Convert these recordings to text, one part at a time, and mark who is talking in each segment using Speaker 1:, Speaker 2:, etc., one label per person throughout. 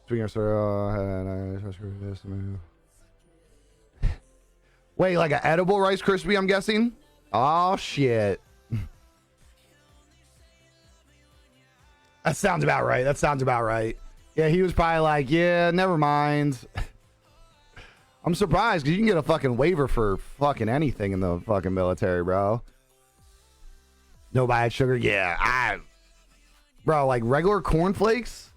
Speaker 1: Speaking of wait, like an edible Rice Krispie, I'm guessing? Oh, shit. That sounds about right. That sounds about right. Yeah, he was probably like, yeah, never mind. I'm surprised because you can get a fucking waiver for fucking anything in the fucking military, bro. Nobody had sugar? Yeah, bro, like regular cornflakes?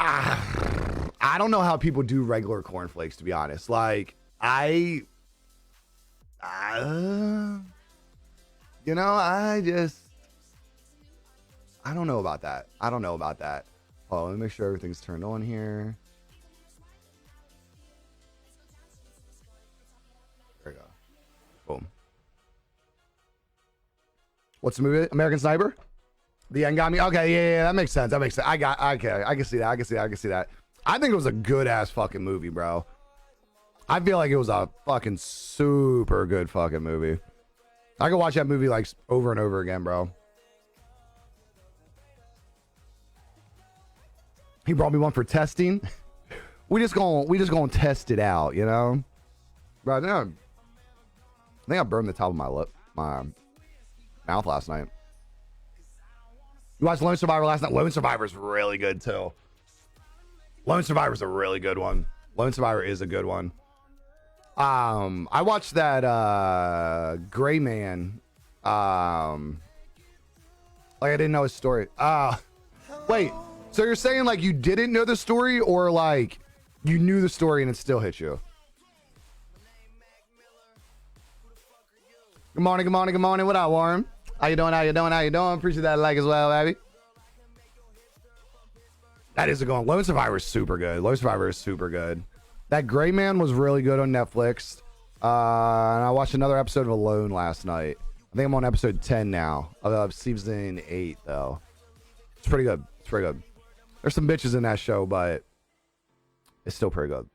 Speaker 1: I don't know how people do regular cornflakes, to be honest. Like, you know, I don't know about that. I don't know about that. Oh, let me make sure everything's turned on here. There we go. Boom. What's the movie? American Sniper? The end got me. Okay, yeah, that makes sense. That makes sense. Okay, I can see that. I can see that. I think it was a good ass fucking movie, bro. I feel like it was a fucking super good fucking movie. I could watch that movie like over and over again, bro. He brought me one for testing. we just gonna test it out, you know. Bro, I think I burned the top of my mouth last night. You watched Lone Survivor last night? Lone Survivor's really good too. Lone Survivor's a really good one. Lone Survivor is a good one. I watched that Gray Man. Like I didn't know his story. Wait, so you're saying like you didn't know the story, or like you knew the story and it still hit you? Good morning, good morning, good morning. What up, Warren? How you doing? How you doing? How you doing? Appreciate that like as well, baby. That is a good one. Lone Survivor is super good. Lone Survivor is super good. That Gray Man was really good on Netflix. And I watched another episode of Alone last night. I think I'm on episode 10 now of season 8, though. It's pretty good. It's pretty good. There's some bitches in that show, but it's still pretty good.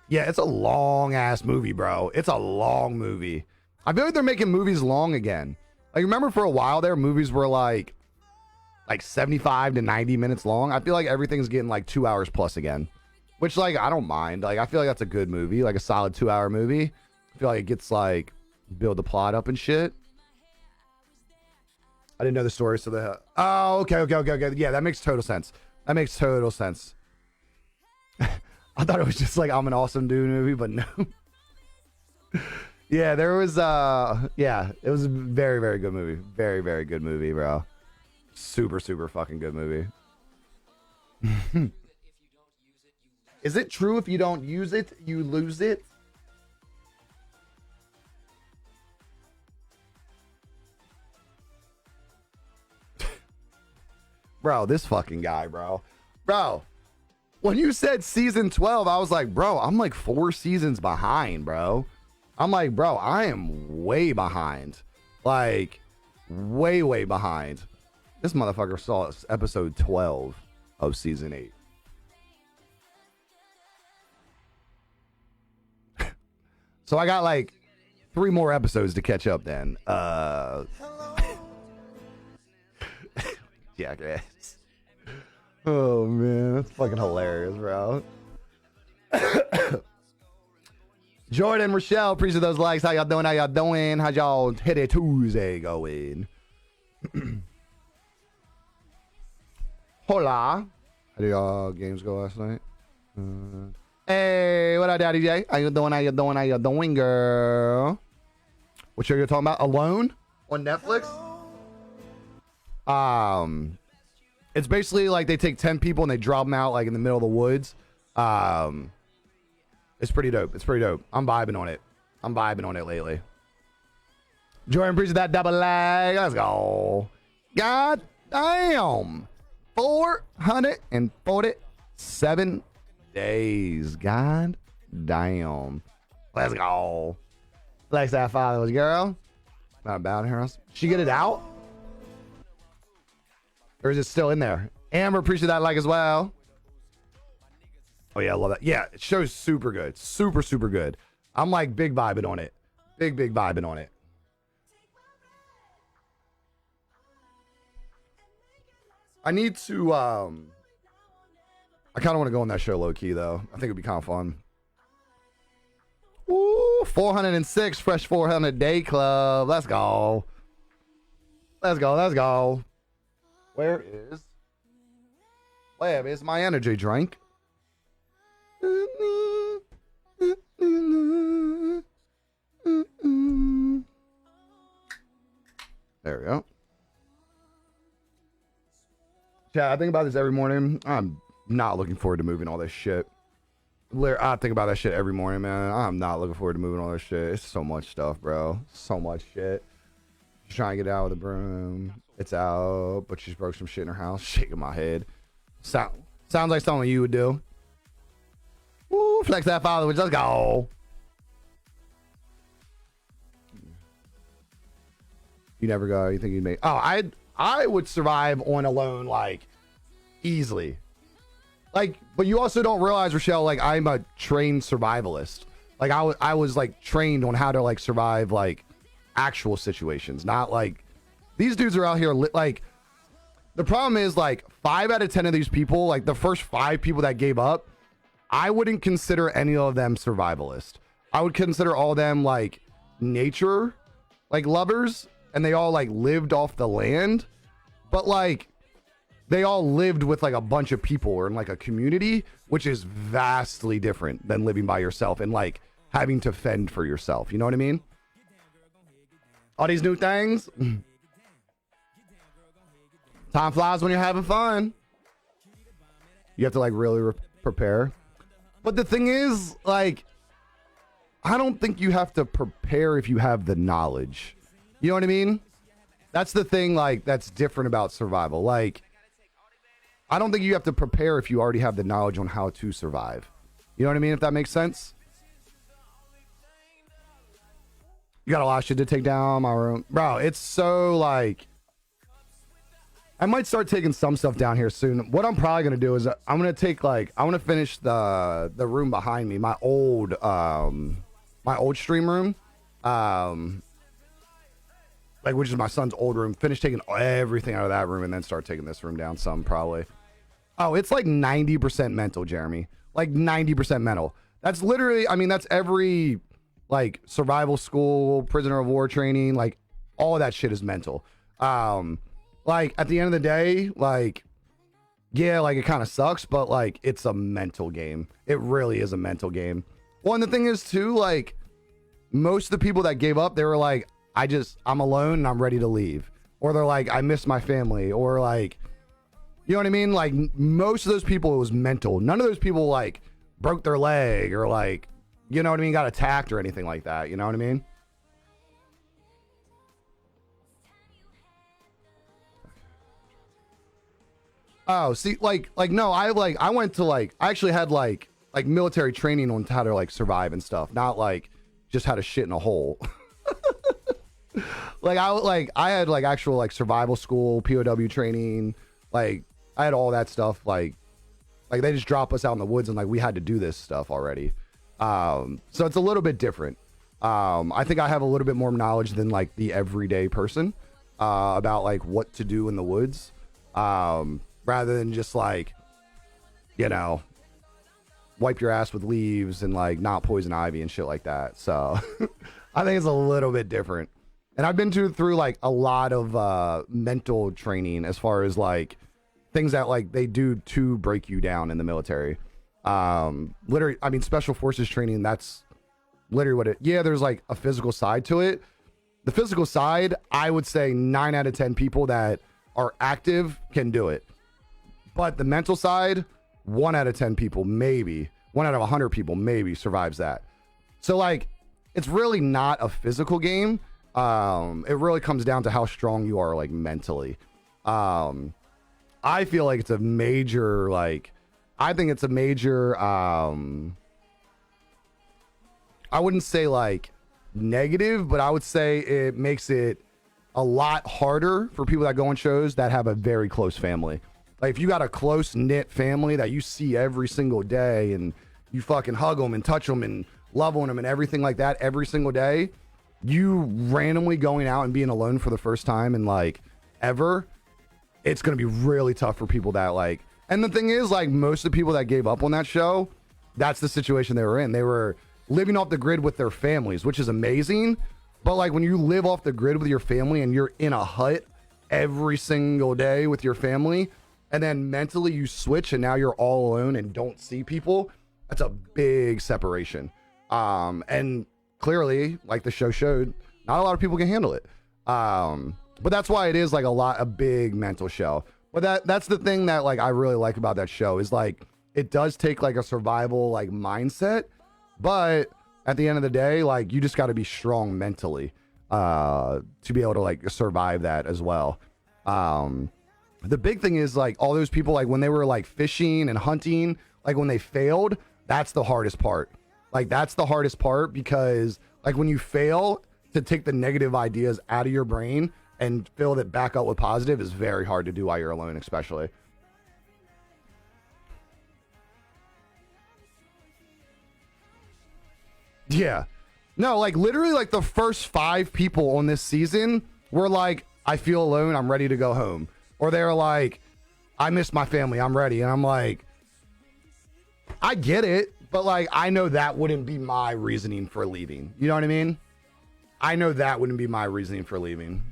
Speaker 1: Yeah, it's a long ass movie, bro. It's a long movie. I feel like they're making movies long again. Like, remember for a while there, movies were like 75 to 90 minutes long. I feel like everything's getting like 2 hours plus again, which like I don't mind. Like, I feel like that's a good movie, like a solid 2 hour movie. I feel like it gets like build the plot up and shit. I didn't know the story, so okay. Yeah, that makes total sense. That makes total sense. I thought it was just like I'm an awesome dude movie, but no. Yeah, there was yeah, it was a very, very good movie. Very, very good movie, bro. Super, super fucking good movie. Is it true if you don't use it, you lose it? Bro, this fucking guy, bro. Bro, when you said season 12, I was like, bro, I'm like 4 seasons behind, bro. I'm like, bro, I am way behind. Like, way, way behind. This motherfucker saw episode 12 of season 8. So I got like 3 more episodes to catch up then. Yeah, guys. Oh man, that's fucking hilarious, bro. Jordan, Rochelle, appreciate those likes. How y'all doing? How y'all doing? How's y'all Titty Tuesday going? Hola. How did y'all games go last night? Hey, what up, Daddy J? How you doing? How you doing? How you doing, girl? What show you talking about? Alone on Netflix? It's basically like they take 10 people and they drop them out like in the middle of the woods. It's pretty dope. It's pretty dope. I'm vibing on it. I'm vibing on it lately. Jordan, appreciate that double leg. Let's go. God damn. 447 days. God damn. Let's go. Flex that follows, girl. Not about her. She get it out? Or is it still in there? Amber, appreciate that like as well. Oh yeah, I love that. Yeah, it show's super good. Super, super good. I'm like big vibing on it. Big vibing on it. I need to, I kind of want to go on that show low key though. I think it'd be kind of fun. Woo, 406 Fresh 400 Day Club. Let's go. Let's go. Let's go. Where is my energy drink? There we go. Yeah, I think about this every morning. I'm not looking forward to moving all this shit. I think about that shit every morning, man. I'm not looking forward to moving all this shit. It's so much stuff, bro. So much shit. She's trying to get out with the broom. It's out, but she's broke some shit in her house. Shaking my head. Sounds like something you would do. Woo, flex that father. Let's go. You never go. You think you'd make? Oh, I would survive on alone, like, easily. Like, but you also don't realize, Rochelle, like, I'm a trained survivalist. Like, I was like trained on how to like survive like actual situations, not like these dudes are out here like. The problem is, like, 5 out of 10 of these people, like the first 5 people that gave up, I wouldn't consider any of them survivalist. I would consider all of them like nature, like lovers, and they all like lived off the land, but like they all lived with like a bunch of people or in like a community, which is vastly different than living by yourself and like having to fend for yourself. You know what I mean? All these new things. Time flies when you're having fun. You have to like really prepare. But the thing is, like, I don't think you have to prepare if you have the knowledge. You know what I mean? That's the thing, like, that's different about survival. Like, I don't think you have to prepare if you already have the knowledge on how to survive. You know what I mean? If that makes sense. You got a lot of shit to take down my room. Bro, it's so, like, I might start taking some stuff down here soon. What I'm probably going to do is I'm going to take, like, I want to finish the room behind me, my old stream room. Like, which is my son's old room. Finish taking everything out of that room and then start taking this room down some, probably. Oh, it's like 90% mental, Jeremy. Like 90% mental. That's literally, I mean, that's every, like, survival school, prisoner of war training, like, all of that shit is mental. Like, at the end of the day, like, yeah, like, it kind of sucks, but, like, it's a mental game. It really is a mental game. Well, and the thing is, too, like, most of the people that gave up, they were like, I'm alone and I'm ready to leave. Or they're like, I miss my family. Or, like, you know what I mean? Like, most of those people, it was mental. None of those people, like, broke their leg or, like, you know what I mean, got attacked or anything like that. You know what I mean? Oh, see, like no, I went to I actually had like military training on how to like survive and stuff, not like just how to shit in a hole. I had like actual like survival school, POW training, like I had all that stuff. Like they just drop us out in the woods and like we had to do this stuff already. So it's a little bit different. I think I have a little bit more knowledge than like the everyday person about like what to do in the woods. Rather than just like, you know, wipe your ass with leaves and like not poison ivy and shit like that. So I think it's a little bit different. And I've been through like a lot of mental training as far as like things that like they do to break you down in the military. Literally, I mean, special forces training, that's literally what there's like a physical side to it. The physical side, I would say 9 out of 10 people that are active can do it. But the mental side, 1 out of 10 people, maybe 1 out of 100 people, maybe survives that. So like, it's really not a physical game. It really comes down to how strong you are, like mentally. I feel like it's a major, like, I think it's a major, I wouldn't say like negative, but I would say it makes it a lot harder for people that go on shows that have a very close family. Like if you got a close knit family that you see every single day and you fucking hug them and touch them and love on them and everything like that every single day, you randomly going out and being alone for the first time and like ever, it's going to be really tough for people that like, and the thing is, like, most of the people that gave up on that show, that's the situation they were in. They were living off the grid with their families, which is amazing. But like when you live off the grid with your family and you're in a hut every single day with your family, and then mentally you switch and now you're all alone and don't see people, that's a big separation. And clearly, like the show showed, not a lot of people can handle it. But that's why it is like a big mental show. But that's the thing that like I really like about that show is like it does take like a survival like mindset, but at the end of the day, like you just got to be strong mentally to be able to like survive that as well. The big thing is like all those people, like when they were like fishing and hunting, like when they failed, that's the hardest part. Like that's the hardest part because like when you fail, to take the negative ideas out of your brain and fill it back up with positive is very hard to do while you're alone, especially. Yeah. No, like literally like the first 5 people on this season were like, I feel alone, I'm ready to go home. Or they're like, I miss my family, I'm ready. And I'm like, I get it, but like I know that wouldn't be my reasoning for leaving. You know what I mean? I know that wouldn't be my reasoning for leaving.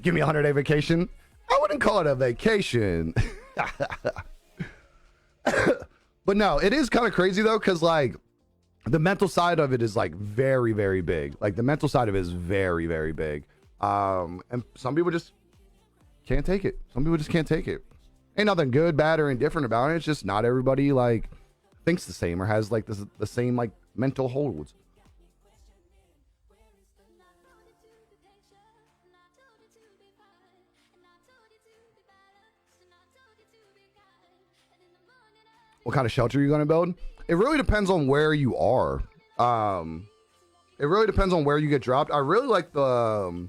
Speaker 1: Give me a 100-day vacation. I wouldn't call it a vacation. But no, it is kind of crazy though, because like the mental side of it is like very, very big. Like the mental side of it is very, very big. And some people just can't take it. Some people just can't take it. Ain't nothing good, bad, or indifferent about it. It's just not everybody like thinks the same or has like the same like mental holds. What kind of shelter you're going to build? It really depends on where you are. It really depends on where you get dropped. I really like the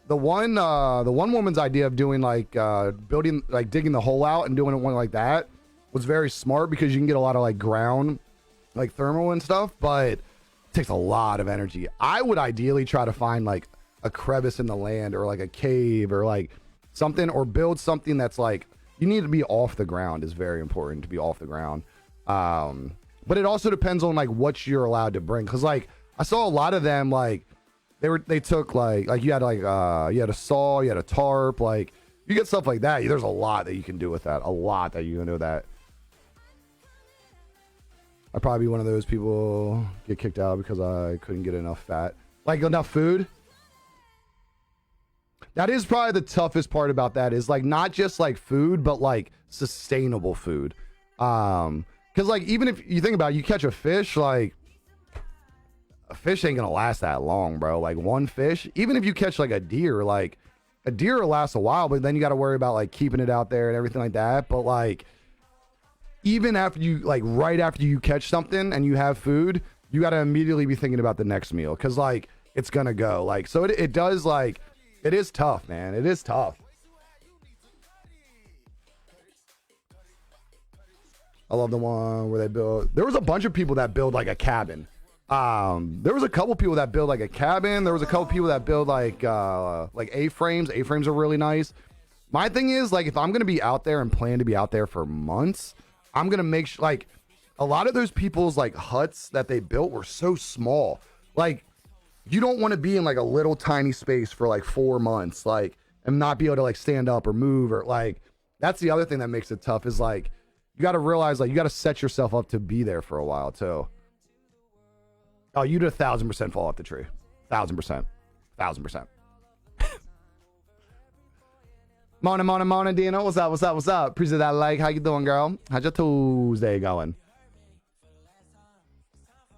Speaker 1: one woman's idea of doing like building, like digging the hole out and doing one like that was very smart because you can get a lot of like ground, like thermal and stuff, but it takes a lot of energy. I would ideally try to find like a crevice in the land or like a cave or like something, or build something that's like, you need to be off the ground is very important to be off the ground. But it also depends on like what you're allowed to bring. Cause like I saw a lot of them, like they took like you had like, you had a saw, you had a tarp, like you get stuff like that. There's a lot that you can do with that. A lot that you can do with that. I'd probably be one of those people get kicked out because I couldn't get enough fat. Like enough food. That is probably the toughest part about that is like not just like food, but like sustainable food. Cause like even if you think about it, you catch a fish, like a fish ain't gonna last that long, bro. Like one fish, even if you catch like a deer will last a while, but then you got to worry about like keeping it out there and everything like that. But like even after you like right after you catch something and you have food, you got to immediately be thinking about the next meal. Cause like it's gonna go like, so it does like, it is tough, man. It is tough. I love the one where they build. There was a bunch of people that build like a cabin. There was a couple people that build like a cabin. There was a couple people that build like A-frames. A-frames are really nice. My thing is like if I'm gonna be out there and plan to be out there for months, I'm gonna make sure like a lot of those people's like huts that they built were so small. Like you don't want to be in like a little tiny space for like 4 months, like, and not be able to like stand up or move or like, that's the other thing that makes it tough is like, you got to realize like, you got to set yourself up to be there for a while too. Oh, you'd 1,000% fall off the tree. 1,000%. 1,000%. Morning, Dina. What's up? Appreciate that like. How you doing, girl? How's your Tuesday going?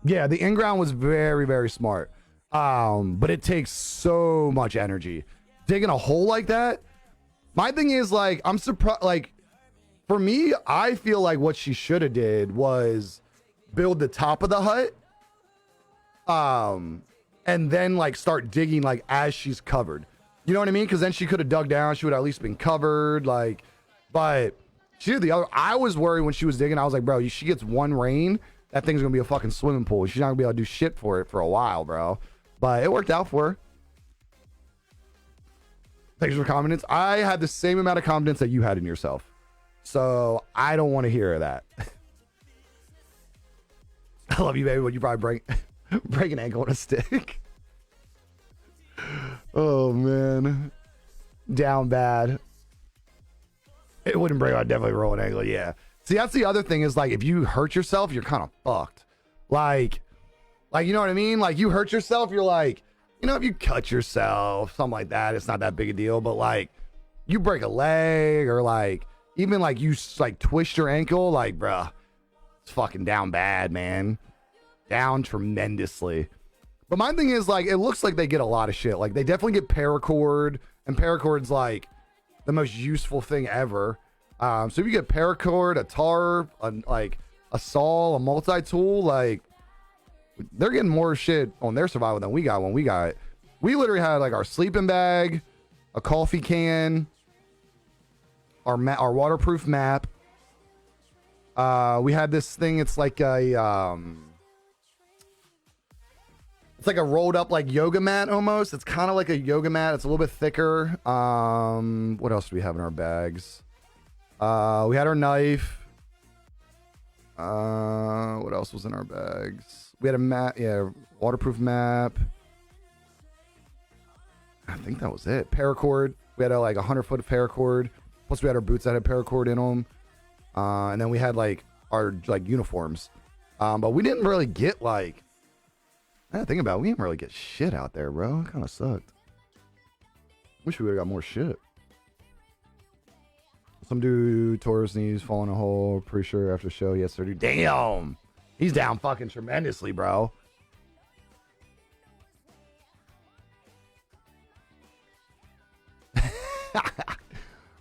Speaker 1: Yeah, the in-ground was very, very smart. But it takes so much energy digging a hole like that. My thing is like, I'm surprised, like for me, I feel like what she should have did was build the top of the hut. And then like start digging like as she's covered, you know what I mean? Cause then she could have dug down. She would have at least been covered. Like, but she did the other. I was worried when she was digging. I was like, bro, she gets one rain, that thing's gonna be a fucking swimming pool. She's not gonna be able to do shit for it for a while, bro. But it worked out for her. Thanks for confidence. I had the same amount of confidence that you had in yourself. So I don't want to hear that. I love you, baby. When you probably break an ankle on a stick. Oh, man. Down bad. It wouldn't break. I'd definitely roll an ankle. Yeah. See, that's the other thing is like, if you hurt yourself, you're kind of fucked. Like, you know what I mean? Like, you hurt yourself, you're like, you know, if you cut yourself, something like that, it's not that big a deal. But like, you break a leg or like, even like you like twist your ankle, like, bruh, it's fucking down bad, man. Down tremendously. But my thing is like, it looks like they get a lot of shit. Like, they definitely get paracord, and paracord's like the most useful thing ever. So if you get paracord, a tarp, like a saw, a multi-tool, like they're getting more shit on their survival than we got when we got it. We literally had like our sleeping bag, a coffee can, our waterproof map. We had this thing. It's like a rolled up like yoga mat almost. It's kind of like a yoga mat. It's a little bit thicker. What else do we have in our bags? We had our knife. What else was in our bags? We had a map. Yeah, waterproof map. I think that was it. Paracord. We had like 100-foot of paracord. Plus we had our boots that had paracord in them. And then we had like our like uniforms. But we didn't really get like, I think about it, we didn't really get shit out there, bro. It kind of sucked. Wish we would have got more shit. Some dude tore his knees, fall in a hole. Pretty sure after show yesterday. Damn, he's down fucking tremendously, bro.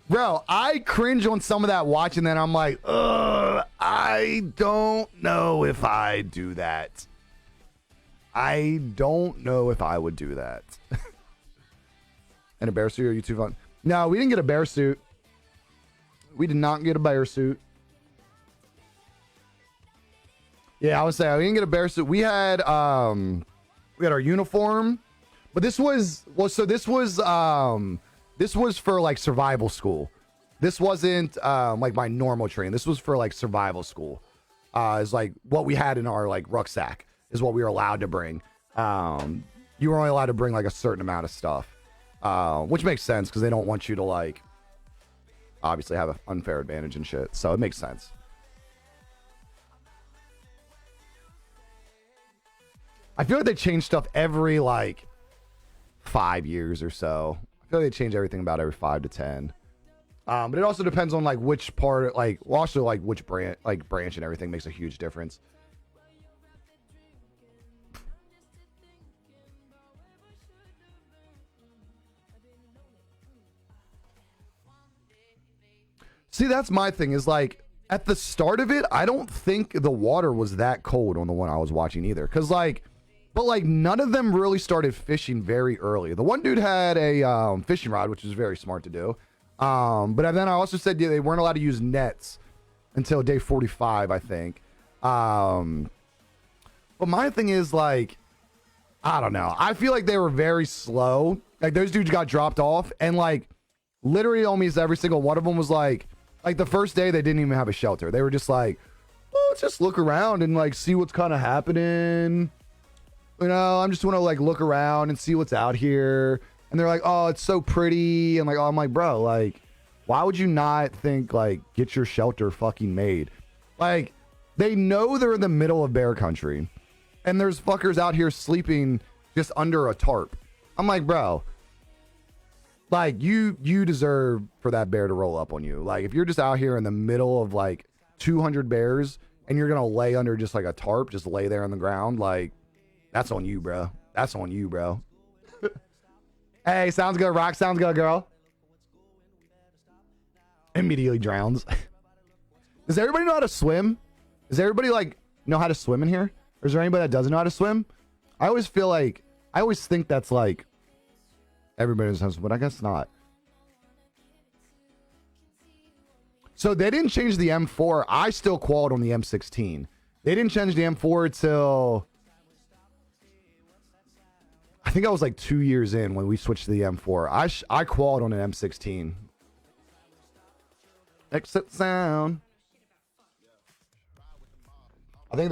Speaker 1: Bro, I cringe on some of that watching that. I'm like, I don't know if I do that. I don't know if I would do that. And a bear suit, are you too fun? No, we didn't get a bear suit. We did not get a bear suit. Yeah, I would say we didn't get a bear suit. We had our uniform, but this was for like survival school. This wasn't like my normal training. This was for like survival school. It's like what we had in our like rucksack is what we were allowed to bring. You were only allowed to bring like a certain amount of stuff, which makes sense because they don't want you to like obviously have an unfair advantage and shit. So it makes sense. I feel like they change stuff every like 5 years or so. I feel like they change everything about every 5 to 10. But it also depends on like which part, like well, also like which branch and everything makes a huge difference. See, that's my thing is like at the start of it, I don't think the water was that cold on the one I was watching either. Cause like, but like none of them really started fishing very early. The one dude had a fishing rod, which was very smart to do. But then I also said they weren't allowed to use nets until day 45, I think. But my thing is like, I don't know. I feel like they were very slow. Like those dudes got dropped off and like literally almost every single one of them was like the first day they didn't even have a shelter. They were just like, well, let's just look around and like see what's kind of happening. You know, I'm just want to like look around and see what's out here. And they're like, oh, it's so pretty. And like, oh, I'm like, bro, like, why would you not think like get your shelter fucking made? Like, they know they're in the middle of bear country, and there's fuckers out here sleeping just under a tarp. I'm like, bro, like you deserve for that bear to roll up on you. Like if you're just out here in the middle of like 200 bears and you're gonna lay under just like a tarp, just lay there on the ground, like that's on you, bro. That's on you, bro. Hey, sounds good, Rock. Sounds good, girl. Immediately drowns. Does everybody know how to swim? Does everybody like know how to swim in here? Or is there anybody that doesn't know how to swim? I always think that's like everybody knows how to swim, but I guess not. So they didn't change the M4. I still qualified on the M16. They didn't change the M4 till I think I was like 2 years in when we switched to the M4. I qualified on an M16. Exit sound. I think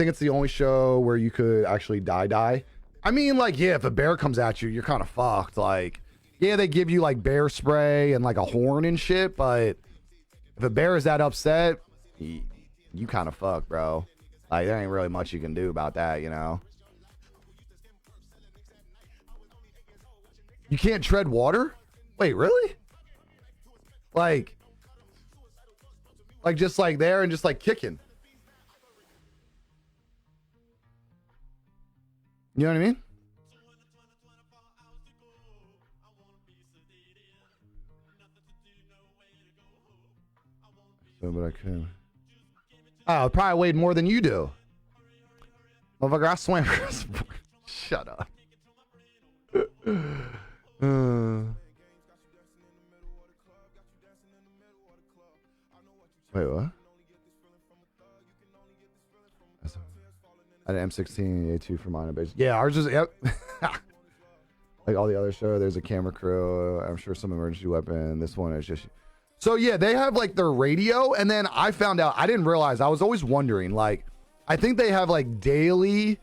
Speaker 1: it's the only show where you could actually die. I mean, like, yeah, if a bear comes at you, you're kind of fucked. Like, yeah, they give you like bear spray and like a horn and shit, but if a bear is that upset, you kind of fucked, bro. Like, there ain't really much you can do about that, you know? You can't tread water? Wait, really? Like just like there and just like kicking. You know what I mean? So, but I could. Oh, it probably weighed more than you do. Motherfucker, I swam. Shut up. Wait, what? I had an M16 A2 for minor base. Yeah, ours is, yep. Like all the other show, there's a camera crew. I'm sure some emergency weapon. This one is just. So yeah, they have like their radio, and then I found out, I didn't realize, I was always wondering, like, I think they have like daily,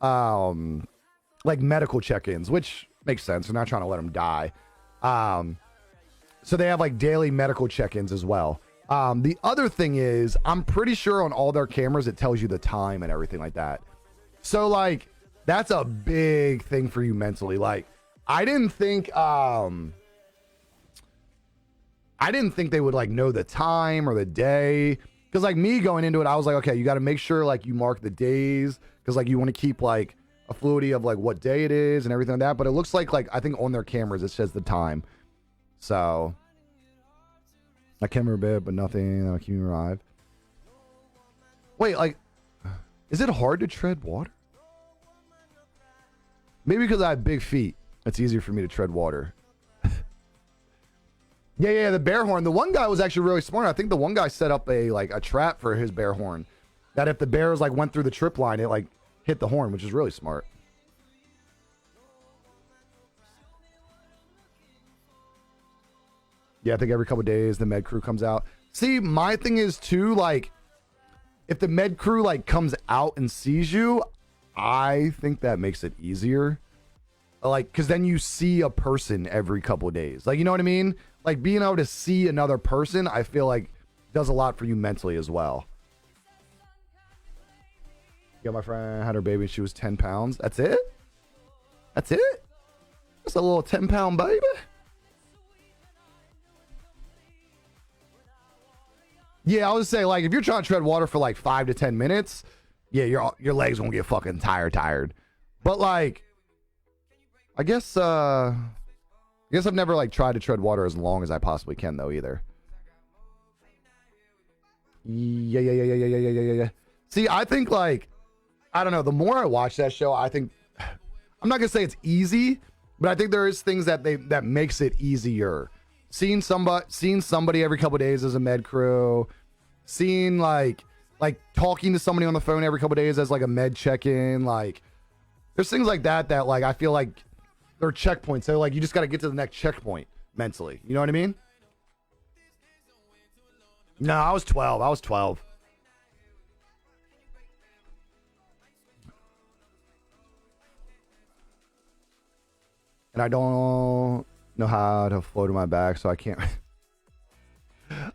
Speaker 1: like medical check-ins, which makes sense. They're not trying to let them die. So they have like daily medical check-ins as well. The other thing is, I'm pretty sure on all their cameras, it tells you the time and everything like that. So like, that's a big thing for you mentally. Like, I didn't think they would like know the time or the day. Cause like me going into it, I was like, okay, you got to make sure like you mark the days. Cause like you want to keep like a fluidity of like what day it is and everything like that. But it looks like I think on their cameras, it says the time. So I can't remember a bit, but nothing that'll keep me alive. Wait, like, is it hard to tread water? Maybe because I have big feet, it's easier for me to tread water. Yeah, the bear horn. The one guy was actually really smart. I think the one guy set up a trap for his bear horn. That if the bears like went through the trip line, it like hit the horn, which is really smart. Yeah, I think every couple of days the med crew comes out. See, my thing is too, like, if the med crew like comes out and sees you, I think that makes it easier. Like, because then you see a person every couple of days. Like, you know what I mean? Like, being able to see another person, I feel like does a lot for you mentally as well. Yeah, my friend had her baby and she was 10 pounds. That's it? That's it? That's a little 10-pound baby? Yeah, I would say, like, if you're trying to tread water for like 5 to 10 minutes, yeah, your legs won't get fucking tired. But like, I guess I've never like tried to tread water as long as I possibly can though either. Yeah. See, I think like, I don't know, the more I watch that show, I think, I'm not gonna say it's easy, but I think there is things that makes it easier. Seeing somebody every couple of days as a med crew, seeing like talking to somebody on the phone every couple of days as like a med check-in, like there's things like that like I feel like they're checkpoints. So like you just got to get to the next checkpoint mentally. You know what I mean? No, I was 12. And I don't know how to float on my back, so I can't.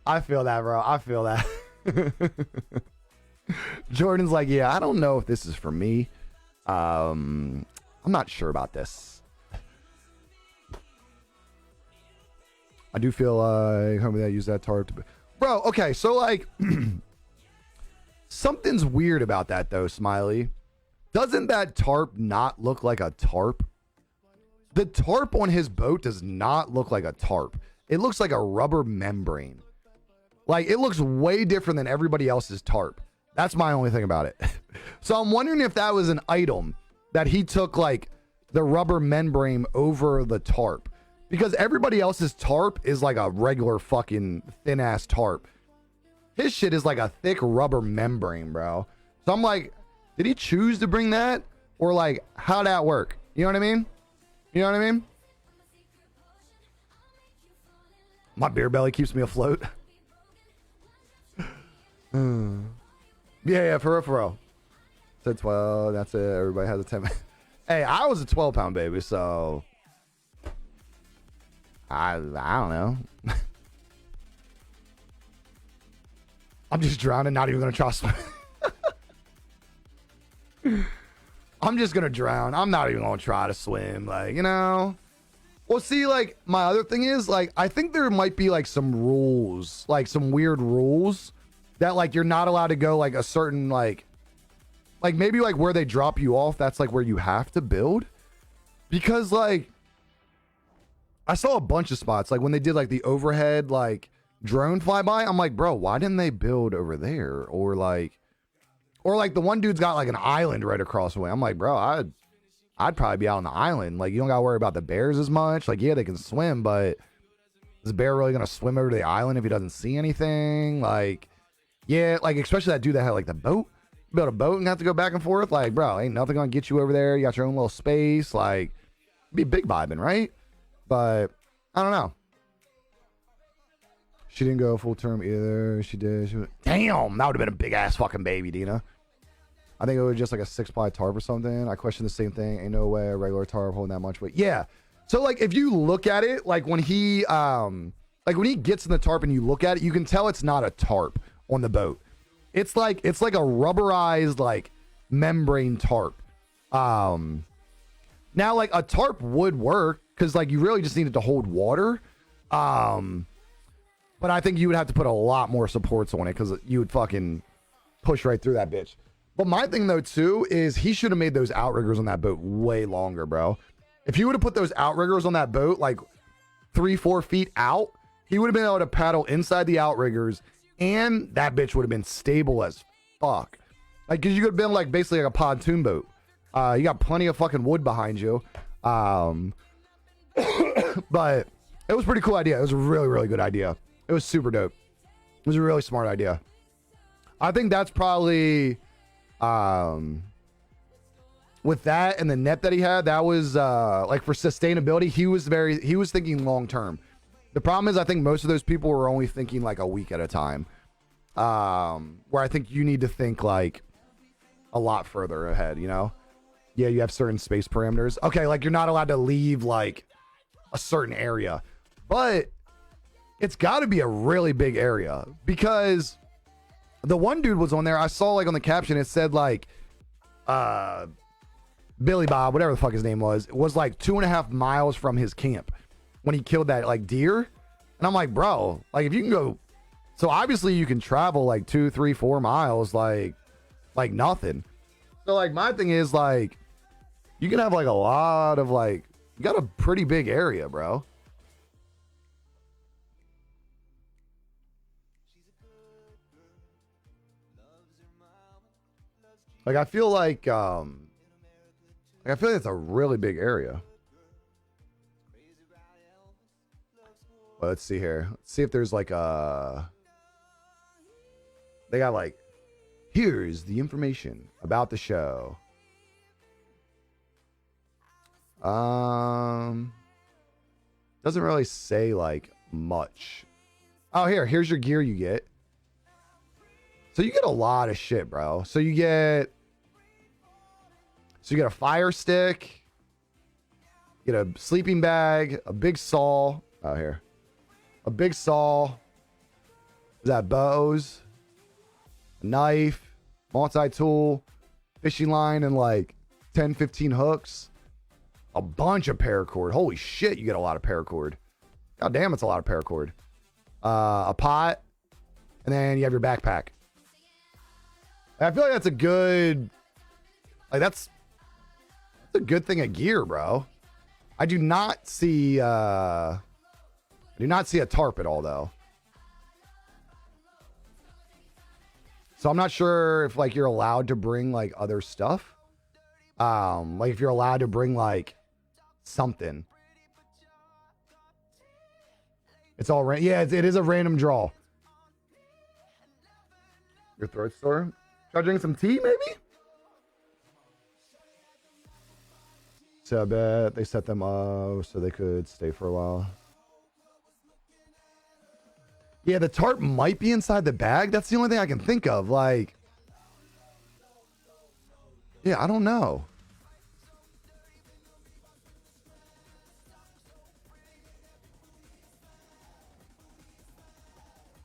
Speaker 1: I feel that, bro. I feel that. Jordan's like, yeah, I don't know if this is for me. I'm not sure about this. I do feel like homie that use that tarp to, bro. Okay, so like something's weird about that though, Smiley. Doesn't that tarp not look like a tarp? The tarp on his boat does not look like a tarp. It looks like a rubber membrane. Like, it looks way different than everybody else's tarp. That's my only thing about it. So I'm wondering if that was an item that he took, like, the rubber membrane over the tarp. Because everybody else's tarp is like a regular fucking thin-ass tarp. His shit is like a thick rubber membrane, bro. So I'm like, did he choose to bring that? Or, like, how'd that work? You know what I mean? You know what I mean? My beer belly keeps me afloat. Yeah, for real. Said 12. That's it. Everybody has a 10. Hey, I was a 12-pound baby, so I don't know. I'm just drowning, not even gonna try to swim. I'm just gonna drown. I'm not even gonna try to swim. Like, you know. Well, see, like, my other thing is, like, I think there might be, like, some rules, like, some weird rules that, like, you're not allowed to go, like, a certain, like, maybe, like, where they drop you off, that's, like, where you have to build. Because, like, I saw a bunch of spots, like, when they did, like, the overhead, like, drone flyby, I'm like, bro, why didn't they build over there? Or, like, the one dude's got, like, an island right across the way. I'm like, bro, I'd probably be out on the island. Like, you don't gotta worry about the bears as much. Like, yeah, they can swim, but is the bear really gonna swim over to the island if he doesn't see anything? Like, yeah, like, especially that dude that had, like, the boat. Build a boat and have to go back and forth. Like, bro, ain't nothing gonna get you over there. You got your own little space. Like, be big vibing, right? But I don't know. She didn't go full term either. She did. Damn, that would have been a big ass fucking baby, Dina. I think it was just like a 6-ply tarp or something. I questioned the same thing. Ain't no way a regular tarp holding that much weight. Yeah. So like if you look at it, like when he gets in the tarp and you look at it, you can tell it's not a tarp on the boat. It's like a rubberized like membrane tarp. Now like a tarp would work because like you really just need it to hold water. But I think you would have to put a lot more supports on it because you would fucking push right through that bitch. But my thing though too is he should have made those outriggers on that boat way longer, bro. If he would have put those outriggers on that boat like 3-4 feet out, he would have been able to paddle inside the outriggers, and that bitch would have been stable as fuck. Like, cause you could have been like basically like a pontoon boat. You got plenty of fucking wood behind you. But it was a pretty cool idea. It was a really, really good idea. It was super dope. It was a really smart idea. I think that's probably with that and the net that he had, that was like for sustainability, he was thinking long term. The problem is I think most of those people were only thinking like a week at a time. Where I think you need to think like a lot further ahead, you know? Yeah, you have certain space parameters. Okay, like you're not allowed to leave like a certain area. But it's got to be a really big area because the one dude was on there. I saw like on the caption, it said like Billy Bob, whatever the fuck his name was like 2.5 miles from his camp when he killed that like deer. And I'm like, bro, like if you can go, so obviously you can travel like 2, 3, 4 miles, like nothing. So like my thing is like, you can have like a lot of like, you got a pretty big area, bro. Like I feel like it's a really big area. Well, let's see here. Let's see if there's like a. They got like, here's the information about the show. Doesn't really say like much. Oh, here's your gear you get. So you get a lot of shit, bro. So you get a fire stick, you get a sleeping bag, a big saw. Oh, here. A big saw. Is that bows? A knife, multi-tool, fishing line, and like 10, 15 hooks. A bunch of paracord. Holy shit, you get a lot of paracord. God damn, it's a lot of paracord. A pot, and then you have your backpack. I feel like that's a good, like that's a good thing of gear, bro. I do not see a tarp at all though. So I'm not sure if like you're allowed to bring like other stuff. Like if you're allowed to bring like something. It's all yeah, it is a random draw. Your throat sore? Should I drink some tea maybe? So I bet they set them up so they could stay for a while. Yeah, the tarp might be inside the bag. That's the only thing I can think of. Like, yeah, I don't know.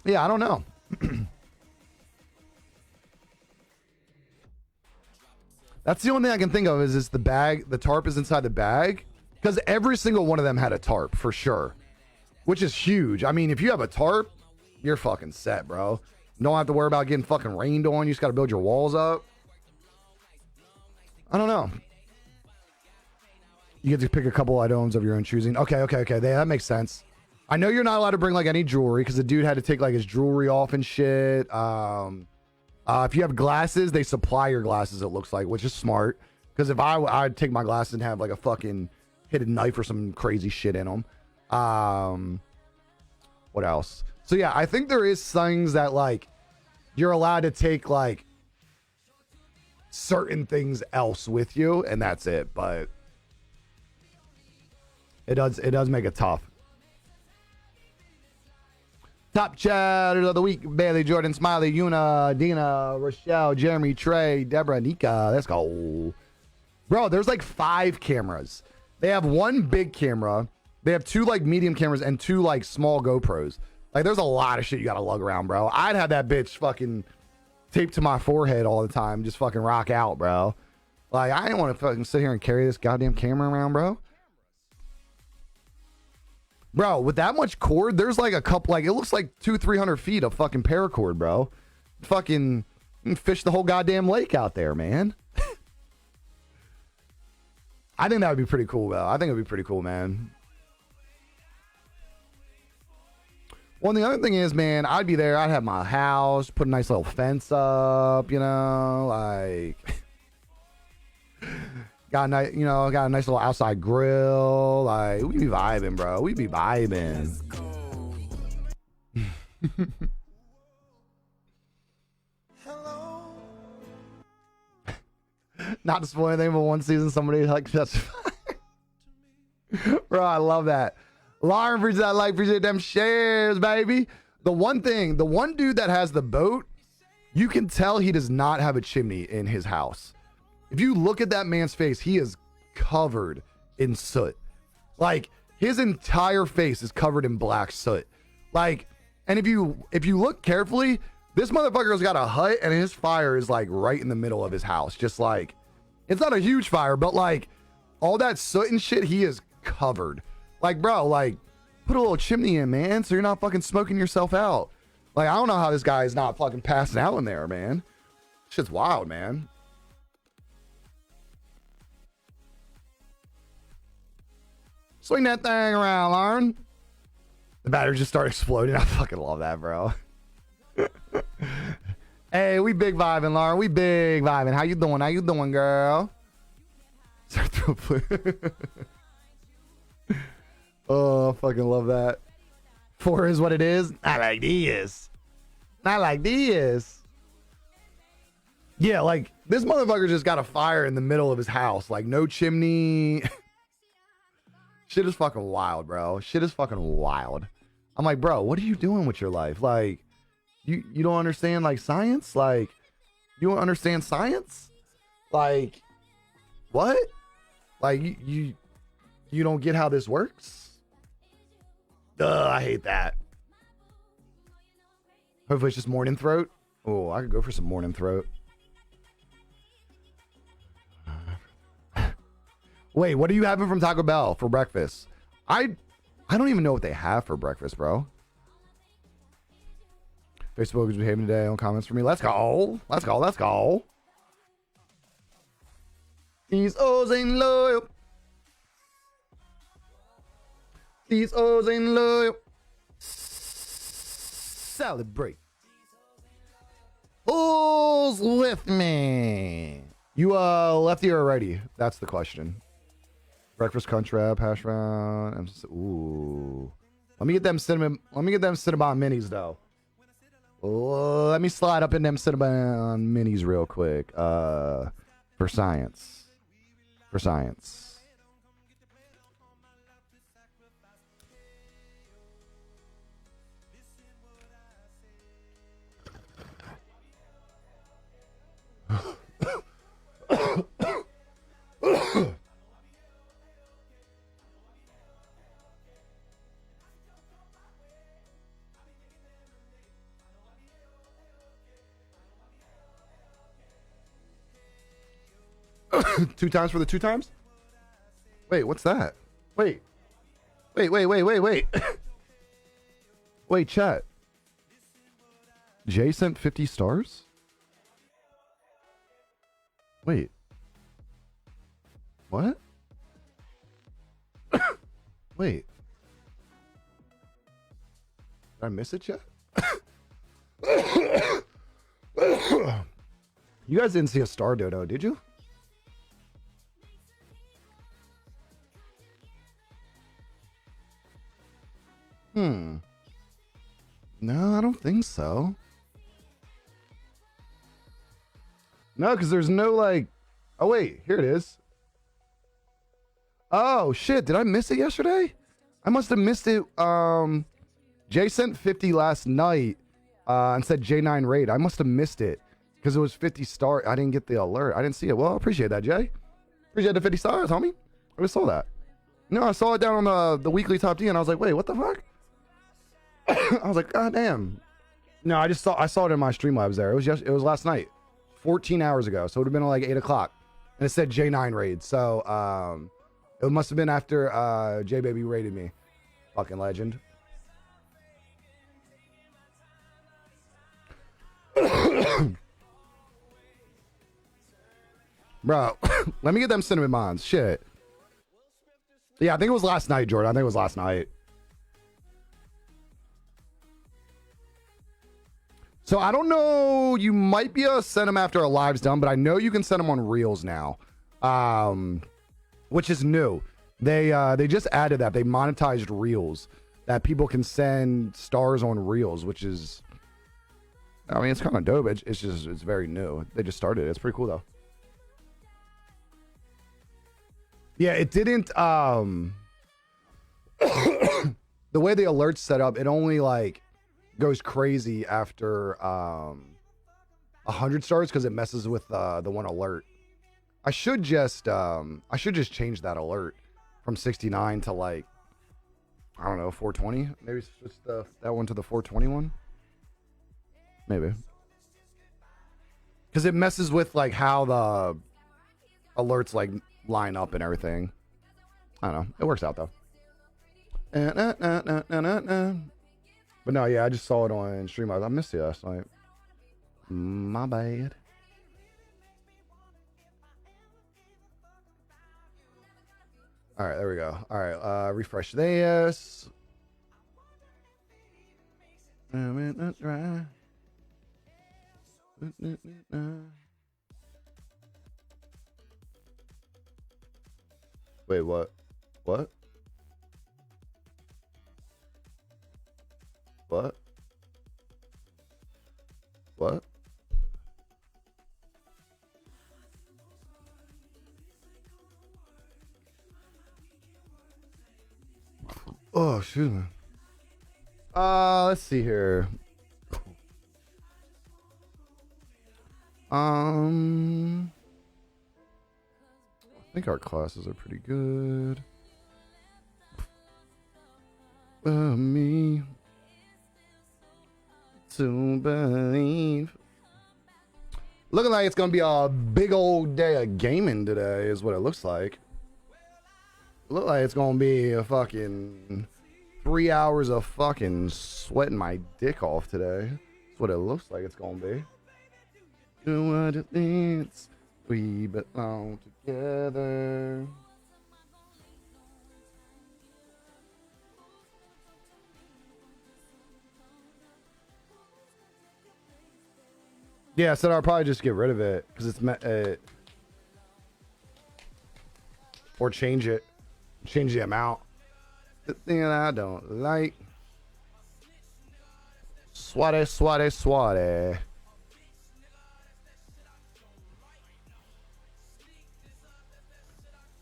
Speaker 1: Yeah, I don't know. That's the only thing I can think of is the bag. The tarp is inside the bag. Because every single one of them had a tarp for sure. Which is huge. I mean, if you have a tarp, you're fucking set, bro. Don't have to worry about getting fucking rained on. You just got to build your walls up. I don't know. You get to pick a couple items of your own choosing. Okay. That makes sense. I know you're not allowed to bring like any jewelry because the dude had to take like his jewelry off and shit. If you have glasses, they supply your glasses, it looks like, which is smart. Because if I'd take my glasses and have like a fucking hidden knife or some crazy shit in them. What else? So yeah, I think there is things that like you're allowed to take like certain things else with you, and that's it. But it does make it tough. Top chatters of the week: Bailey, Jordan, Smiley, Yuna, Dina, Rochelle, Jeremy, Trey, Deborah, Nika. Let's go. Bro, there's like 5 cameras. They have one big camera. They have 2 like medium cameras and 2 like small GoPros. Like there's a lot of shit you gotta lug around, bro. I'd have that bitch fucking taped to my forehead all the time. Just fucking rock out, bro. Like I didn't want to fucking sit here and carry this goddamn camera around, bro. Bro, with that much cord, there's like a couple, like it looks like 200-300 feet of fucking paracord, bro. Fucking fish the whole goddamn lake out there, man. I think that would be pretty cool, though. I think it would be pretty cool, man. Well, the other thing is, man, I'd be there. I'd have my house, put a nice little fence up, you know, like got a nice, you know, got a nice little outside grill. Like we be vibing, bro. We be vibing. Not to spoil anything, but one season somebody like that's bro, I love that. Lauren, appreciate that like, appreciate them shares, baby. The one dude that has the boat, you can tell he does not have a chimney in his house. If you look at that man's face, he is covered in soot. Like his entire face is covered in black soot. Like, and if you look carefully, this motherfucker's got a hut and his fire is like right in the middle of his house. Just like, it's not a huge fire, but like all that soot and shit, he is covered. Like, bro, like put a little chimney in, man, so you're not fucking smoking yourself out. Like, I don't know how this guy is not fucking passing out in there, man. Shit's wild, man. Swing that thing around, Lauren. The batteries just start exploding. I fucking love that, bro. Hey, we big vibing, Lauren. We big vibing. How you doing? How you doing, girl? Oh, I fucking love that. 4 is what it is. Not like these. Not like these. Yeah, like this motherfucker just got a fire in the middle of his house. Like no chimney. Shit is fucking wild, bro. Shit is fucking wild. I'm like, bro, what are you doing with your life? Like, you don't understand like science? Like, you don't understand science? Like, what? Like you don't get how this works? I hate that. Hopefully it's just morning throat. Oh, I could go for some morning throat. Wait, what are you having from Taco Bell for breakfast? I don't even know what they have for breakfast, bro. Facebook is behaving today on comments for me. Let's go. Let's go. Let's go. These O's ain't loyal. These O's ain't loyal. Celebrate. Who's with me? You lefty or righty? That's the question. Breakfast crunch wrap, hash brown. Ooh. Let me get them cinnamon minis though. Let me slide up in them cinnamon minis real quick. For science. For science. 2 times for the 2 times? Wait, what's that? Wait. Wait. Wait, chat. Jay sent 50 stars? Wait. What? Wait. Did I miss it, chat? You guys didn't see a star dodo, did you? No, I don't think so. No, because there's no like... Oh, wait. Here it is. Oh, shit. Did I miss it yesterday? I must have missed it. Jay sent 50 last night and said J9 raid. I must have missed it because it was 50 star. I didn't get the alert. I didn't see it. Well, I appreciate that, Jay. Appreciate the 50 stars, homie. I just saw that. No, I saw it down on the weekly top D and I was like, wait, what the fuck? I was like, God damn. No, I saw it in my Streamlabs there. It was last night, 14 hours ago. So it would have been like 8 o'clock. And it said J9 raid. So it must have been after J Baby raided me. Fucking legend. Bro, let me get them cinnamon buns. Shit. Yeah, I think it was last night, Jordan. I think it was last night. So I don't know. You might be able to send them after a live's done, but I know you can send them on Reels now, which is new. They just added that. They monetized Reels, that people can send stars on Reels, which is, I mean, it's kind of dope. It's very new. They just started it. It's pretty cool though. Yeah, it didn't. The way the alert's set up, it only like goes crazy after 100 stars because it messes with the one alert. I should just change that alert from 69 to like, I don't know, 420. Maybe switch that one to the 420 one. Maybe because it messes with like how the alerts like line up and everything. I don't know. It works out though. But no, yeah, I just saw it on Streamlabs. I missed it last night. My bad. All right, there we go. All right, refresh this. Wait, what? What? What? What? Oh, excuse me. Let's see here. I think our classes are pretty good. Me to believe. Looking like it's gonna be a big old day of gaming today is what it looks like. Look like it's gonna be a fucking 3 hours of fucking sweating my dick off today. That's what it looks like it's gonna be. Do what it needs. We belong together. Yeah, so I'll probably just get rid of it because it's or change it, change the amount. The thing that I don't like. Swatty, swatty, swatty.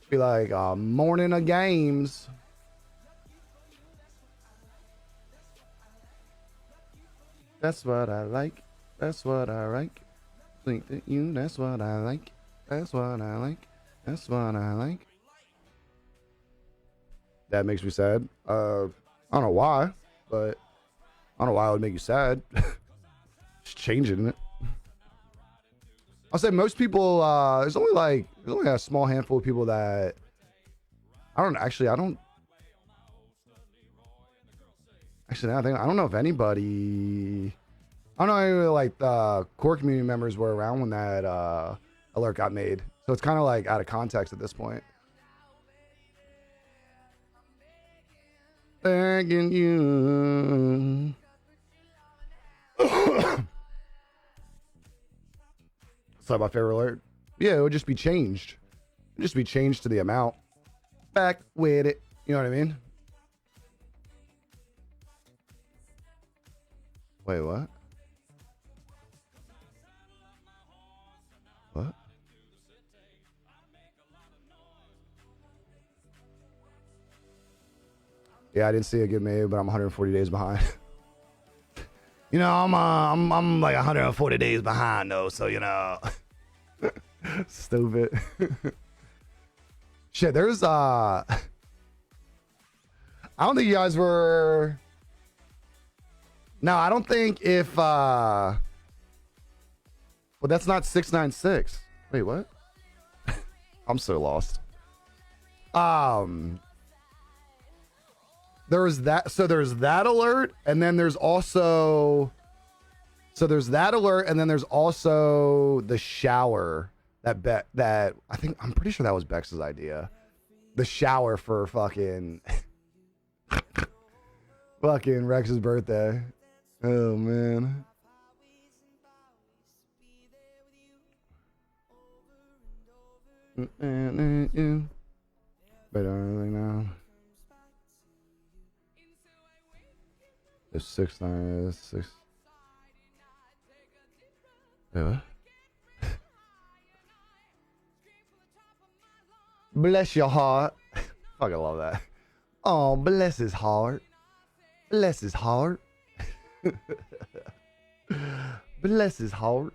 Speaker 1: Be like a morning of games. That's what I like. That's what I like. Think that you, that's what I like. That's what I like. That's what I like. That makes me sad. I don't know why, but I don't know why it would make you sad. Just changing it. I'll say most people. There's only a small handful of people that I don't actually. I don't. Actually, I don't know if anybody. I don't know any like core community members were around when that alert got made, so it's kind of like out of context at this point. Begging you. So my favorite alert. Yeah, it would just be changed. It'd just be changed to the amount. Back with it. You know what I mean? Wait, what? What? Yeah, I didn't see it get made, but I'm 140 days behind. You know, I'm like 140 days behind though, so you know. Stupid. Shit, there's I don't think you guys were. No, I don't think if well, that's not 696. Wait, what? I'm so lost. There was that, so there's that alert, and then there's also there's that alert, and then there's also the shower that I'm pretty sure that was Bex's idea. The shower for fucking fucking Rex's birthday. Oh man. But anything now. It's 696. Wait, what? Bless your heart. Fucking love that. Oh, bless his heart. Bless his heart. Bless his heart.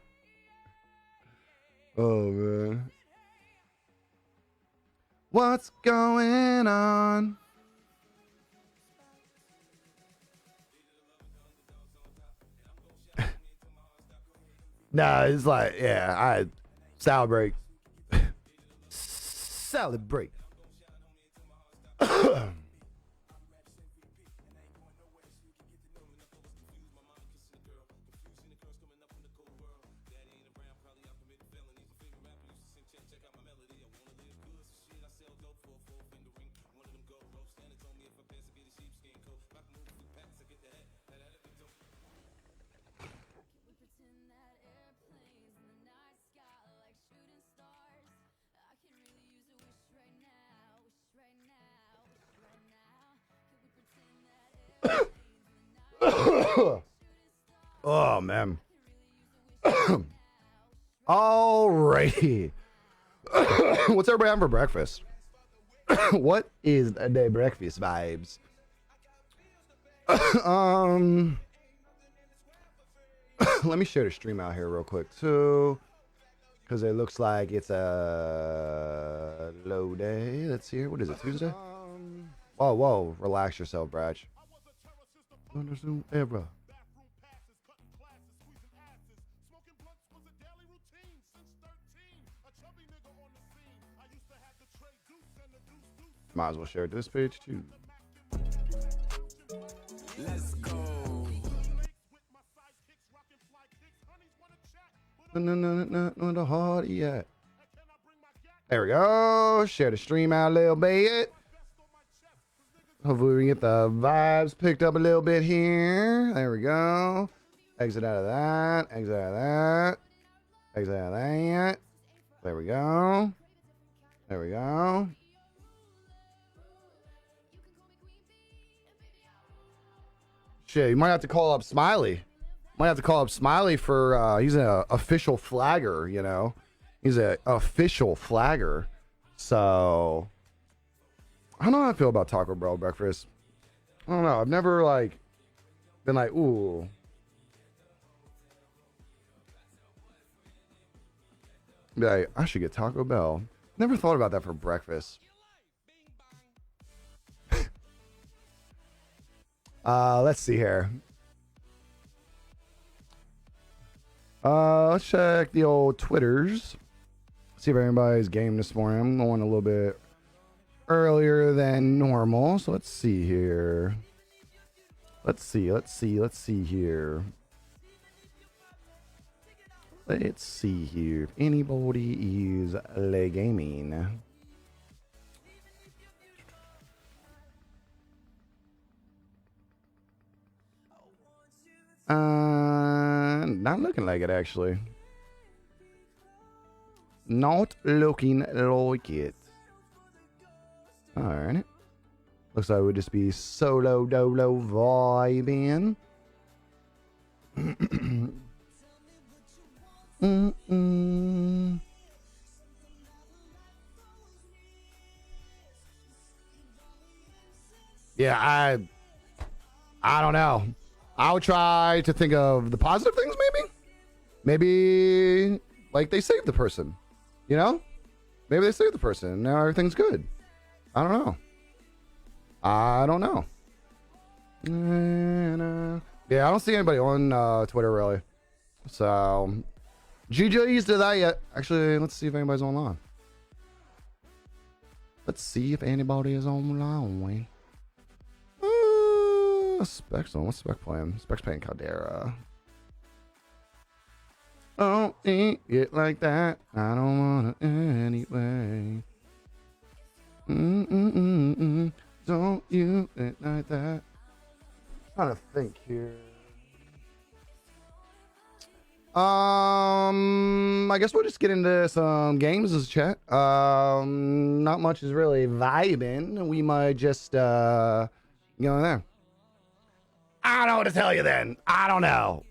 Speaker 1: Oh, man. What's going on? Nah, it's like, yeah, I salad break. Salad break. Oh man. Alrighty. What's everybody having for breakfast? What is the day breakfast vibes? Let me share the stream out here real quick too, because it looks like it's a low day. Let's see here. What is it? Tuesday? Whoa, relax yourself, Bratch. Era. Might as well share this page too. Let's go. No, the heart yet. There we go. Share the stream out a little bit. Hopefully we can get the vibes picked up a little bit here. There we go. Exit out of that. Exit out of that. Exit out of that. There we go. There we go. Shit, you might have to call up Smiley. Might have to call up Smiley for, he's an official flagger, you know. He's an official flagger. So, I don't know how I feel about Taco Bell breakfast. I don't know. I've never, like, been like, ooh. Be like, I should get Taco Bell. Never thought about that for breakfast. Let's see here. Let's check the old Twitters. See if anybody's game this morning. I'm going a little bit earlier than normal. So let's see here. Let's see here. Let's see here if anybody is gaming. Not looking like it, actually. Not looking like it. Alright. Looks like it would just be solo dolo vibing. Yeah, I don't know. I would try to think of the positive things, maybe? Maybe, like, they saved the person. You know? Maybe they saved the person, and now everything's good. I don't know. Yeah, I don't see anybody on Twitter, really. So, GG's to that yet. Actually, let's see if anybody's online. Let's see if anybody is online. Specs on. What's Spec playing? Spec's playing Caldera. Don't eat it like that. I don't wanna anyway. Don't you it like that. Trying to think here. I guess we'll just get into some games as a chat. Not much is really vibing. We might just go in there. I don't know what to tell you then. I don't know.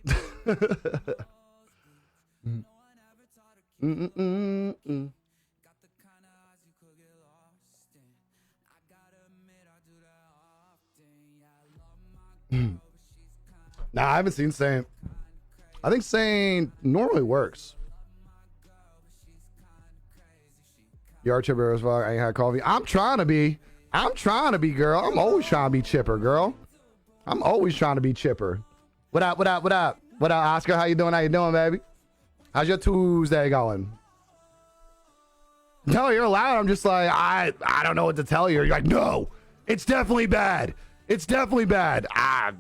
Speaker 1: Nah, I haven't seen Saint. I think Saint normally works. Your chipper as well. I ain't had coffee. I'm trying to be, girl. I'm always trying to be chipper, girl. I'm always trying to be chipper. What up, Oscar? How you doing, baby? How's your Tuesday going? No, you're allowed. I'm just like, I don't know what to tell you. You're like, no, it's definitely bad. It's definitely bad. I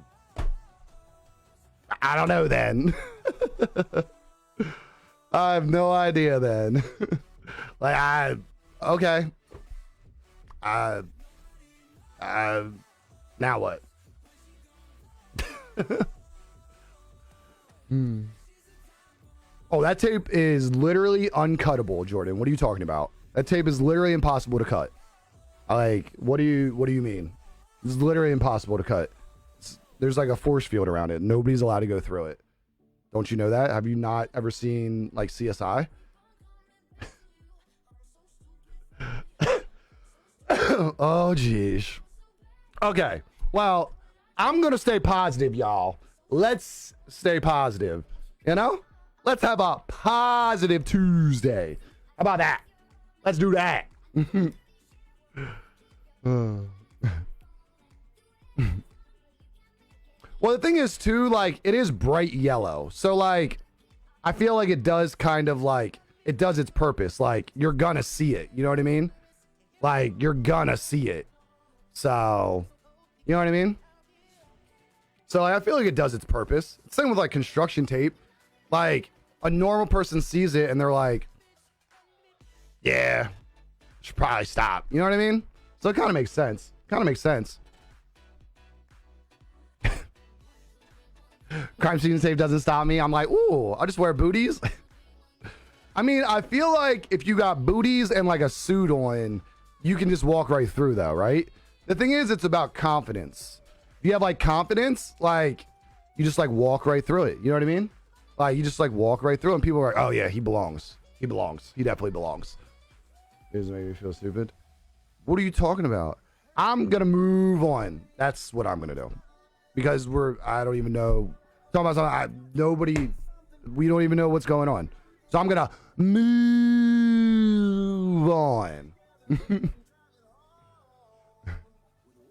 Speaker 1: don't know then. I have no idea then. Like, okay. Now what? Oh, that tape is literally uncuttable, Jordan. What are you talking about? That tape is literally impossible to cut. Like, what do you mean? It's literally impossible to cut. There's like a force field around it. Nobody's allowed to go through it. Don't you know that? Have you not ever seen like CSI? Oh, geez. Okay. Well, I'm going to stay positive, y'all. Let's stay positive. You know? Let's have a positive Tuesday. How about that? Let's do that. Well, the thing is, too, like, it is bright yellow. So, like, I feel like it does kind of, like, it does its purpose. Like, you're gonna see it. You know what I mean? Like, you're gonna see it. So, you know what I mean? So, like, I feel like it does its purpose. Same with, like, construction tape. Like, a normal person sees it and they're like, yeah, should probably stop. You know what I mean? So it kind of makes sense. Crime scene tape doesn't stop me. I'm like, ooh, I'll just wear booties. I mean, I feel like if you got booties and like a suit on, you can just walk right through though, right? The thing is, it's about confidence. If you have like confidence, like you just like walk right through it. You know what I mean? Like you just like walk right through and people are like, oh yeah, he belongs. He definitely belongs. It doesn't make me feel stupid. What are you talking about? I'm going to move on. That's what I'm going to do. Because I don't even know. Talking about something, we don't even know what's going on. So I'm going to move on.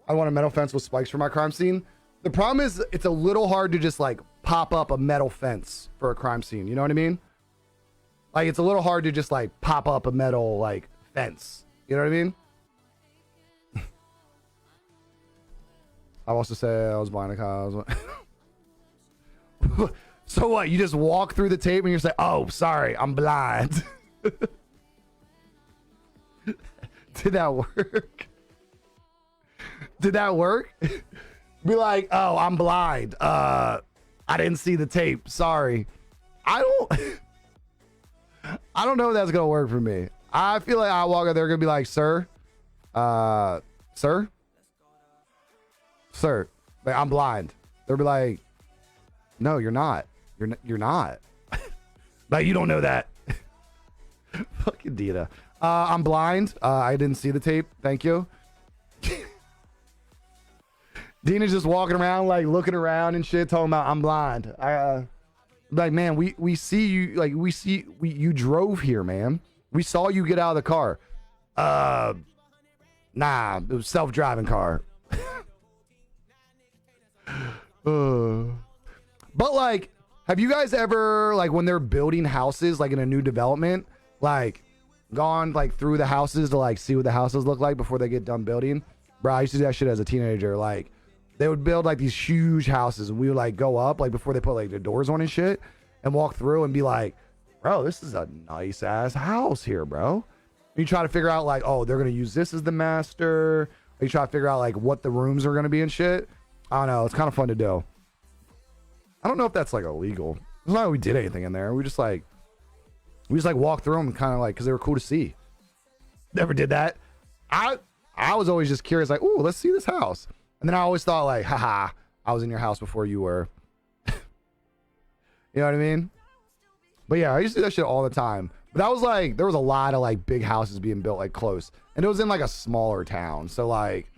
Speaker 1: I want a metal fence with spikes for my crime scene. The problem is it's a little hard to just like pop up a metal fence for a crime scene. You know what I mean? Like it's a little hard to just like pop up a metal like fence. You know what I mean? I also say I was blind. So what? You just walk through the tape and you're like, oh, sorry, I'm blind. Did that work? Did that work? Be like, oh, I'm blind. I didn't see the tape. Sorry. I don't know if that's gonna work for me. I feel like I walk out there gonna be like, sir, sir, like, I'm blind. They'll be like, no, you're not. You're not. Like, you don't know that. Fucking Dita. I'm blind. I didn't see the tape. Thank you. Dina's just walking around, like looking around and shit, talking about I'm blind. Like, man, we see you. Like, you drove here, man. We saw you get out of the car. Nah, it was self-driving car. But like, have you guys ever, like, when they're building houses, like in a new development, like gone like through the houses to like see what the houses look like before they get done building? Bro, I used to do that shit as a teenager. Like, they would build like these huge houses and we would like go up like before they put like the doors on and shit and walk through and be like, bro, this is a nice ass house here, bro. And you try to figure out like, oh, they're gonna use this as the master. Or you try to figure out like what the rooms are gonna be and shit. I don't know. It's kind of fun to do. I don't know if that's like illegal. It's not like we did anything in there. We just like walked through them and kind of like, because they were cool to see. Never did that. I was always just curious, like, ooh, let's see this house. And then I always thought like, haha, I was in your house before you were. You know what I mean? But yeah, I used to do that shit all the time. But that was like, there was a lot of like big houses being built like close. And it was in like a smaller town. So like,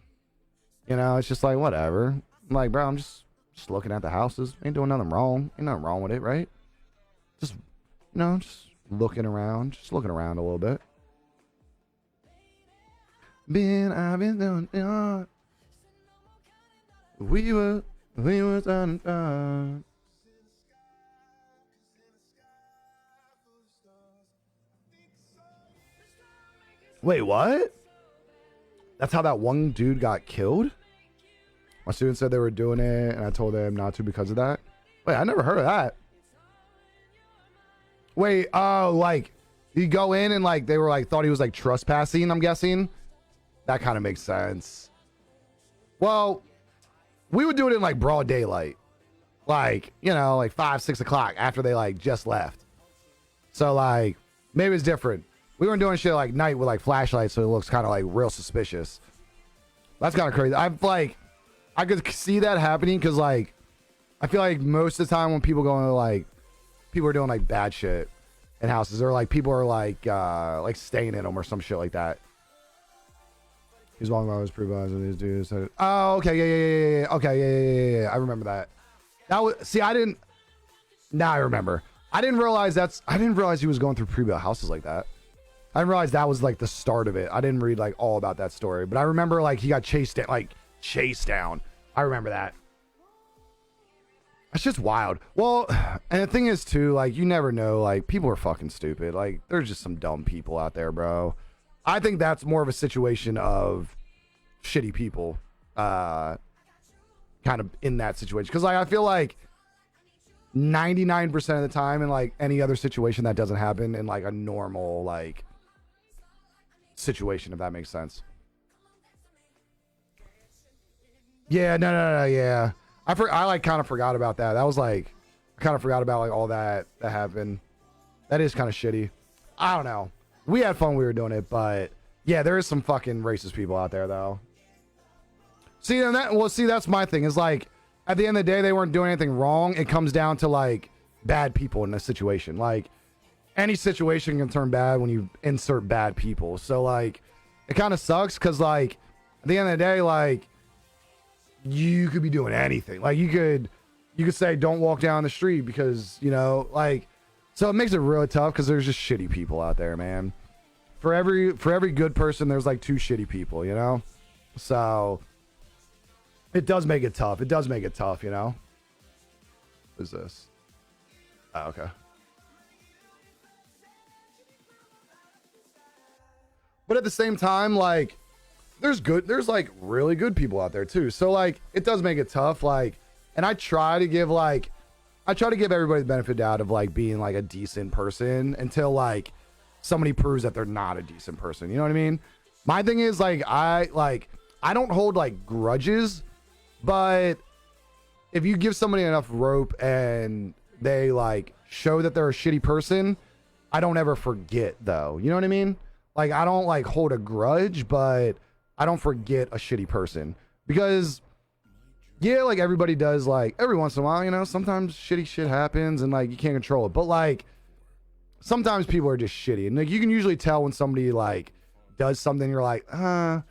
Speaker 1: you know, it's just like, whatever. I'm like, bro, I'm just looking at the houses. Ain't doing nothing wrong. Ain't nothing wrong with it, right? Just, you know, just looking around. Just looking around a little bit. I've been doing, we were done. Wait, what? That's how that one dude got killed? My students said they were doing it, and I told them not to because of that. Wait, I never heard of that. Wait, like, you go in and, like, they were, like, thought he was, like, trespassing, I'm guessing? That kind of makes sense. Well, we would do it in, like, broad daylight. Like, you know, like 5, 6 o'clock after they, like, just left. So, like, maybe it's different. We weren't doing shit, like, night with, like, flashlights, so it looks kind of, like, real suspicious. That's kind of crazy. I could see that happening because, like, I feel like most of the time when people go into, like, people are doing, like, bad shit in houses, or, like, people are, like staying in them or some shit like that. He's walking around his pre-buys with these dudes. Oh, okay, yeah. Okay, yeah. I remember that. That was, see, I didn't, now I remember. I didn't realize he was going through pre-built houses like that. I didn't realize that was, like, the start of it. I didn't read, like, all about that story. But I remember, like, he got chased down. I remember that. That's just wild. Well, and the thing is too, like, you never know, like, people are fucking stupid. Like, there's just some dumb people out there, bro. I think that's more of a situation of shitty people kind of in that situation, because, like, I feel like 99% of the time in, like, any other situation that doesn't happen in, like, a normal, like, situation, if that makes sense. Yeah, no, yeah. I like kind of forgot about that. That was like, I kind of forgot about like all that happened. That is kind of shitty. I don't know. We had fun when we were doing it, but yeah, there is some fucking racist people out there though. See, and that's my thing, is like, at the end of the day, they weren't doing anything wrong. It comes down to like bad people in this situation. Like, any situation can turn bad when you insert bad people. So like, it kind of sucks because like, at the end of the day, like, you could be doing anything. Like, you could say don't walk down the street because, you know, like, so it makes it really tough because there's just shitty people out there, man. For every good person, there's like 2 shitty people, you know? So It does make it tough. It does make it tough, you know? What is this? Oh, okay. But at the same time, like, there's like really good people out there too. So like, it does make it tough. Like, and I try to give everybody the benefit out of like being like a decent person until like somebody proves that they're not a decent person. You know what I mean? My thing is like, I don't hold like grudges, but if you give somebody enough rope and they like show that they're a shitty person, I don't ever forget though. You know what I mean? Like, I don't like hold a grudge, but I don't forget a shitty person because yeah, like everybody does, like every once in a while, you know, sometimes shitty shit happens and like you can't control it, but like sometimes people are just shitty and like you can usually tell when somebody like does something, you're like, a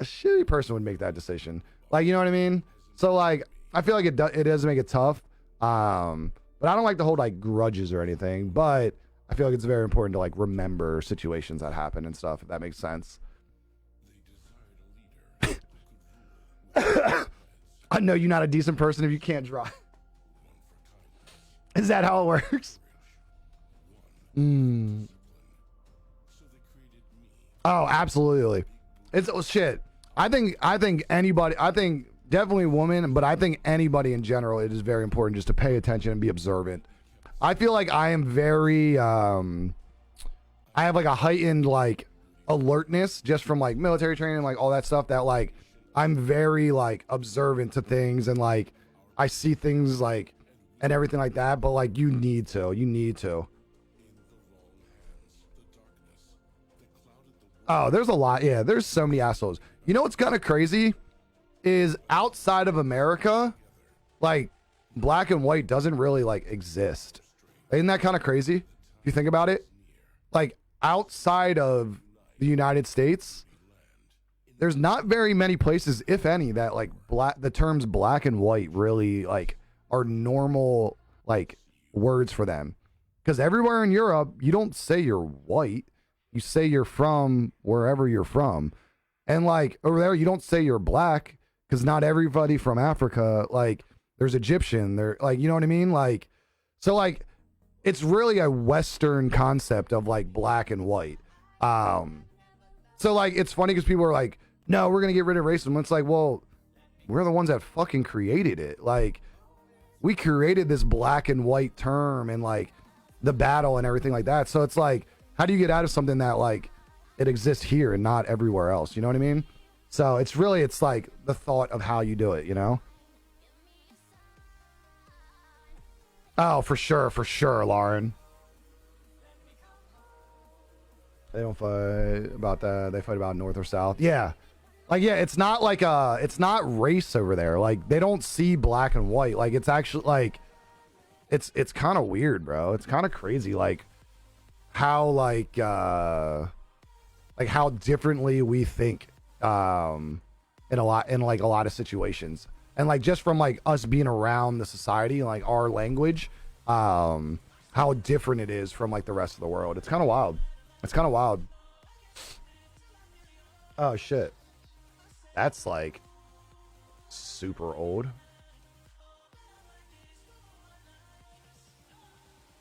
Speaker 1: shitty person would make that decision. Like, you know what I mean? So like, I feel like it does make it tough. But I don't like to hold like grudges or anything, but I feel like it's very important to like remember situations that happen and stuff, if that makes sense. I know you're not a decent person if you can't drive. Is that how it works? Oh, absolutely. It's shit. I think definitely women, but I think anybody in general, it is very important just to pay attention and be observant. I feel like I am very, I have like a heightened like alertness just from like military training, like all that stuff, that like I'm very like observant to things and like I see things like and everything like that, but like you need to. Oh, there's a lot. Yeah, there's so many assholes. You know what's kind of crazy is outside of America, like black and white doesn't really like exist. Isn't that kind of crazy if you think about it? Like outside of the United States, there's not very many places, if any, that like the terms black and white really like are normal like words for them. Because everywhere in Europe, you don't say you're white. You say you're from wherever you're from. And like over there, you don't say you're black because not everybody from Africa, like there's Egyptian, they're like, you know what I mean? Like, so like, it's really a Western concept of like black and white. So like, it's funny because people are like, no, we're going to get rid of racism. It's like, well, we're the ones that fucking created it. Like we created this black and white term and like the battle and everything like that. So it's like, how do you get out of something that like it exists here and not everywhere else? You know what I mean? So it's like the thought of how you do it, you know? Oh, for sure, Lauren. They don't fight about that. They fight about North or South. Yeah. Like, yeah, it's not like it's not race over there. Like they don't see black and white. Like it's actually like, it's kind of weird, bro. It's kind of crazy. Like how like how differently we think in a lot of situations, and like just from like us being around the society, like our language, how different it is from like the rest of the world. It's kind of wild. Oh shit, that's like super old.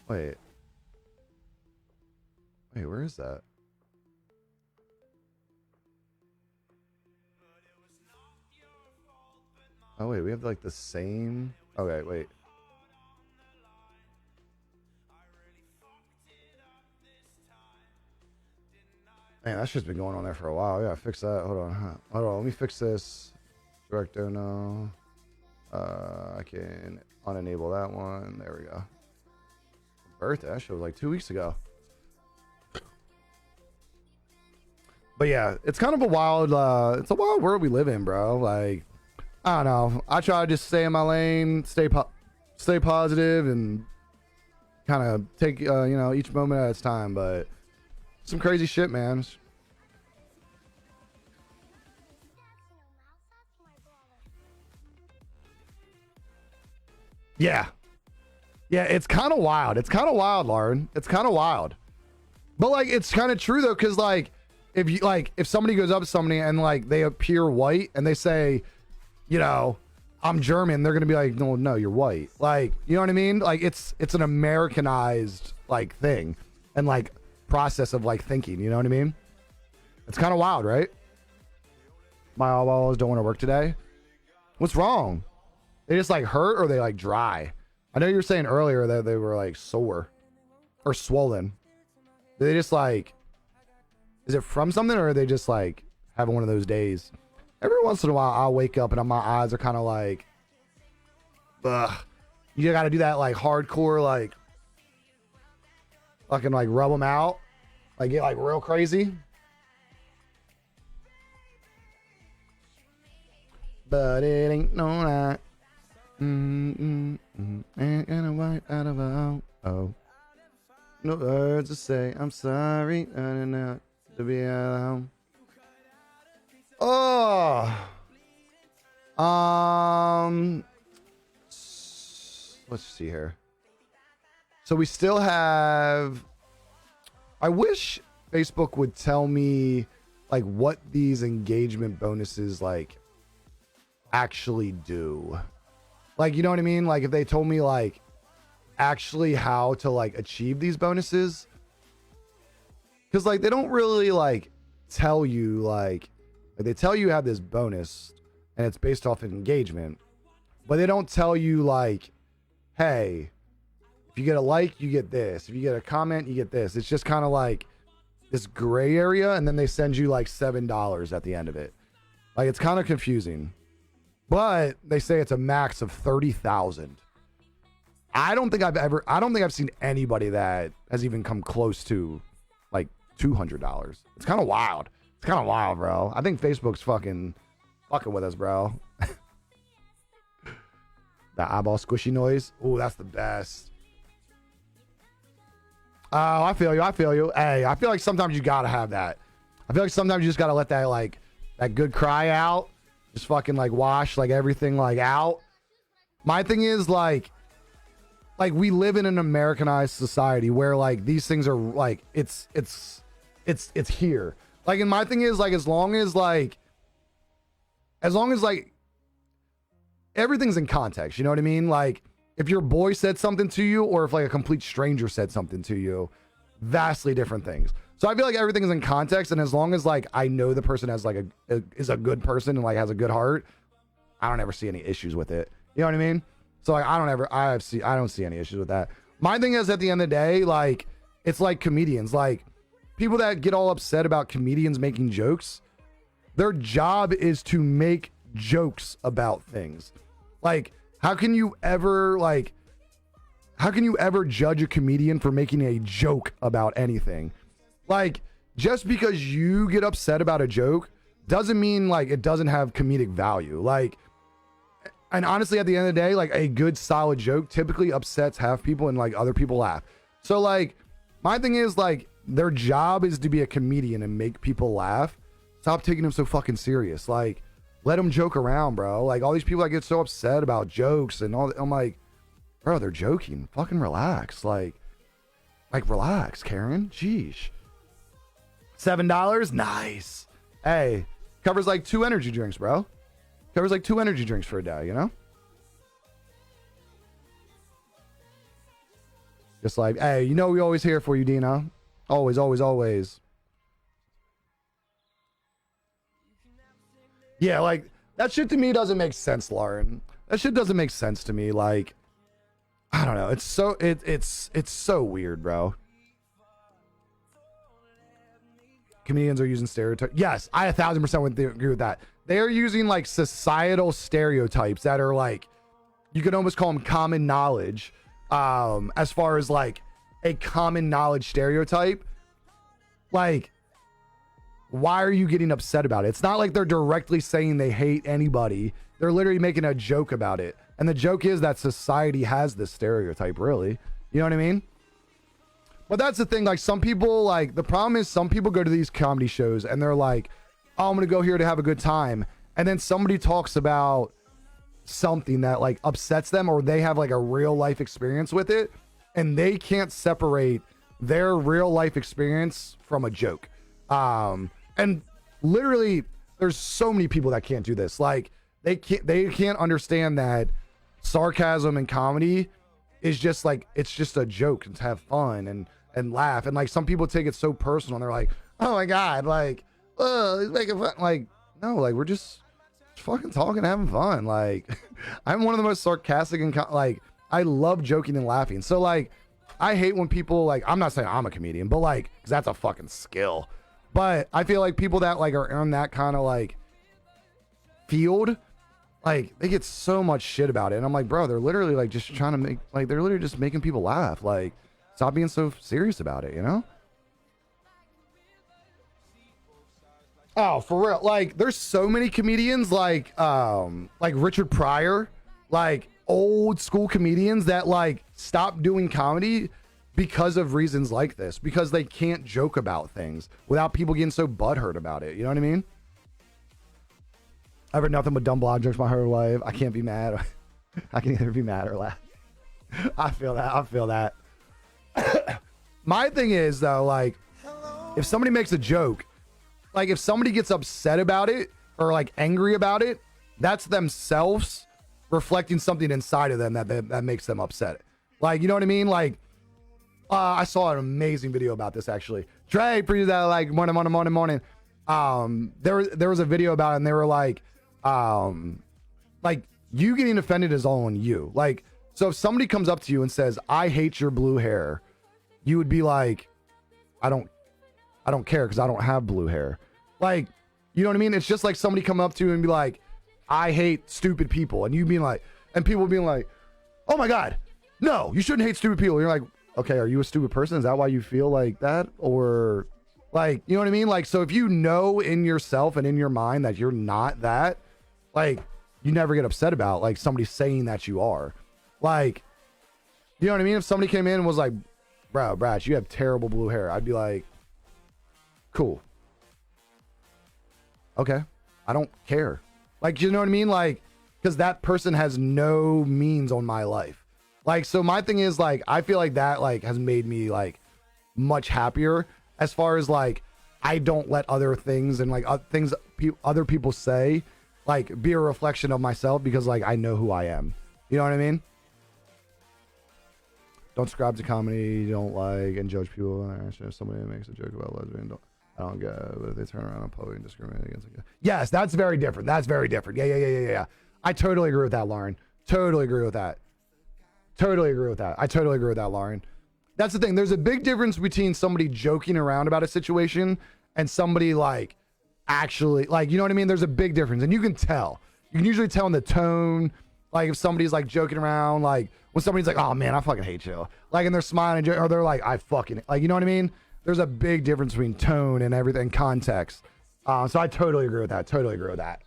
Speaker 1: Wait, where is that? Oh wait, we have like the same. Okay, wait. Man, that's just been going on there for a while. Yeah, fix that. Hold on. Let me fix this. Director, no. I can unenable that one. There we go. Birthday. That shit was like 2 weeks ago. But yeah, it's kind of a wild. It's a wild world we live in, bro. Like, I don't know. I try to just stay in my lane, stay positive, and kind of take each moment at its time. But some crazy shit, man. Yeah, it's kind of wild. It's kind of wild, Lauren. It's kind of wild. But like, it's kind of true though, because like, if somebody goes up to somebody and like they appear white and they say, you know, I'm German, they're gonna be like, no, you're white. Like, you know what I mean? Like, it's an Americanized like thing and like process of like thinking. You know what I mean? It's kind of wild, right? My eyeballs don't want to work today. What's wrong? They just like hurt or they like dry? I know you were saying earlier that they were like sore or swollen. Do they just like, is it from something or are they just like having one of those days? Every once in a while I'll wake up and my eyes are kind of like, ugh. You got to do that like hardcore, like fucking like rub them out. Like get like real crazy. But it ain't no lie. Ain't gonna wipe out of a oh. No words to say. I'm sorry. I didn't know to be alone. Oh. Let's see here. So we still have. I wish Facebook would tell me like what these engagement bonuses like actually do. Like, you know what I mean? Like if they told me like actually how to like achieve these bonuses, because like they don't really like tell you like they tell you have this bonus and it's based off of engagement, but they don't tell you like, hey, if you get a like you get this, if you get a comment you get this. It's just kind of like this gray area, and then they send you like $7 at the end of it. Like it's kind of confusing. But they say it's a max of 30,000. I don't think I've seen anybody that has even come close to like $200. It's kind of wild. It's kind of wild, bro. I think Facebook's fucking with us, bro. That eyeball squishy noise. Oh, that's the best. Oh, I feel you. Hey, I feel like sometimes you gotta have that. I feel like sometimes you just gotta let that like that good cry out. Just fucking like wash like everything like out. My thing is like we live in an Americanized society where like these things are like it's here. Like, and my thing is like as long as like everything's in context, you know what I mean? Like if your boy said something to you or if like a complete stranger said something to you, vastly different things. So I feel like everything's in context, and as long as like I know the person has like is a good person and like has a good heart, I don't ever see any issues with it. You know what I mean? So like I don't see any issues with that. My thing is at the end of the day, like it's like comedians, like people that get all upset about comedians making jokes. Their job is to make jokes about things. Like how can you ever judge a comedian for making a joke about anything? Like, just because you get upset about a joke doesn't mean like it doesn't have comedic value. Like, and honestly, at the end of the day, like a good solid joke typically upsets half people and like other people laugh. So like, my thing is like their job is to be a comedian and make people laugh. Stop taking them so fucking serious. Like, let them joke around, bro. Like all these people that get so upset about jokes and all, I'm like, bro, they're joking. Fucking relax. Like relax, Karen. Jeez. $7? Nice. Hey, covers like 2 energy drinks, bro. Covers like 2 energy drinks for a day, you know? Just like, hey, you know we always here for you, Dina. Always, always, always. Yeah, like, that shit to me doesn't make sense, Lauren. That shit doesn't make sense to me. Like, I don't know. It's so weird, bro. Comedians are using stereotypes. Yes, I 1,000% would agree with that. They are using like societal stereotypes that are like, you could almost call them common knowledge. As far as like a common knowledge stereotype, like, why are you getting upset about it? It's not like they're directly saying they hate anybody. They're literally making a joke about it. And the joke is that society has this stereotype, really. You know what I mean? But that's the thing, like some people, like the problem is some people go to these comedy shows and they're like, oh, I'm gonna go here to have a good time. And then somebody talks about something that like upsets them, or they have like a real life experience with it, and they can't separate their real life experience from a joke. And literally there's so many people that can't do this. Like they can't understand that sarcasm and comedy is just like, it's just a joke and to have fun and laugh. And like some people take it so personal and they're like, oh my God, like, oh, he's making fun. Like, no, like we're just fucking talking, having fun. Like I'm one of the most sarcastic and like I love joking and laughing. So like I hate when people like, I'm not saying I'm a comedian, but like, cause that's a fucking skill. But I feel like people that like are on that kind of like field, like they get so much shit about it. And I'm like, bro, they're literally like just trying to make, like they're literally just making people laugh. Like stop being so serious about it, you know? Oh, for real. Like there's so many comedians like Richard Pryor, like old school comedians that like stopped doing comedy because of reasons like this, because they can't joke about things without people getting so butthurt about it. You know what I mean? I've heard nothing but dumb blog jokes my whole life. I can't be mad. I can either be mad or laugh. I feel that. My thing is though, like if somebody makes a joke, like if somebody gets upset about it or like angry about it, that's themselves reflecting something inside of them that makes them upset. Like, you know what I mean? Like, I saw an amazing video about this actually. Trey, please, like morning. There was a video about it, and they were like you getting offended is all on you. Like, so if somebody comes up to you and says, "I hate your blue hair," you would be like, I don't care because I don't have blue hair. Like, you know what I mean? It's just like somebody come up to you and be like, I hate stupid people. And you being like, and people being like, oh my God, no, you shouldn't hate stupid people. And you're like, okay, are you a stupid person? Is that why you feel like that? Or like, you know what I mean? Like, so if you know in yourself and in your mind that you're not that, like, you never get upset about like somebody saying that you are. Like, you know what I mean? If somebody came in and was like, bro, Bratch, you have terrible blue hair, I'd be like, cool. Okay. I don't care. Like, you know what I mean? Like, because that person has no means on my life. Like, so my thing is like, I feel like that like has made me like much happier as far as like, I don't let other things and like things other people say like be a reflection of myself, because like I know who I am. You know what I mean? Don't subscribe to comedy you don't like and judge people. If somebody makes a joke about lesbian, I don't get it, but if they turn around and publicly and discriminate against it. Yes, that's very different. Yeah. I totally agree with that, Lauren. Totally agree with that. I totally agree with that, Lauren. That's the thing. There's a big difference between somebody joking around about a situation and somebody like actually, like, you know what I mean? There's a big difference, and you can tell. You can usually tell in the tone, like if somebody's like joking around, like when somebody's like, oh man, I fucking hate you. Like, and they're smiling, or they're like, I fucking, like, you know what I mean? There's a big difference between tone and everything, context. So I totally agree with that.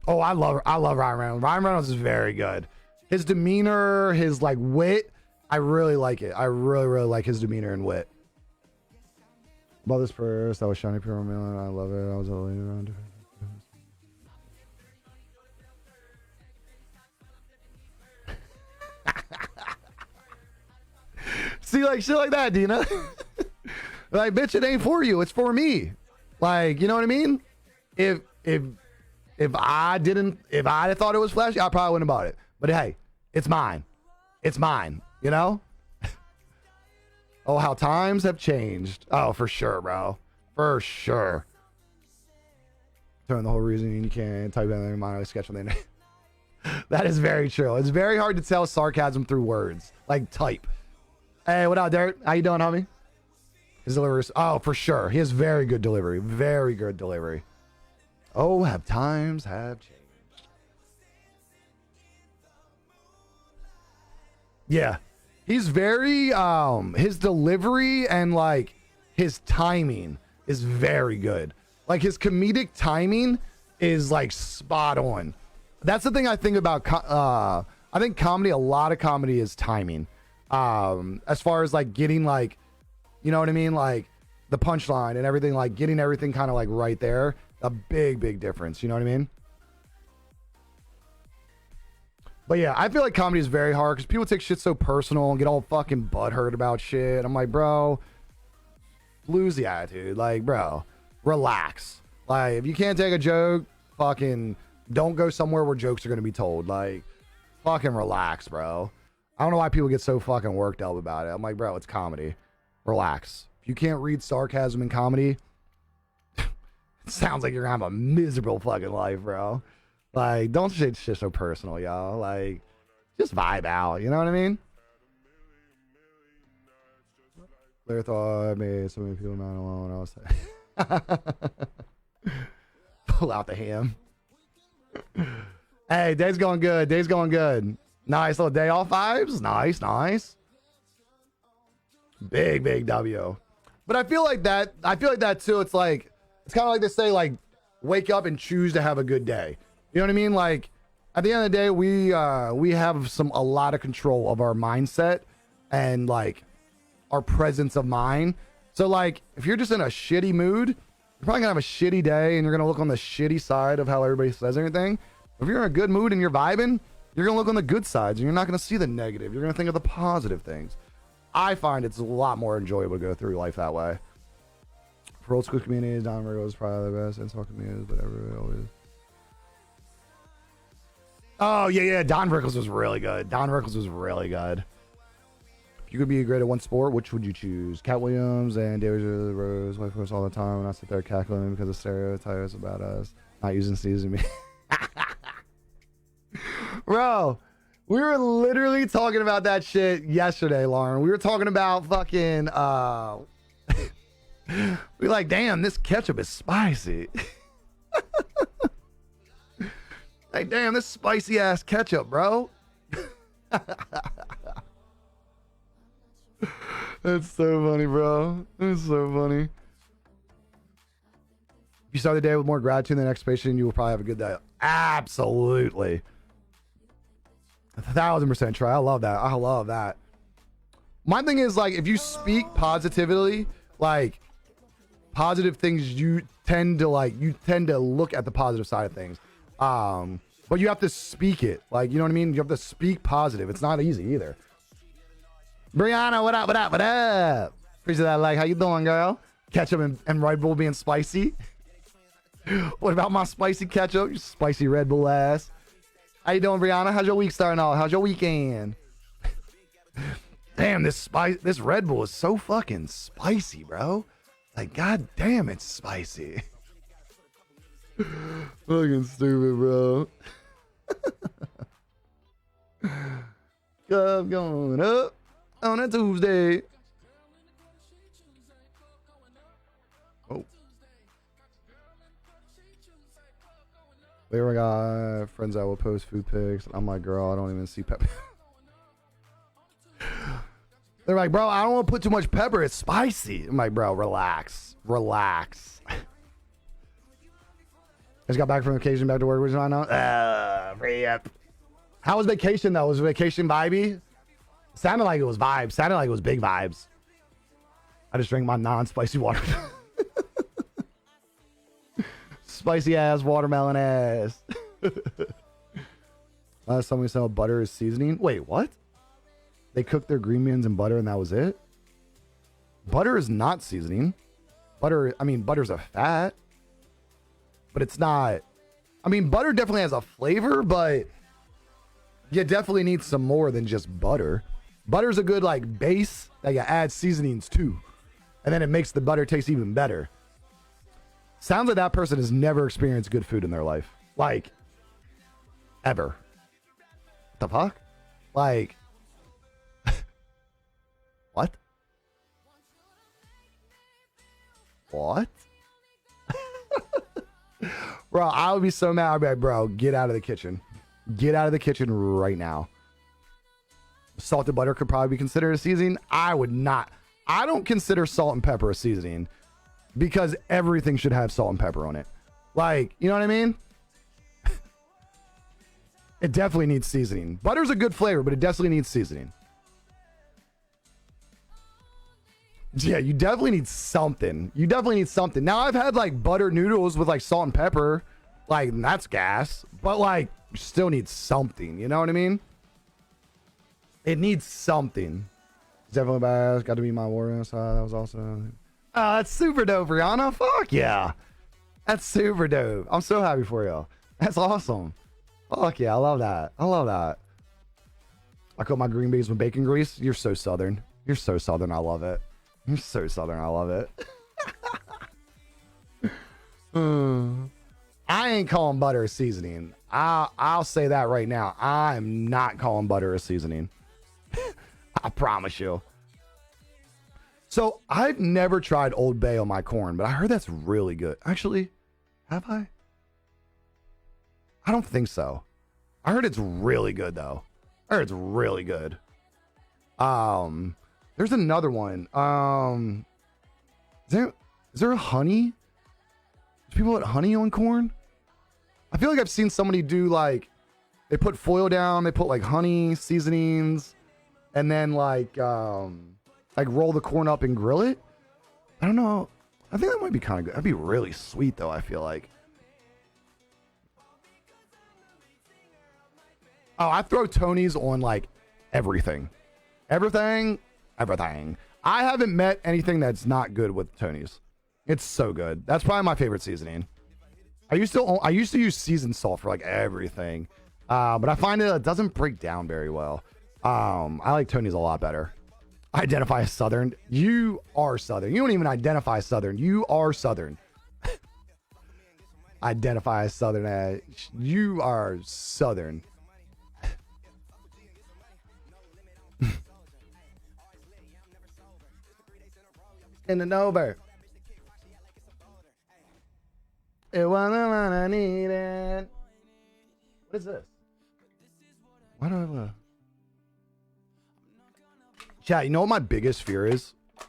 Speaker 1: Oh, I love Ryan Reynolds. Ryan Reynolds is very good. His demeanor, his like wit, I really like it. I really, really like his demeanor and wit. About this first, that was Shiny Pure Melon. I love it. I was all around. See, like shit like that, Dina. Like, bitch, it ain't for you. It's for me. Like, you know what I mean? If I had thought it was flashy, I probably wouldn't have bought it. But hey, it's mine. It's mine. You know? Oh, how times have changed. Oh, for sure, bro. For sure. Turn the whole reason you can't type in your mind sketch on the internet. That is very true. It's very hard to tell sarcasm through words. Like type. Hey, what up, Derek? How you doing, homie? His delivery. Oh, for sure. He has very good delivery. Very good delivery. Oh, have times have changed. Yeah. He's very, his delivery and like his timing is very good. Like his comedic timing is like spot on. That's the thing I think about. I think comedy, a lot of comedy is timing. As far as like getting like, you know what I mean? Like the punchline and everything, like getting everything kind of like right there. A big difference. You know what I mean? But yeah, I feel like comedy is very hard because people take shit so personal and get all fucking butthurt about shit. I'm like, bro, lose the attitude. Like, bro, relax. Like, if you can't take a joke, fucking don't go somewhere where jokes are going to be told. Like, fucking relax, bro. I don't know why people get so fucking worked up about it. I'm like, bro, it's comedy. Relax. If you can't read sarcasm in comedy, it sounds like you're going to have a miserable fucking life, bro. Like, don't take shit so personal, y'all. Like, just vibe out. You know what I mean? Later thought I made so many people not alone. I was pull out the ham. Hey, day's going good. Day's going good. Nice little day off vibes. Nice, nice. Big W. But I feel like that. I feel like that too. It's like, it's kind of like they say, like, wake up and choose to have a good day. You know what I mean? Like, at the end of the day, we have a lot of control of our mindset and like our presence of mind. So like, if you're just in a shitty mood, you're probably gonna have a shitty day and you're gonna look on the shitty side of how everybody says everything. If you're in a good mood and you're vibing, you're gonna look on the good sides and you're not gonna see the negative. You're gonna think of the positive things. I find it's a lot more enjoyable to go through life that way. For old school communities, Don Virgo is probably the best. And talk communities, but everybody always. Oh yeah. Don Rickles was really good. Don Rickles was really good. If you could be great at one sport, which would you choose? Cat Williams and David Rose wait for us all the time, and I sit there cackling because of stereotypes about us not using season meat. Bro, we were literally talking about that shit yesterday, Lauren. We were talking about fucking we like, damn, this ketchup is spicy. Like, damn, this spicy ass ketchup, bro. That's so funny, bro. That's so funny. If you start the day with more gratitude than expectation, you will probably have a good day. Absolutely. 1,000% try. I love that. I love that. My thing is, like, if you speak positively, like, positive things, you tend to look at the positive side of things. But you have to speak it. Like, you know what I mean? You have to speak positive. It's not easy either. Brianna, what up? Appreciate that. Like, how you doing, girl? Ketchup and Red Bull being spicy. What about my spicy ketchup? You spicy Red Bull ass. How you doing, Brianna? How's your week starting off? How's your weekend? Damn, this Red Bull is so fucking spicy, bro. Like, god damn, it's spicy. Fucking stupid, bro. Cup going up on a Tuesday. Oh. There we got friends that will post food pics. I'm like, girl, I don't even see pepper. They're like, bro, I don't want to put too much pepper. It's spicy. I'm like, bro, relax. Just got back from vacation, back to work. Which I know. Free up. How was vacation though? Was vacation vibey? Sounded like it was vibes. Sounded like it was big vibes. I just drank my non-spicy water. Spicy ass watermelon ass. Last time we saw butter is seasoning. Wait, what? They cooked their green beans in butter and that was it? Butter is not seasoning. Butter's a fat. But it's not. I mean, butter definitely has a flavor, but you definitely need some more than just butter. Butter's a good like base that you add seasonings to. And then it makes the butter taste even better. Sounds like that person has never experienced good food in their life. Like, ever. What the fuck? Like, what? What? Bro, I would be so mad. I'd be like, bro, get out of the kitchen. Get out of the kitchen right now. Salted butter could probably be considered a seasoning. I would not. I don't consider salt and pepper a seasoning because everything should have salt and pepper on it. Like, you know what I mean? It definitely needs seasoning. Butter's a good flavor, but it definitely needs seasoning. Yeah, you definitely need something. Now, I've had like butter noodles with like salt and pepper. Like, that's gas. But like, you still need something. You know what I mean? It needs something. It's definitely bad. Got to be my warrior side. That was awesome. That's super dope, Rihanna. Fuck yeah. That's super dope. I'm so happy for you. That's awesome. Fuck yeah, I love that. I love that. I cook my green beans with bacon grease. You're so southern. You're so southern. I love it. You're so southern. I love it. I ain't calling butter a seasoning. I'll say that right now. I'm not calling butter a seasoning. I promise you. So I've never tried Old Bay on my corn, but I heard that's really good. Actually, have I? I don't think so. I heard it's really good though. I heard it's really good. There's another one. Is there a honey? Do people put honey on corn? I feel like I've seen somebody do like, they put foil down, they put like honey, seasonings, and then like roll the corn up and grill it. I don't know. I think that might be kind of good. That'd be really sweet though, I feel like. Oh, I throw Tony's on like everything. Everything. I haven't met anything that's not good with Tony's. It's so good. That's probably my favorite seasoning. I used to use seasoned salt for like everything. But I find it doesn't break down very well. I like Tony's a lot better. Identify as Southern. You are Southern. You don't even identify as Southern. You are Southern. Identify as Southern. You are Southern. In the over. It wasn't what I needed. What is this? Why do I have a... Chat, you know what my biggest fear is? I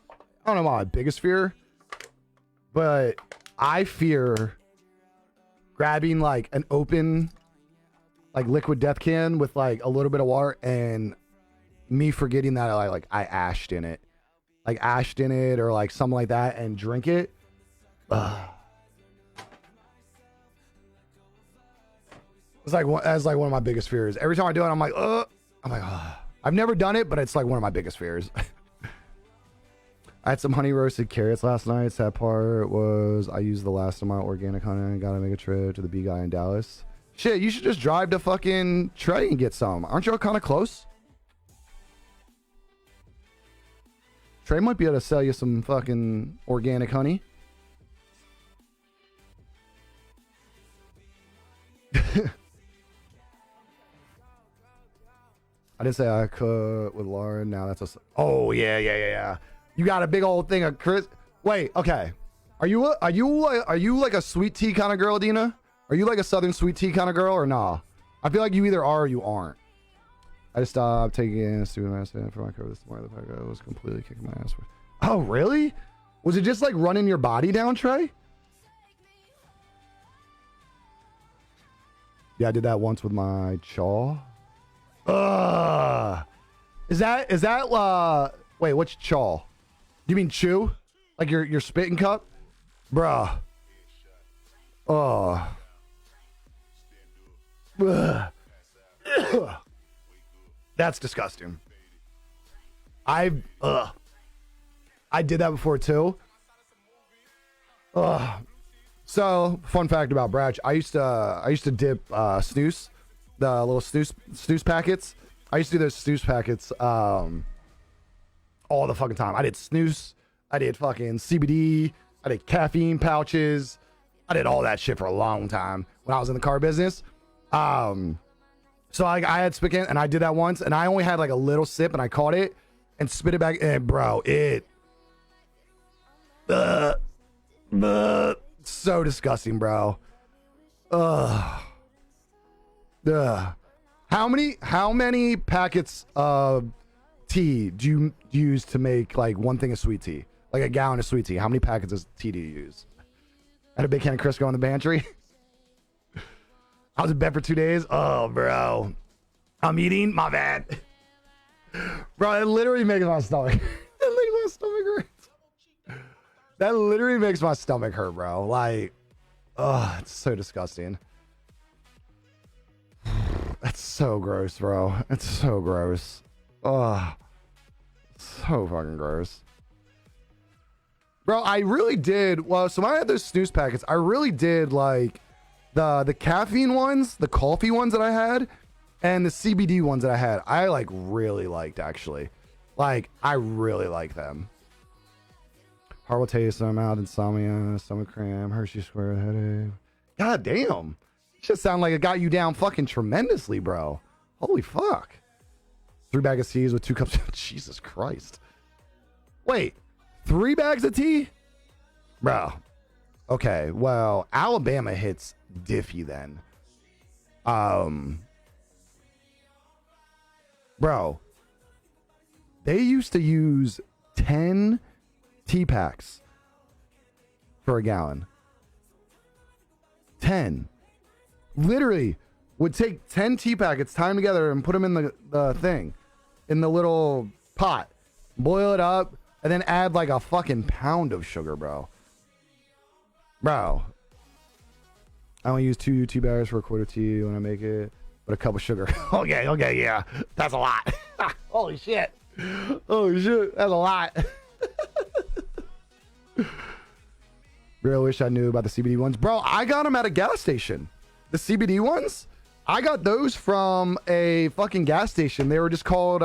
Speaker 1: don't know what my biggest fear, but I fear grabbing like an open like liquid death can with like a little bit of water and me forgetting that I ashed in it. Like ashed in it or like something like that and drink it. Ugh. It's like that's like one of my biggest fears. Every time I do it, I'm like, ugh. I've never done it, but it's like one of my biggest fears. I had some honey roasted carrots last night. Sad part was I used the last of my organic honey and gotta make a trip to the bee guy in Dallas. Shit, you should just drive to fucking Trey and get some. Aren't y'all kind of close? Trey might be able to sell you some fucking organic honey. I didn't say I could with Lauren. Now that's a... Oh, yeah. You got a big old thing of Chris... Wait, okay. Are you like a sweet tea kind of girl, Dina? Are you like a southern sweet tea kind of girl or nah? I feel like you either are or you aren't. I just stopped taking a student medicine for my cover this morning. The fact I was completely kicking my ass. Oh, really? Was it just like running your body down, Trey? Yeah, I did that once with my chaw. Is that wait, what's chaw? Do you mean chew? Like your spitting cup? Bruh. That's disgusting. I did that before too. So fun fact about Bratch, I used to dip snooze, the little snooze packets. I used to do those snooze packets all the fucking time. I did snooze, I did fucking CBD, I did caffeine pouches, I did all that shit for a long time when I was in the car business. So I had spit can, and I did that once, and I only had like a little sip, and I caught it and spit it back, and bro, it so disgusting, bro. How many packets of tea do you use to make like one thing of sweet tea? Like a gallon of sweet tea. How many packets of tea do you use? I had a big can of Crisco in the pantry. I was in bed for 2 days. Oh, bro. I'm eating. My bad. Bro, it literally makes my stomach. That literally makes my stomach hurt, bro. Like, oh, it's so disgusting. That's so gross, bro. It's so gross. Oh, so fucking gross. Bro, I really did. Well, so when I had those snooze packets, I really did like the caffeine ones, the coffee ones that I had, and the CBD ones that I had. I like really liked actually. Like I really like them. Horrible taste, I'm out, insomnia, stomach cramp, Hershey square headache. God damn. Shit sound like it got you down fucking tremendously, bro. Holy fuck. 3 bags of teas with 2 cups. Jesus Christ. Wait, 3 bags of tea? Bro. Okay, well, Alabama hits diffy then. Bro. They used to use 10 tea packs for a gallon. 10. Literally would take 10 tea packets, tie them together, and put them in the thing. In the little pot. Boil it up, and then add like a fucking pound of sugar, bro. Bro. I only use 2 tea bags for a quart of tea when I make it, but a cup of sugar. Okay, yeah. That's a lot. Holy shit. Holy shit, that's a lot. Really wish I knew about the CBD ones. Bro, I got them at a gas station. The CBD ones? I got those from a fucking gas station. They were just called,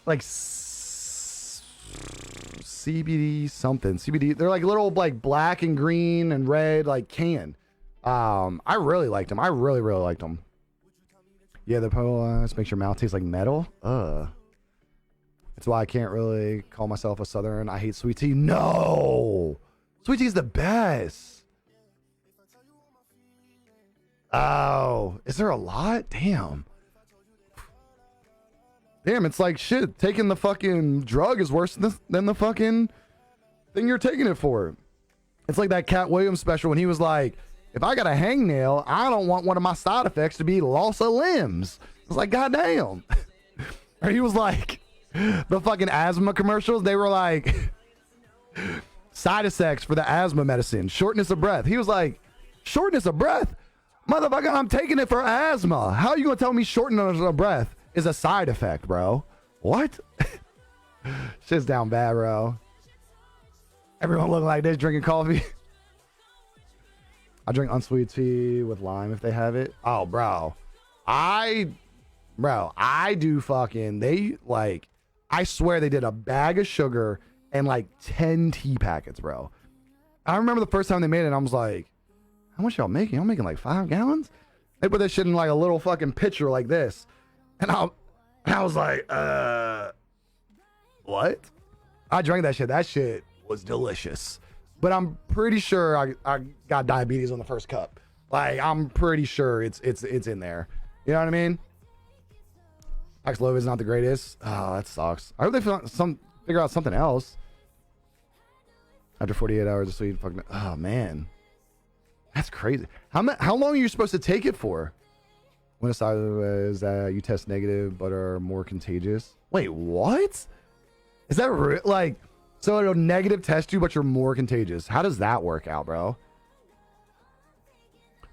Speaker 1: like CBD something. CBD. They're like little like black and green and red like can. I really liked them. I really liked them. Yeah, the Polar makes your mouth taste like metal. That's why I can't really call myself a Southern. I hate sweet tea. No! Sweet tea is the best. Oh, is there a lot? Damn. Damn, it's like shit. Taking the fucking drug is worse than the fucking thing you're taking it for. It's like that Cat Williams special when he was like, if I got a hangnail, I don't want one of my side effects to be loss of limbs. It's like, goddamn. Or he was like, the fucking asthma commercials, they were like, side effects for the asthma medicine, shortness of breath. He was like, shortness of breath? Motherfucker, I'm taking it for asthma. How are you going to tell me shortness of breath is a side effect, bro? What? Shit's down bad, bro. Everyone looking like this drinking coffee. I drink unsweet tea with lime if they have it. Oh, bro. I do fucking, they like, I swear they did a bag of sugar and like 10 tea packets, bro. I remember the first time they made it, I was like, how much y'all making? I'm making like 5 gallons? They put that shit in like a little fucking pitcher like this. And I was like, what? I drank that shit. That shit was delicious. But I'm pretty sure I got diabetes on the first cup. Like, I'm pretty sure it's in there. You know what I mean? Paxlovid is not the greatest. Oh, that sucks. I hope they figure out something else. After 48 hours of sweet fucking... Oh, man. That's crazy. How long are you supposed to take it for? When a side is that you test negative but are more contagious. Wait, what? Is that real? Like, so it'll negative test you, but you're more contagious. How does that work out, bro?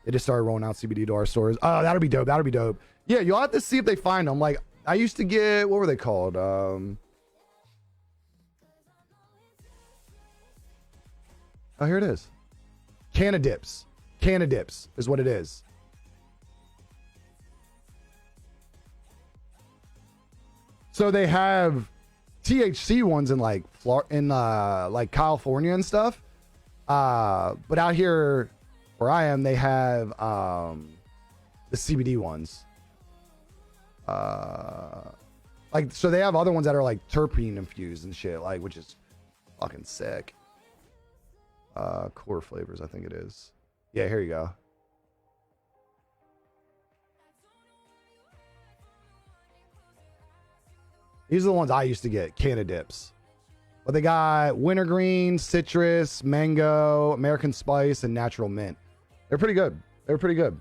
Speaker 1: They just started rolling out CBD to our stores. Oh, that'll be dope. That'll be dope. Yeah, you'll have to see if they find them. Like, I used to get, what were they called? Oh, here it is. Canna dips. Canna dips is what it is. So they have THC ones in like like California and stuff. But out here where I am, they have the CBD ones. Like, so they have other ones that are like terpene infused and shit, like, which is fucking sick. Core flavors, I think it is. Yeah, here you go. These are the ones I used to get, Canna dips. But they got wintergreen, citrus, mango, American spice, and natural mint. They're pretty good. They're pretty good.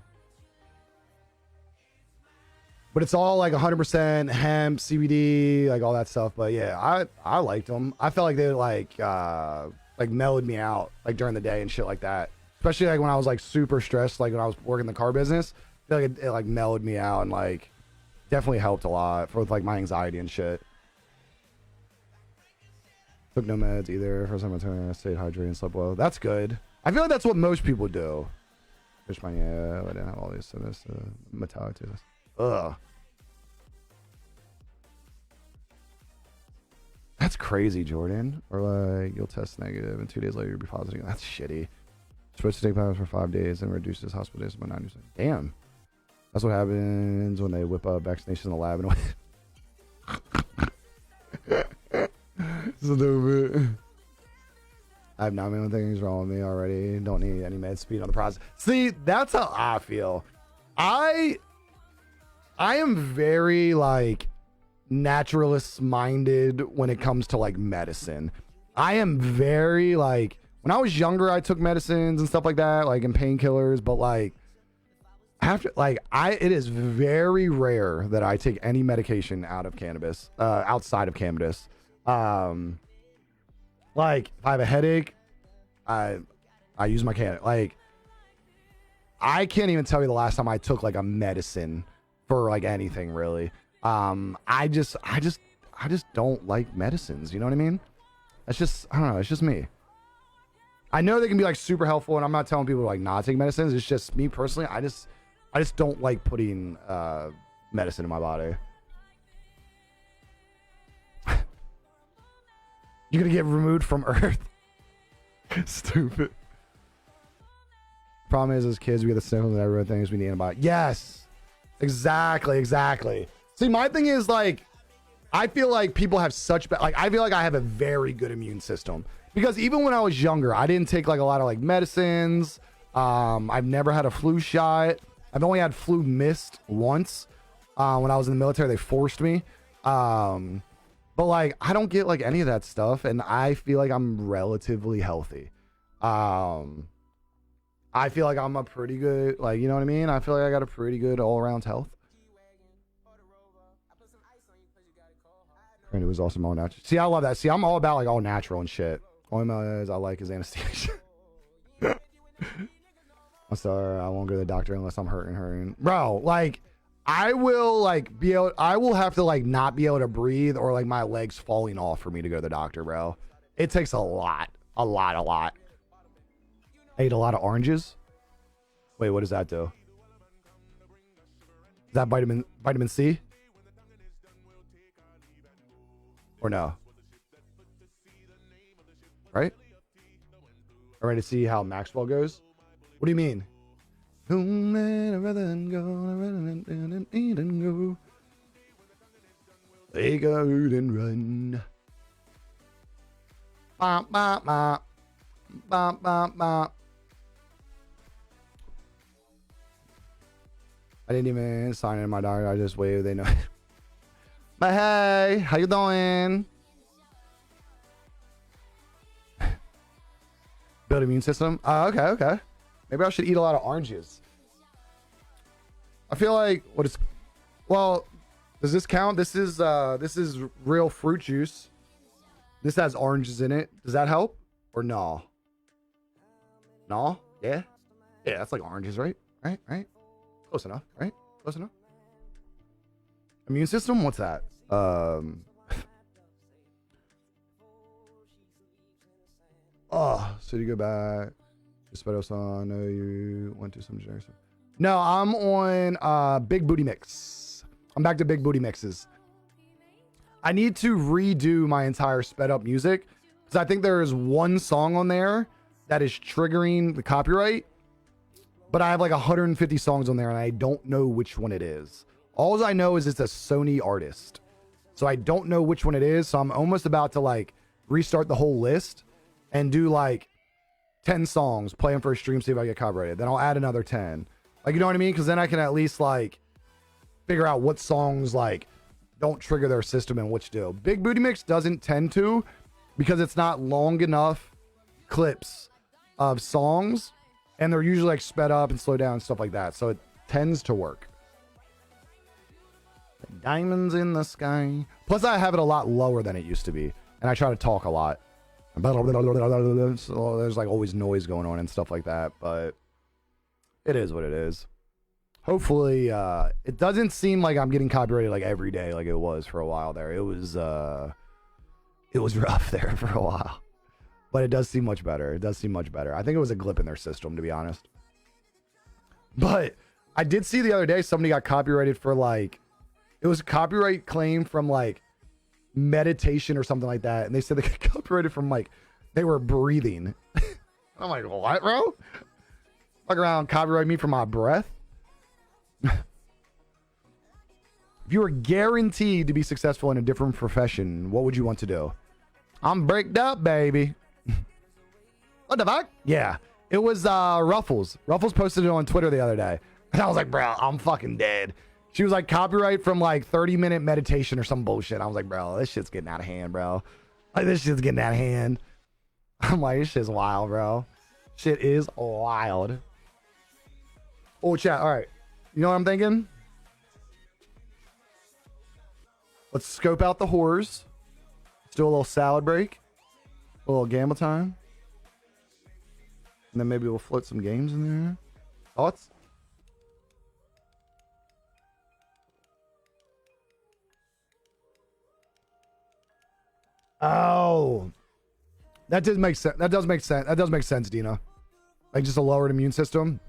Speaker 1: But it's all like 100% hemp, CBD, like all that stuff. But yeah, I liked them. I felt like they like mellowed me out like during the day and shit like that. Especially like when I was like super stressed, like when I was working the car business. I feel like it like mellowed me out and like definitely helped a lot for like my anxiety and shit. Took no meds either. First time I stayed hydrated and slept well. That's good. I feel like that's what most people do. Fish my yeah, I didn't have all these. So this metallic to this. Ugh. That's crazy, Jordan. Or like you'll test negative and 2 days later you'll be positive. That's shitty. Supposed to take powers for 5 days and reduces hospital days by 90%. Damn. That's what happens when they whip up vaccination in the lab and stupid. I have 9 million things wrong with me already. Don't need any med speed on the process. See, that's how I feel. I am very like naturalist minded when it comes to like medicine. I am very like, when I was younger, I took medicines and stuff like that, like and painkillers, but like after like it is very rare that I take any medication outside of cannabis. Like if I have a headache, I use my can. Like I can't even tell you the last time I took like a medicine for like anything really. I just don't like medicines. You know what I mean? That's just, I don't know. It's just me. I know they can be like super helpful, and I'm not telling people to like not take medicines. It's just me personally. I just don't like putting medicine in my body. You're gonna get removed from Earth. Stupid. Problem is, as kids, we get the symptoms and everyone thinks we need antibiotics. Yes, exactly. See, my thing is like, I feel like people have such bad, like I feel like I have a very good immune system because even when I was younger, I didn't take like a lot of like medicines. I've never had a flu shot. I've only had flu mist once. When I was in the military, they forced me. But like, I don't get like any of that stuff, and I feel like I'm relatively healthy. I feel like I'm a pretty good, like, you know what I mean? I feel like I got a pretty good all-around health. And it was also all natural. See, I love that. See, I'm all about like all natural and shit. Only I like is anesthesia. I'm sorry, I won't go to the doctor unless I'm hurting. Bro, like, I will have to like not be able to breathe or like my legs falling off for me to go to the doctor, bro. It takes a lot. I ate a lot of oranges. Wait, what does that do? Is that vitamin C? Or no? Right? I'm ready to see how Maxwell goes. What do you mean? Take a hoot and run. Bop, bop, bop. Bop, bop, bop. I didn't even sign in my doctor. I just waved. They know. But hey, how you doing? Build immune system. Okay. Maybe I should eat a lot of oranges. I feel like well, does this count? This is real fruit juice. This has oranges in it. Does that help? Or no? No? Yeah? Yeah, that's like oranges, right? Right? Close enough, right? Close enough. Immune system? What's that? So you go back. Just better song. I know you went to some generic stuff. No, I'm on Big Booty Mix. I'm back to Big Booty Mixes. I need to redo my entire sped up music because I think there is one song on there that is triggering the copyright, but I have like 150 songs on there and I don't know which one it is. All I know is it's a Sony artist, so I don't know which one it is. So I'm almost about to like restart the whole list and do like 10 songs, play them for a stream, see if I get copyrighted. Then I'll add another 10. Like, you know what I mean? Because then I can at least like figure out what songs like don't trigger their system and which do. Big Booty Mix doesn't tend to, because it's not long enough clips of songs, and they're usually like sped up and slowed down and stuff like that. So it tends to work. Diamonds in the sky. Plus I have it a lot lower than it used to be, and I try to talk a lot. So there's like always noise going on and stuff like that, but it is what it is. Hopefully, it doesn't seem like I'm getting copyrighted like every day like it was for a while there. It it was rough there for a while. But it does seem much better. It does seem much better. I think it was a glitch in their system, to be honest. But I did see the other day somebody got copyrighted for like, it was a copyright claim from like meditation or something like that. And they said they got copyrighted from like, they were breathing. I'm like, what, bro? Fuck around, copyright me for my breath? If you were guaranteed to be successful in a different profession, what would you want to do? I'm bricked up, baby. What the fuck? Yeah. It was Ruffles. Ruffles posted it on Twitter the other day. And I was like, bro, I'm fucking dead. She was like, copyright from like 30-minute meditation or some bullshit. I was like, bro, this shit's getting out of hand, bro. Like, this shit's getting out of hand. I'm like, this shit's wild, bro. Shit is wild. Oh, chat. All right. You know what I'm thinking? Let's scope out the whores. Let's do a little salad break. A little gamble time. And then maybe we'll float some games in there. Thoughts? Oh. That does make sense. That does make sense. That does make sense, Dina. Like just a lowered immune system.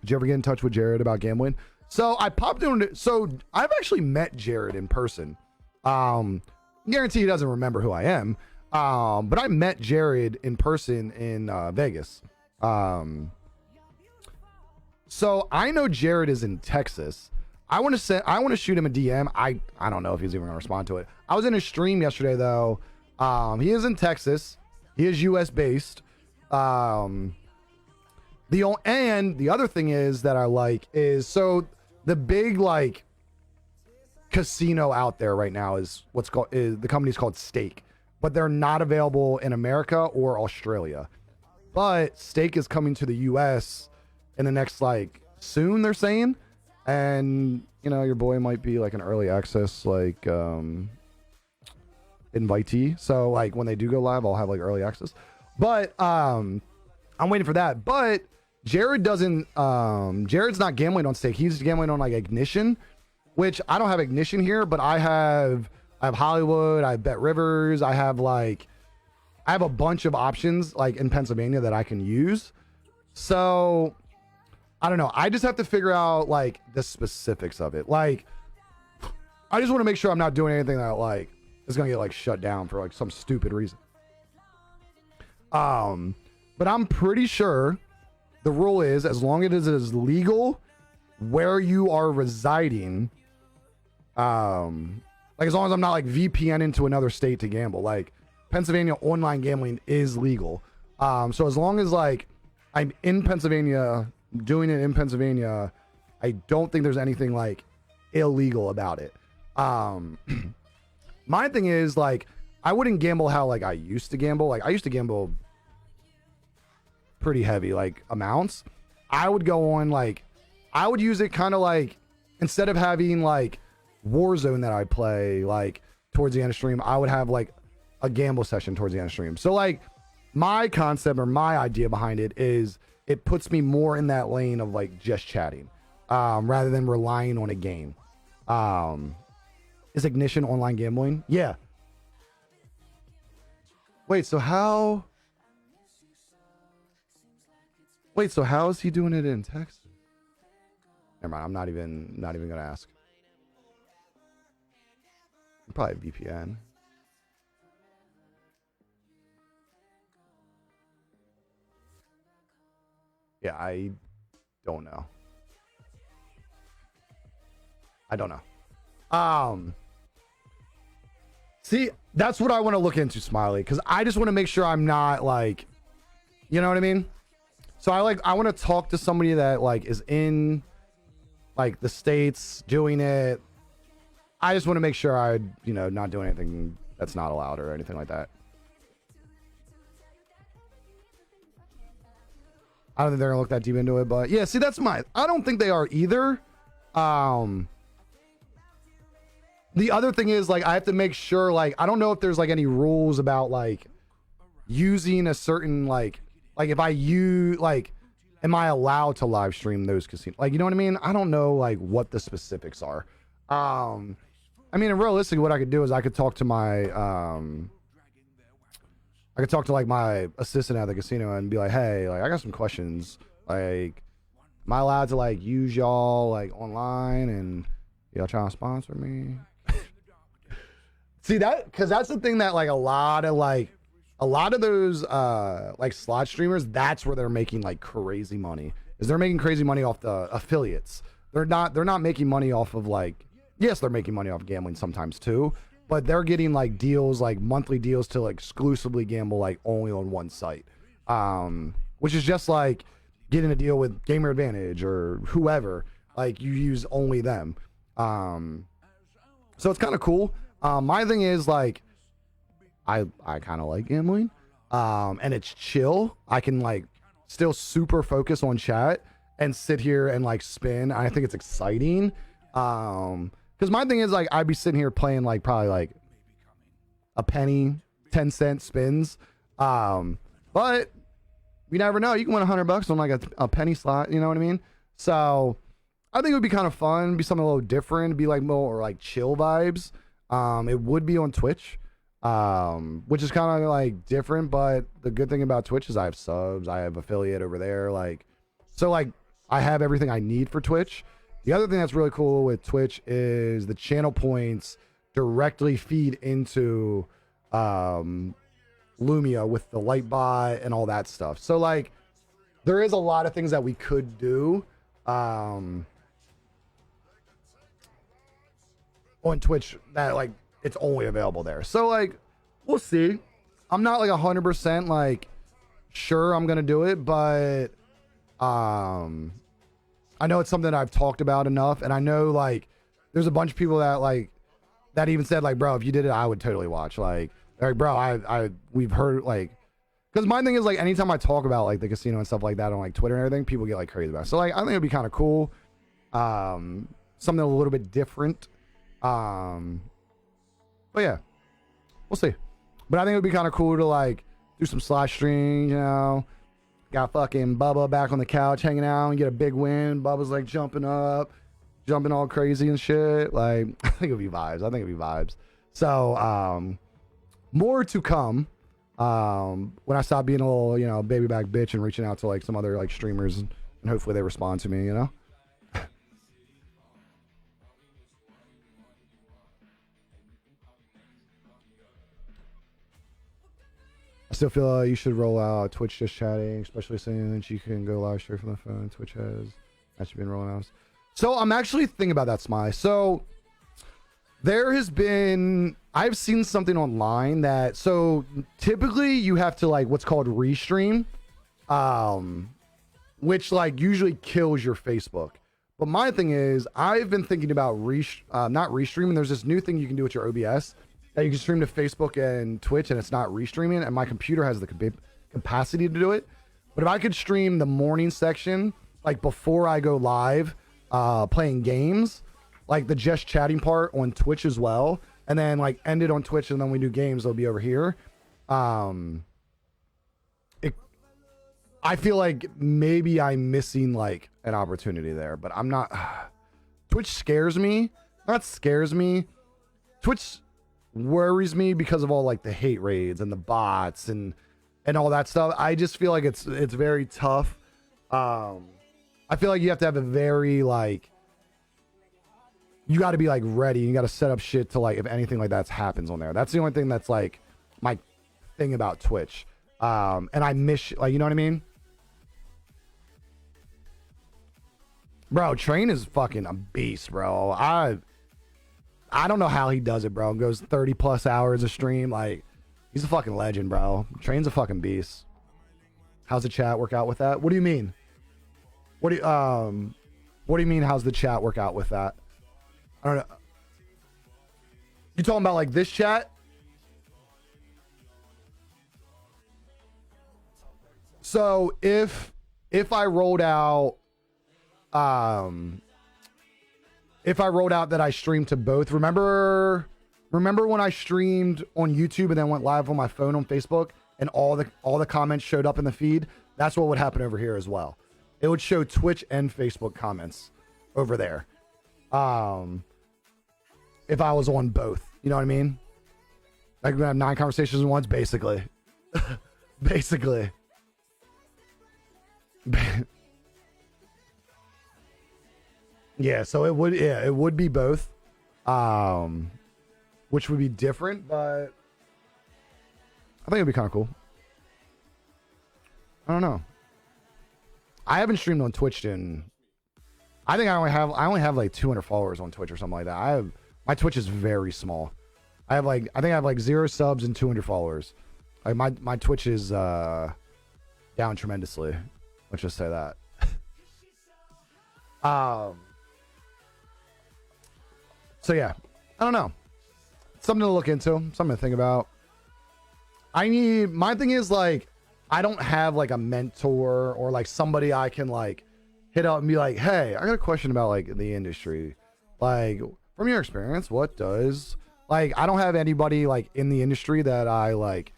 Speaker 1: Did you ever get in touch with Jared about gambling? So I popped in. So I've actually met Jared in person. Guarantee he doesn't remember who I am. But I met Jared in person in Vegas. So I know Jared is in Texas. I want to shoot him a DM. I don't know if he's even gonna respond to it. I was in a stream yesterday though. He is in Texas. He is US based. And the other thing is that I like is, so the big like casino out there right now is the company's called Stake, but they're not available in America or Australia. But Stake is coming to the US in the next like soon, they're saying. And you know, your boy might be like an early access like invitee. So like when they do go live, I'll have like early access. But I'm waiting for that. But Jared doesn't Jared's not gambling on Stake. He's gambling on like Ignition, which I don't have Ignition here, but I have Hollywood, I have Bet Rivers, I have a bunch of options like in Pennsylvania that I can use. So I don't know. I just have to figure out like the specifics of it. Like I just want to make sure I'm not doing anything that like is gonna get like shut down for like some stupid reason. But I'm pretty sure the rule is as long as it is legal where you are residing, like as long as I'm not like VPN into another state to gamble, like Pennsylvania online gambling is legal. So as long as like I'm in Pennsylvania, doing it in Pennsylvania, I don't think there's anything like illegal about it. My thing is like, I wouldn't gamble how like I used to gamble. Like I used to gamble pretty heavy, like amounts. I would go on like, I would use it kind of like, instead of having like Warzone that I play like towards the end of stream, I would have like a gamble session towards the end of stream. So like my concept or my idea behind it is it puts me more in that lane of like just chatting, rather than relying on a game. Is Ignition online gambling? Yeah. Wait, so how is he doing it in Texas? Never mind, I'm not even gonna ask. Probably VPN. Yeah, I don't know. See, that's what I want to look into, Smiley, because I just want to make sure I'm not like, you know what I mean? So I want to talk to somebody that like is in like the States doing it. I just want to make sure I, not doing anything that's not allowed or anything like that. I don't think they're gonna look that deep into it, but yeah, see, that's I don't think they are either. The other thing is like, I have to make sure, like, I don't know if there's like any rules about like using a certain, like if I use, like, am I allowed to live stream those casinos? Like, you know what I mean? I don't know like what the specifics are. I mean, realistically, what I could do is I could talk to my, I could talk to like my assistant at the casino and be like, hey, like I got some questions. Like, am I allowed to like use y'all like online and y'all trying to sponsor me? See that? Because that's the thing that like a lot of those like slot streamers, that's where they're making like crazy money. Is they're making crazy money off the affiliates. They're not making money off of like, yes, they're making money off gambling sometimes too, but they're getting like deals, like monthly deals to like exclusively gamble like only on one site. Which is just like getting a deal with Gamer Advantage or whoever, like you use only them. So it's kind of cool. My thing is like, I kind of like gambling, and it's chill. I can like still super focus on chat and sit here and like spin. I think it's exciting. Because my thing is like, I'd be sitting here playing like probably like a penny, 10-cent spins. But you never know. You can win $100 on like a penny slot. You know what I mean? So I think it would be kind of fun, be something a little different, be like more like chill vibes. It would be on Twitch, which is kind of like different, but the good thing about Twitch is I have subs, I have affiliate over there. Like, so like I have everything I need for Twitch. The other thing that's really cool with Twitch is the channel points directly feed into, Lumia with the light bot and all that stuff. So like there is a lot of things that we could do, on Twitch that like it's only available there. So like we'll see. I'm not like 100% like sure I'm gonna do it, but I know it's something I've talked about enough, and I know like there's a bunch of people that like that even said like, bro, if you did it, I would totally watch. Like bro, we've heard like, because my thing is like anytime I talk about like the casino and stuff like that on like Twitter and everything, people get like crazy about it. So like I think it'd be kind of cool, something a little bit different. But yeah, we'll see. But I think it would be kind of cool to like do some slot streams, you know. Got fucking Bubba back on the couch hanging out and get a big win. Bubba's like jumping up, jumping all crazy and shit. Like, I think it'd be vibes. So, more to come. When I stop being a little, you know, baby back bitch and reaching out to like some other like streamers and hopefully they respond to me, you know. I still feel you should roll out Twitch just chatting, especially since you can go live straight from the phone. Twitch has actually been rolling out. So I'm actually thinking about that, Smy. So there has been, I've seen something online that, so typically you have to like what's called restream, which like usually kills your Facebook. But my thing is, I've been thinking about not restreaming. There's this new thing you can do with your OBS that you can stream to Facebook and Twitch, and it's not restreaming, and my computer has the capacity to do it. But if I could stream the morning section, like before I go live, playing games, like the just chatting part on Twitch as well, and then like end it on Twitch, and then we do games, they'll be over here. I feel like maybe I'm missing like an opportunity there, but I'm not. Twitch scares me. Not scares me. Twitch worries me because of all like the hate raids and the bots and all that stuff. I just feel like it's very tough. I feel like you have to have a very like, you got to be like ready. You got to set up shit to like if anything like that happens on there. That's the only thing that's like my thing about Twitch. And I miss like, you know what I mean? Bro, Train is fucking a beast, bro. I don't know how he does it, bro. Goes 30 plus hours a stream. Like, he's a fucking legend, bro. Train's a fucking beast. How's the chat work out with that? What do you mean? What do you mean? How's the chat work out with that? I don't know. You talking about like this chat? So if I rolled out, if I rolled out that I streamed to both, remember when I streamed on YouTube and then went live on my phone on Facebook and all the comments showed up in the feed? That's what would happen over here as well. It would show Twitch and Facebook comments over there. If I was on both, you know what I mean? I could have 9 conversations at once, basically. Basically. Yeah, so it would be both. Which would be different, but I think it'd be kind of cool. I don't know. I haven't streamed on Twitch in. I think I only have like 200 followers on Twitch or something like that. My Twitch is very small. I think I have like 0 subs and 200 followers. Like my Twitch is down tremendously. Let's just say that. So yeah, I don't know. Something to look into. Something to think about. My thing is like, I don't have like a mentor or like somebody I can like hit up and be like, hey, I got a question about like the industry. Like, from your experience, what does, like, I don't have anybody like in the industry that I like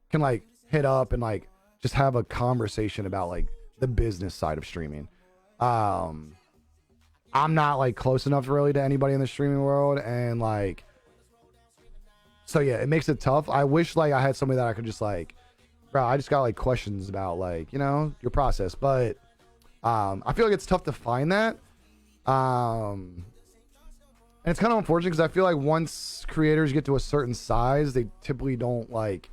Speaker 1: can like hit up and like just have a conversation about like the business side of streaming. I'm not like close enough really to anybody in the streaming world, and like, so yeah, it makes it tough. I wish like I had somebody that I could just like, bro, I just got like questions about like, you know, your process, but I feel like it's tough to find that. And it's kind of unfortunate because I feel like once creators get to a certain size, they typically don't like,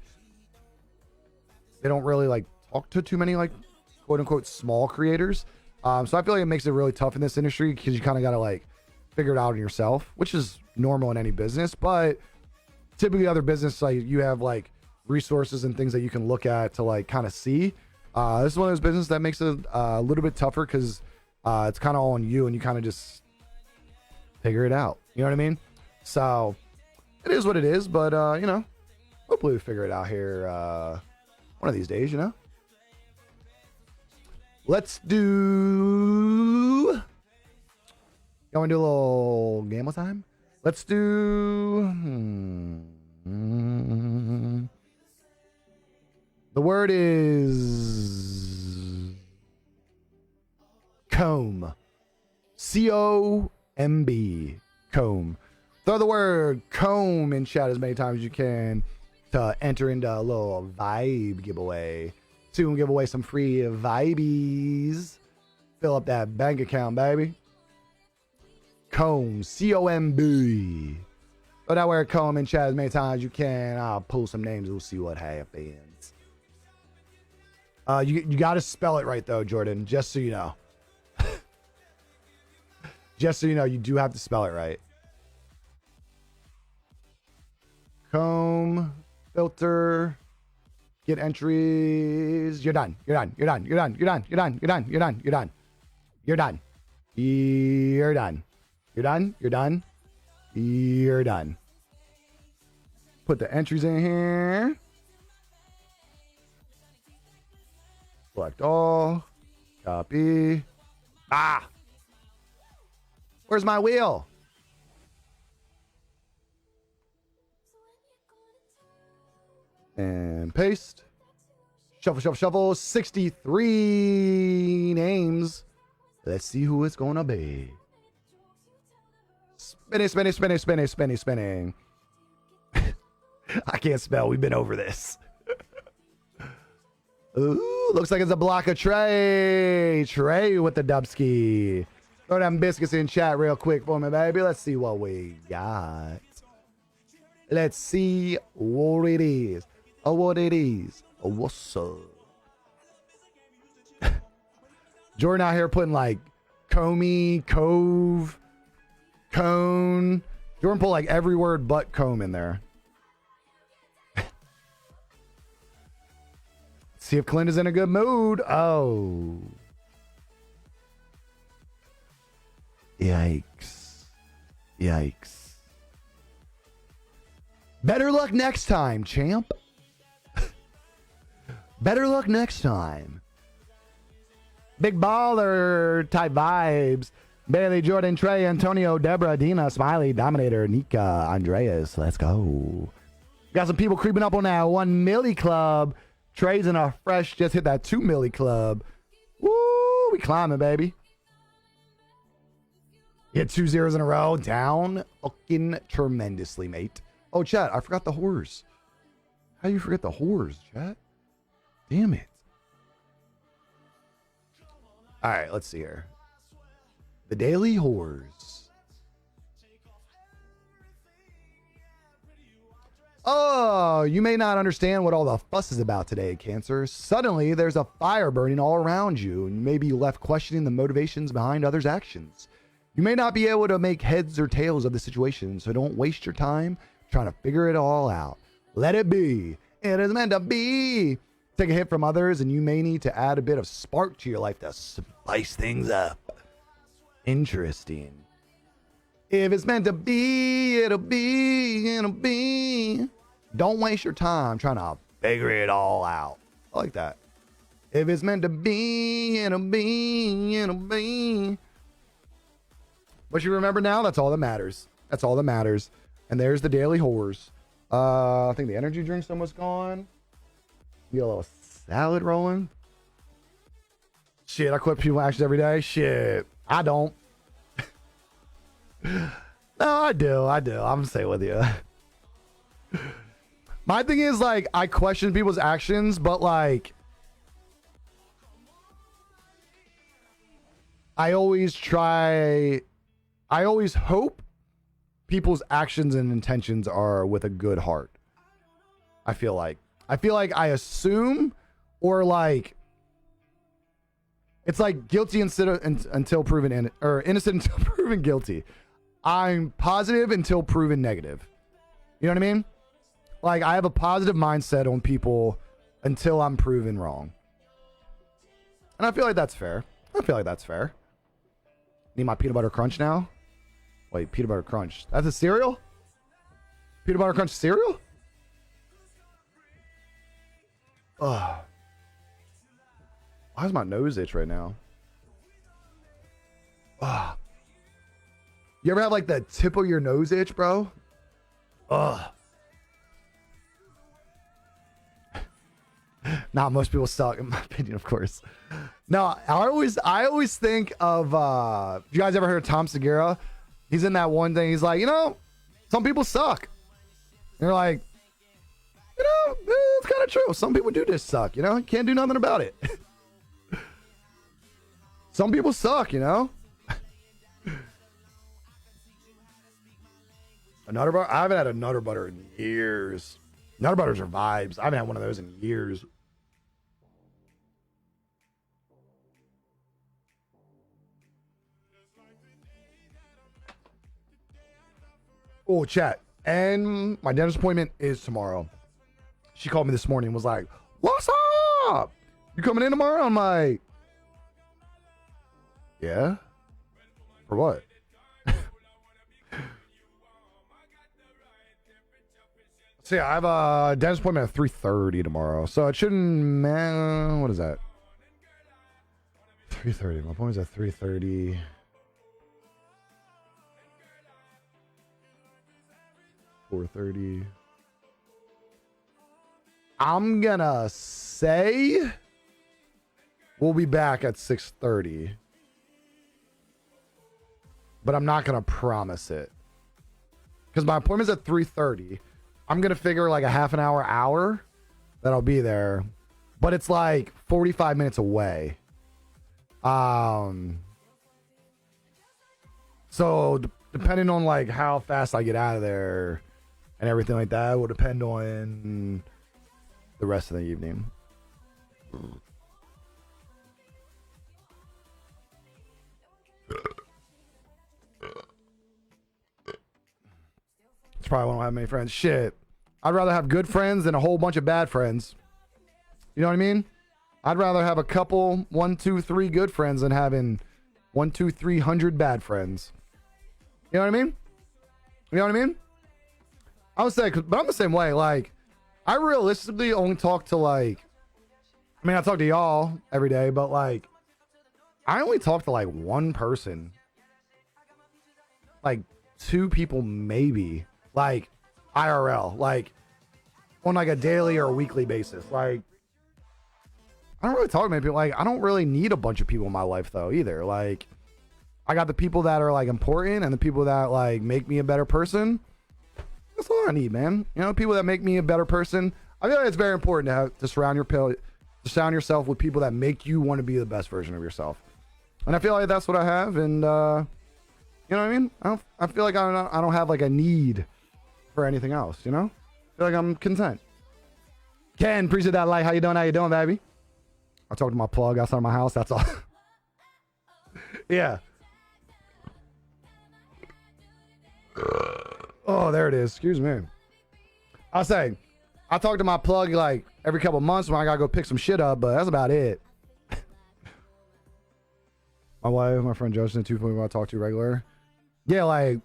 Speaker 1: they don't really like talk to too many like quote unquote small creators. So I feel like it makes it really tough in this industry because you kind of got to like figure it out on yourself, which is normal in any business, but typically other business, like you have like resources and things that you can look at to like kind of see. This is one of those businesses that makes it a little bit tougher because it's kind of all on you and you kind of just figure it out. You know what I mean? So it is what it is, but you know, hopefully we figure it out here one of these days, you know? Let's do... Going to do a little gamble time? Let's do... The word is... comb. C-O-M-B. Comb. Throw the word comb in chat as many times as you can to enter into a little vibe giveaway. Soon give away some free vibies. Fill up that bank account, baby. Comb. C-O-M-B. Throw that word comb in chat as many times as you can. I'll pull some names. We'll see what happens. You got to spell it right, though, Jordan. Just so you know. Just so you know, you do have to spell it right. Comb. Filter. Get entries. You're done. You're done. You're done. You're done. You're done. You're done. You're done. You're done. You're done. You're done. You're done. You're done. You're done. You're done. Put the entries in here. Select all. Copy. Ah! Where's my wheel? And paste. Shuffle, shuffle, shuffle. 63 names. Let's see who it's gonna be. Spinning, spinning, spinning, spinning, spinning, spinning. I can't spell. We've been over this. Ooh, looks like it's a block of Trey. Trey with the dubski. Throw them biscuits in chat real quick for me, baby. Let's see what we got. Let's see what it is. Oh, what it is. Oh, what's up? Jordan out here putting like comey, cove, cone. Jordan put like every word but comb in there. See if Clint is in a good mood. Oh. Yikes. Yikes. Better luck next time, champ. Better luck next time. Big baller type vibes. Bailey, Jordan, Trey, Antonio, Deborah, Dina, Smiley, Dominator, Nika, Andreas. Let's go. Got some people creeping up on that 1 milli club. Trey's in a fresh, just hit that 2 milli club. Woo, we climbing, baby. Hit 2 zeros in a row. Down fucking tremendously, mate. Oh, chat, I forgot the horrors. How you forget the whores, chat? Damn it. All right, let's see here. The Daily Whores. Oh, you may not understand what all the fuss is about today, Cancer. Suddenly, there's a fire burning all around you, and you may be left questioning the motivations behind others' actions. You may not be able to make heads or tails of the situation, so don't waste your time trying to figure it all out. Let it be. It is meant to be. Take a hit from others, and you may need to add a bit of spark to your life to spice things up. Interesting. If it's meant to be, it'll be, it'll be. Don't waste your time trying to figure it all out. I like that. If it's meant to be, it'll be, it'll be. But you remember now, that's all that matters. That's all that matters. And there's the Daily Whores. I think the energy drink's almost gone. Get a little salad rolling. Shit, I quit people actions every day. Shit, I don't. No, I do. I'm gonna stay with you. My thing is, like, I question people's actions, but like, I always hope people's actions and intentions are with a good heart. I feel like I assume, or like, it's like guilty until proven or innocent until proven guilty. I'm positive until proven negative. You know what I mean? Like, I have a positive mindset on people until I'm proven wrong. And I feel like that's fair. Need my peanut butter crunch now? Wait, peanut butter crunch. That's a cereal? Peanut butter crunch cereal? Ugh. Why does my nose itch right now? Ugh. You ever have like the tip of your nose itch, bro? Ugh. Nah, most people suck, in my opinion, of course. No, I always think of you guys ever heard of Tom Segura? He's in that one thing. He's like, you know, some people suck. And you're like, you know, it's kind of true. Some people do just suck, you know? You can't do nothing about it. Some people suck, you know? A Nutter Butter? I haven't had a Nutter Butter in years. Nutter Butters are vibes. I haven't had one of those in years. Oh, chat. And my dentist appointment is tomorrow. She called me this morning and was like, what's up? You coming in tomorrow? I'm like, yeah? For what? So yeah, I have a dentist appointment at 3:30 tomorrow. So it shouldn't matter. What is that? 3:30. My appointment's at 3:30. $4:30. I'm gonna say we'll be back at 6:30. But I'm not gonna promise it. Because my appointment's at 3:30. I'm gonna figure like a half an hour that I'll be there. But it's like 45 minutes away. So depending on like how fast I get out of there and everything like that will depend on the rest of the evening. It's probably why I don't have many friends. Shit. I'd rather have good friends than a whole bunch of bad friends. You know what I mean? I'd rather have a couple, 1, 2, 3 good friends than having 1, 2, 300 bad friends. You know what I mean? You know what I mean? I would say, but I'm the same way. Like, I realistically only talk to like, I mean, I talk to y'all every day, but like, I only talk to like one person. Like 2 people maybe. Like IRL, like on like a daily or a weekly basis. Like, I don't really talk to many people. Like, I don't really need a bunch of people in my life though either. Like, I got the people that are like important and the people that like make me a better person. That's all I need, man. You know, people that make me a better person. I feel like it's very important to surround yourself with people that make you want to be the best version of yourself. And I feel like that's what I have. And, you know what I mean? I feel like I don't have like a need for anything else, you know? I feel like I'm content. Ken, appreciate that light. How you doing? How you doing, baby? I talked to my plug outside of my house. That's all. Yeah. Oh, there it is. Excuse me. I was saying, I talk to my plug like every couple months when I gotta go pick some shit up, but that's about it. My wife, my friend Justin, 2.0 I talk to regular. Yeah, like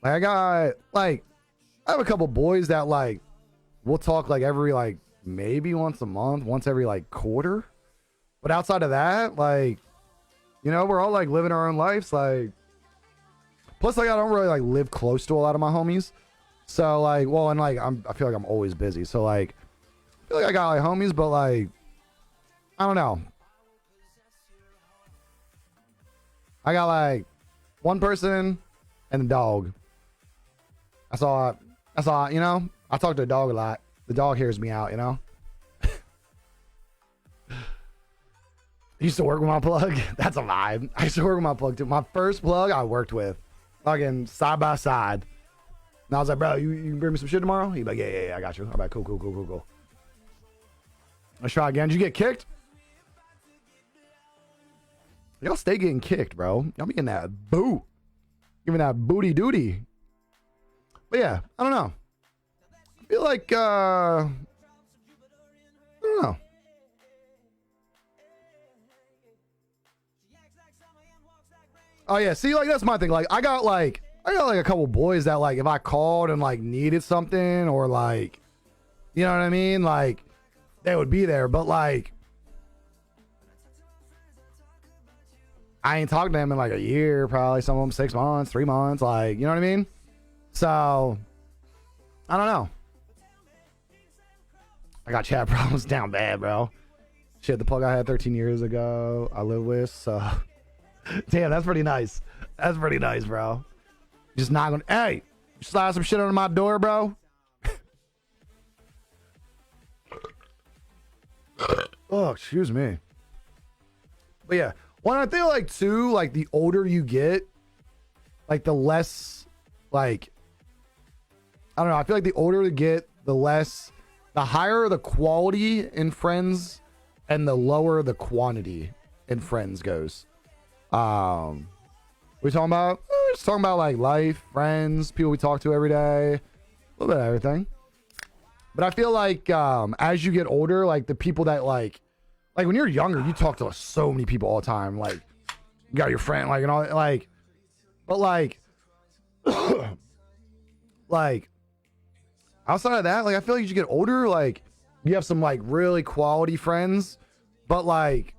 Speaker 1: I got like I have a couple boys that like we'll talk like every like maybe once a month, once every like quarter. But outside of that, like, you know, we're all like living our own lives. Like, plus like I don't really like live close to a lot of my homies. So like, well, and like I feel like I'm always busy. So like I feel like I got like homies, but like I don't know. I got like one person and a dog. That's all, you know? I talk to the dog a lot. The dog hears me out, you know? I used to work with my plug. That's a vibe. I used to work with my plug too. My first plug I worked with. Fucking side by side. And I was like, bro, you can bring me some shit tomorrow? He'd be like, yeah, I got you. I'm like, cool. Let's try again. Did you get kicked? Y'all stay getting kicked, bro. Y'all be getting that boot. Giving that booty duty. But yeah, I don't know. I feel like, I don't know. Oh yeah, see, like that's my thing. Like I got like a couple boys that like if I called and like needed something or like, you know what I mean? Like they would be there, but like I ain't talked to them in like a year, probably some of them 6 months, 3 months, like, you know what I mean? So I don't know. I got chat problems down bad, bro. Shit, the plug I had 13 years ago, I live with, so damn, that's pretty nice. That's pretty nice, bro. Just not gonna, hey, you slide some shit under my door, bro. Oh, excuse me. But yeah, when I feel like too, like the older you get, like the less, like, I don't know. I feel like the older you get, the higher the quality in friends and the lower the quantity in friends goes. We're talking about, we're just talking about like life, friends, people we talk to every day, a little bit of everything. But I feel like as you get older, like the people that like when you're younger, you talk to so many people all the time. Like you got your friend, like and all, like, but like, like outside of that, like I feel like as you get older, like you have some like really quality friends, but like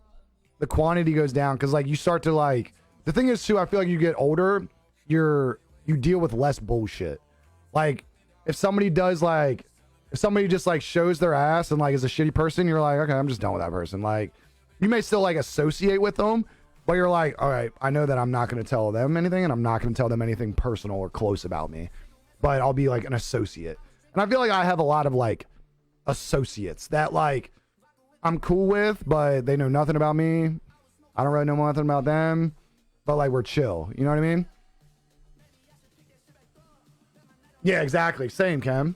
Speaker 1: the quantity goes down because like you start to like. The thing is too, I feel like you get older, you deal with less bullshit. Like if somebody just like shows their ass and like is a shitty person, you're like, okay, I'm just done with that person. Like you may still like associate with them, but you're like, all right, I know that I'm not going to tell them anything and I'm not going to tell them anything personal or close about me, but I'll be like an associate. And I feel like I have a lot of like associates that like I'm cool with, but they know nothing about me. I don't really know nothing about them. But like we're chill, you know what I mean? Yeah, exactly. Same, Cam.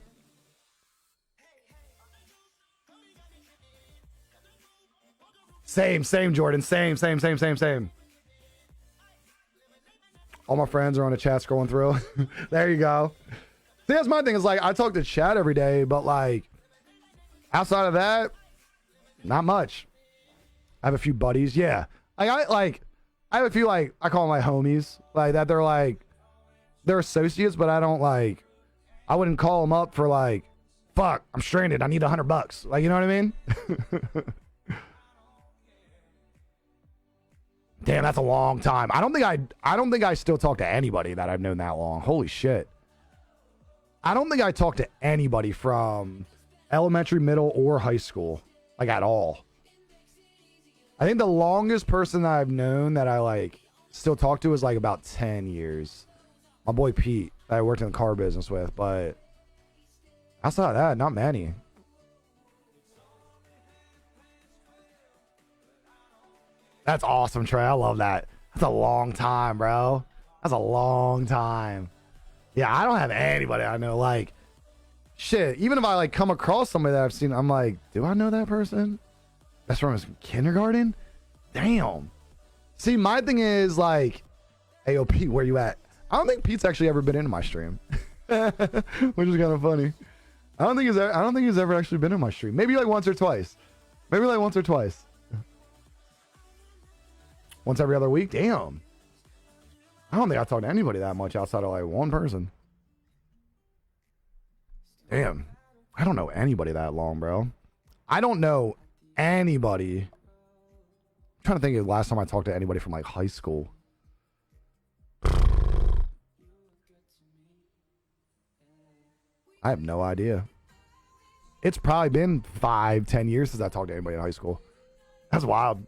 Speaker 1: Same, Jordan. Same. All my friends are on the chat scrolling through. There you go. See, that's my thing. Is like I talk to chat every day, but like outside of that, not much. I have a few buddies. Yeah, I have a few, like, I call them my homies, like, that they're associates, but I wouldn't call them up for, like, fuck, I'm stranded, I need $100. Like, you know what I mean? Damn, that's a long time. I don't think I still talk to anybody that I've known that long. Holy shit. I don't think I talk to anybody from elementary, middle, or high school, like, at all. I think the longest person that I've known that I like still talk to is like about 10 years. My boy Pete that I worked in the car business with, but outside of that, not many. That's awesome, Trey. I love that. That's a long time, bro. That's a long time. Yeah, I don't have anybody I know. Like, shit, even if I like come across somebody that I've seen, I'm like, do I know that person? That's from his kindergarten? Damn. See, my thing is like, hey, yo, Pete, where you at? I don't think Pete's actually ever been into my stream, which is kind of funny. I don't think he's ever actually been in my stream. Maybe like once or twice. Once every other week. Damn. I don't think I talk to anybody that much outside of like one person. Damn. I don't know anybody that long, bro. I don't know anybody. I'm trying to think of the last time I talked to anybody from like high school. I have no idea. It's probably been 5-10 years since I talked to anybody in high school. That's wild.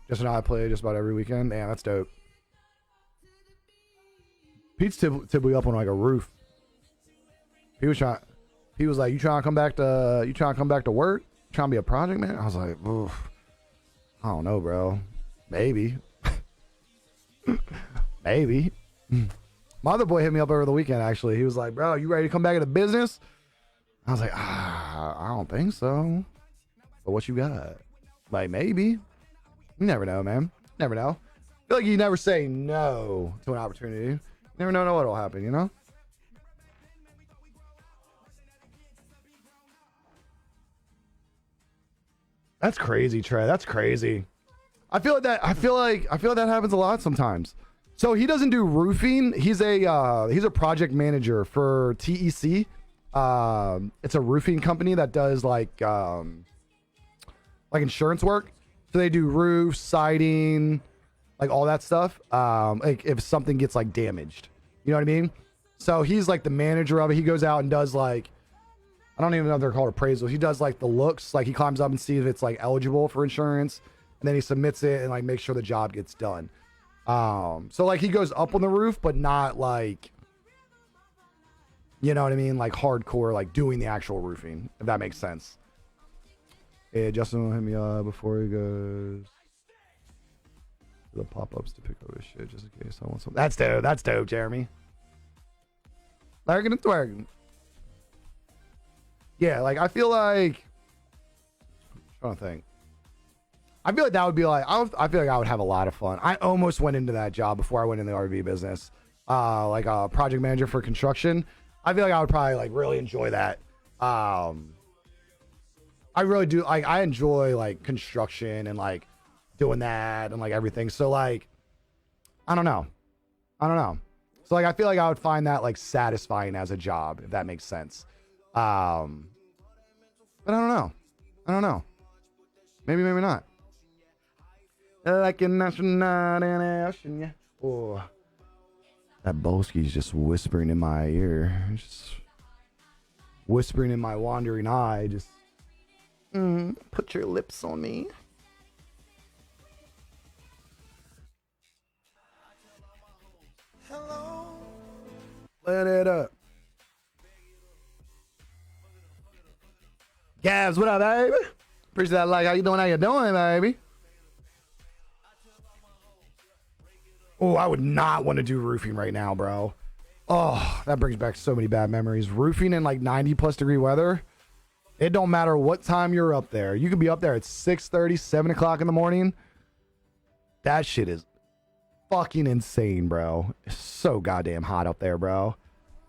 Speaker 1: Just and I play just about every weekend. Damn, that's dope. Pete's typically up on like a roof. He was like, you trying to come back to work? Trying to be a project man? I was like, oof. I don't know, bro. Maybe. Maybe. My other boy hit me up over the weekend, actually. He was like, bro, you ready to come back into business? I was like, I don't think so. But what you got? Like, maybe. You never know, man. Never know. I feel like you never say no to an opportunity. You never know what will happen, you know? That's crazy, Trey. That's crazy. I feel like that happens a lot sometimes. So he doesn't do roofing. He's a project manager for TEC. It's a roofing company that does like insurance work. So they do roofs, siding, like all that stuff. Like if something gets like damaged, you know what I mean? So he's like the manager of it. He goes out and does like, I don't even know if they're called appraisals. He does like the looks, like he climbs up and sees if it's like eligible for insurance, and then he submits it and like makes sure the job gets done. So like he goes up on the roof, but not like, you know what I mean? Like hardcore, like doing the actual roofing, if that makes sense. Yeah, Justin will hit me up before he goes to the pop-ups to pick up his shit just in case I want something. That's dope. That's dope, Jeremy. Larkin and twerking. Yeah, like I feel like, I'm trying to think. I feel like that would be like, I feel like I would have a lot of fun. I almost went into that job before I went in the RV business. Like a project manager for construction. I feel like I would probably like really enjoy that. I really do. Like I enjoy like construction and like doing that and like everything. So like, I don't know. So like, I feel like I would find that like satisfying as a job, if that makes sense. But I don't know. Maybe not. Like an astronaut in the ocean, yeah. Oh, that Bolski's just whispering in my ear, just whispering in my wandering eye. Just put your lips on me. Hello. Let it up. Gabs, what up, baby? Appreciate that. Like, how you doing, baby? Oh, I would not want to do roofing right now, bro. Oh, that brings back so many bad memories. Roofing in like 90+ degree weather. It don't matter what time you're up there. You could be up there at 6:30, 7 o'clock in the morning. That shit is fucking insane, bro. It's so goddamn hot up there, bro.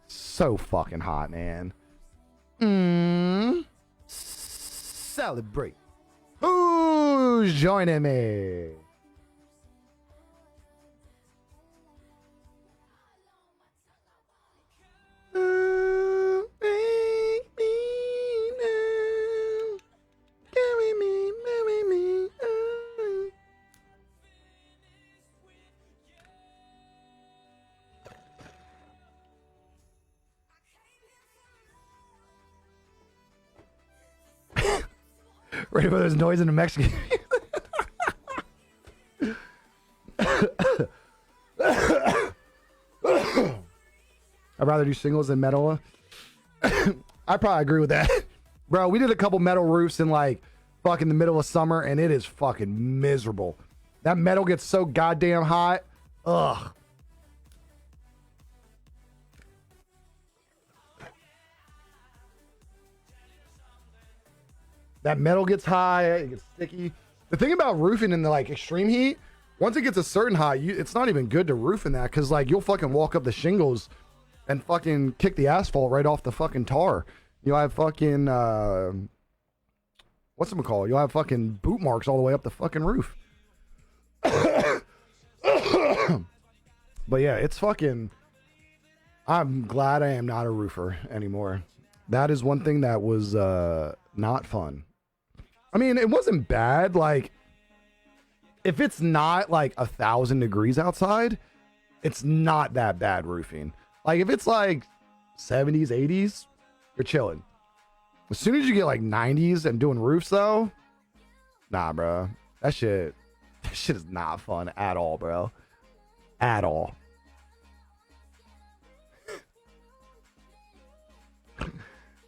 Speaker 1: So fucking hot, man. Celebrate. Who's joining me? Ready for those noises in the Mexican. I'd rather do shingles than metal. I probably agree with that. Bro, we did a couple metal roofs in like fucking the middle of summer and it is fucking miserable. That metal gets so goddamn hot. Ugh. That metal gets high, it gets sticky. The thing about roofing in the like extreme heat, once it gets a certain height, it's not even good to roof in that because like you'll fucking walk up the shingles and fucking kick the asphalt right off the fucking tar. You'll have fucking whatchamacallit? You'll have fucking boot marks all the way up the fucking roof. But yeah, it's fucking. I'm glad I am not a roofer anymore. That is one thing that was not fun. I mean, it wasn't bad. Like, if it's not like 1,000 degrees outside, it's not that bad roofing. Like, if it's like 70s, 80s, you're chilling. As soon as you get like 90s and doing roofs, though, nah, bro. That shit is not fun at all, bro. At all.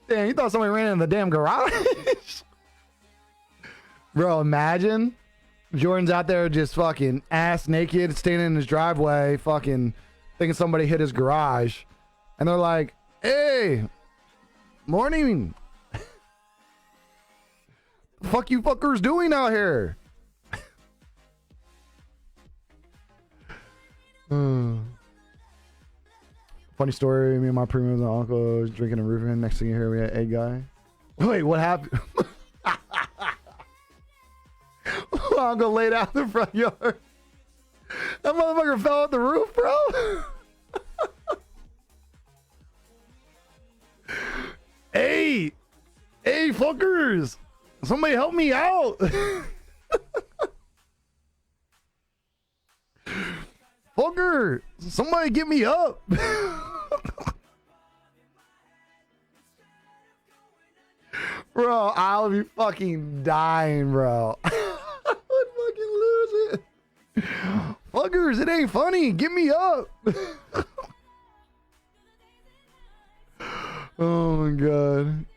Speaker 1: Damn, you thought somebody ran in the damn garage? Bro, imagine Jordan's out there just fucking ass naked, standing in his driveway, fucking thinking somebody hit his garage. And they're like, hey, morning. The fuck you fuckers doing out here? Funny story, me and my premiums and uncle was drinking a roofing. Next thing you hear, we had egg guy. Wait, what happened? My uncle laid out in the front yard. That motherfucker fell off the roof, bro. Hey, fuckers. Somebody help me out. Fucker, somebody get me up. Bro, I'll be fucking dying, bro. I would fucking lose it. Fuckers, it ain't funny. Get me up. Oh my god.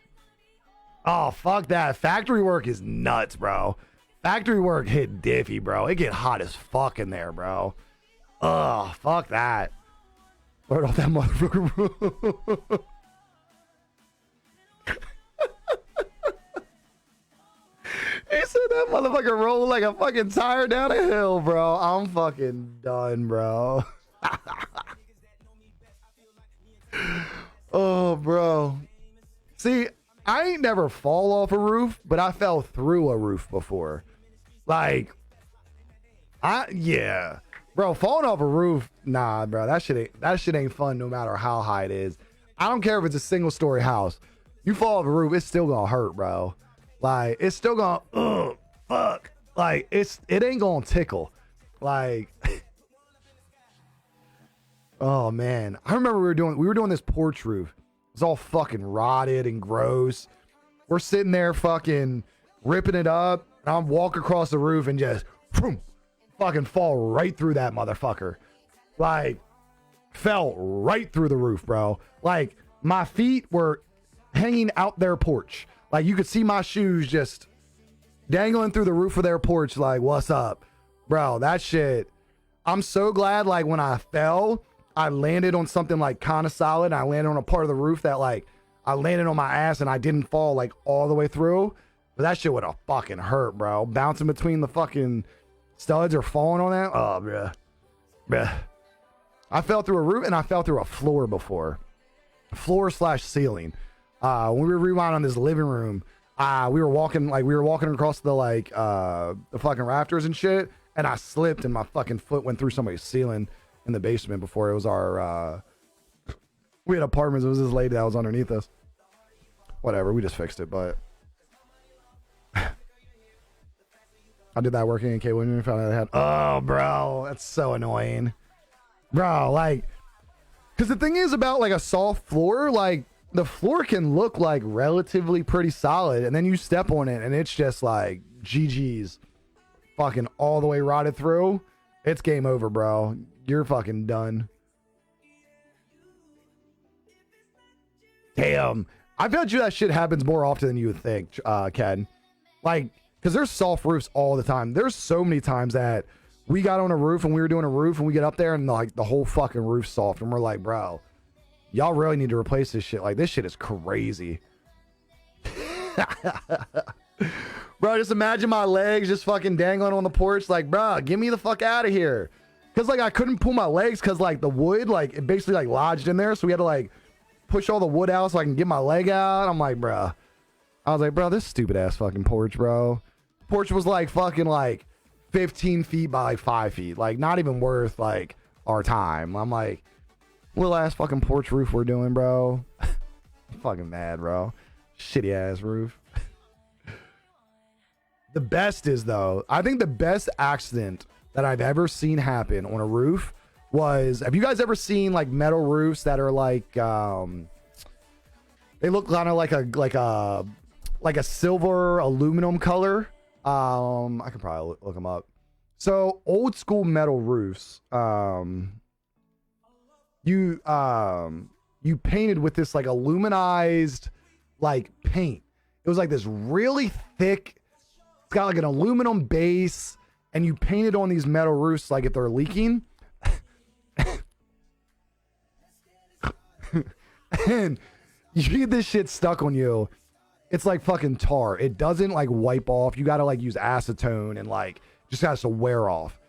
Speaker 1: Oh, fuck that. Factory work is nuts, bro. Factory work hit diffy, bro. It get hot as fuck in there, bro. Ugh, fuck that. Lord off that motherfucker, bro. He said that motherfucker rolled like a fucking tire down a hill, bro. I'm fucking done, bro. Oh, bro. See, I ain't never fall off a roof, but I fell through a roof before. Like, yeah. Bro, falling off a roof, nah, bro. That shit ain't fun no matter how high it is. I don't care if it's a single story house. You fall off a roof, it's still gonna hurt, bro. Like, it's still gonna, fuck. Like, it ain't gonna tickle. Like, oh man. I remember we were doing this porch roof. It's all fucking rotted and gross. We're sitting there fucking ripping it up. And I'm walking across the roof and just boom, fucking fall right through that motherfucker. Like, fell right through the roof, bro. Like, my feet were hanging out their porch. Like, you could see my shoes just dangling through the roof of their porch. Like, what's up? Bro, that shit. I'm so glad, like, when I fell, I landed on something, like, kind of solid. I landed on a part of the roof that, like, I landed on my ass and I didn't fall, like, all the way through. But that shit would have fucking hurt, bro. Bouncing between the fucking studs or falling on that. Oh, bruh. I fell through a roof and I fell through a floor before. Floor/ceiling. When we were rewinding this living room, we were walking across the fucking rafters and shit, and I slipped and my fucking foot went through somebody's ceiling in the basement before. It was our we had apartments. It was this lady that was underneath us. Whatever, we just fixed it, but I did that working in K Williams and found out I had, oh bro, that's so annoying. Bro, like, because the thing is about like a soft floor, like the floor can look like relatively pretty solid, and then you step on it and it's just like GG's, fucking all the way rotted through. It's game over, bro. You're fucking done. Damn. I bet you that shit happens more often than you would think, Ken. Like, because there's soft roofs all the time. There's so many times that we got on a roof and we were doing a roof and we get up there and like the whole fucking roof's soft. And we're like, bro, y'all really need to replace this shit. Like, this shit is crazy. Bro, just imagine my legs just fucking dangling on the porch. Like, bro, get me the fuck out of here. Because, like, I couldn't pull my legs because, like, the wood, like, it basically, like, lodged in there. So we had to, like, push all the wood out so I can get my leg out. I'm like, bro. I was like, bro, this stupid ass fucking porch, bro. Porch was, like, fucking, like, 15 feet by, like, 5 feet. Like, not even worth, like, our time. I'm like, little ass fucking porch roof we're doing, bro. I'm fucking mad, bro. Shitty ass roof. The best is, though, I think the best accident that I've ever seen happen on a roof was, have you guys ever seen like metal roofs that are like they look kind of like a silver aluminum color? I could probably look them up. So old school metal roofs, you painted with this like aluminized like paint. It was like this really thick, it's got like an aluminum base, and you paint it on these metal roofs like if they're leaking. And you get this shit stuck on you. It's like fucking tar. It doesn't like wipe off. You gotta like use acetone and like just has to wear off.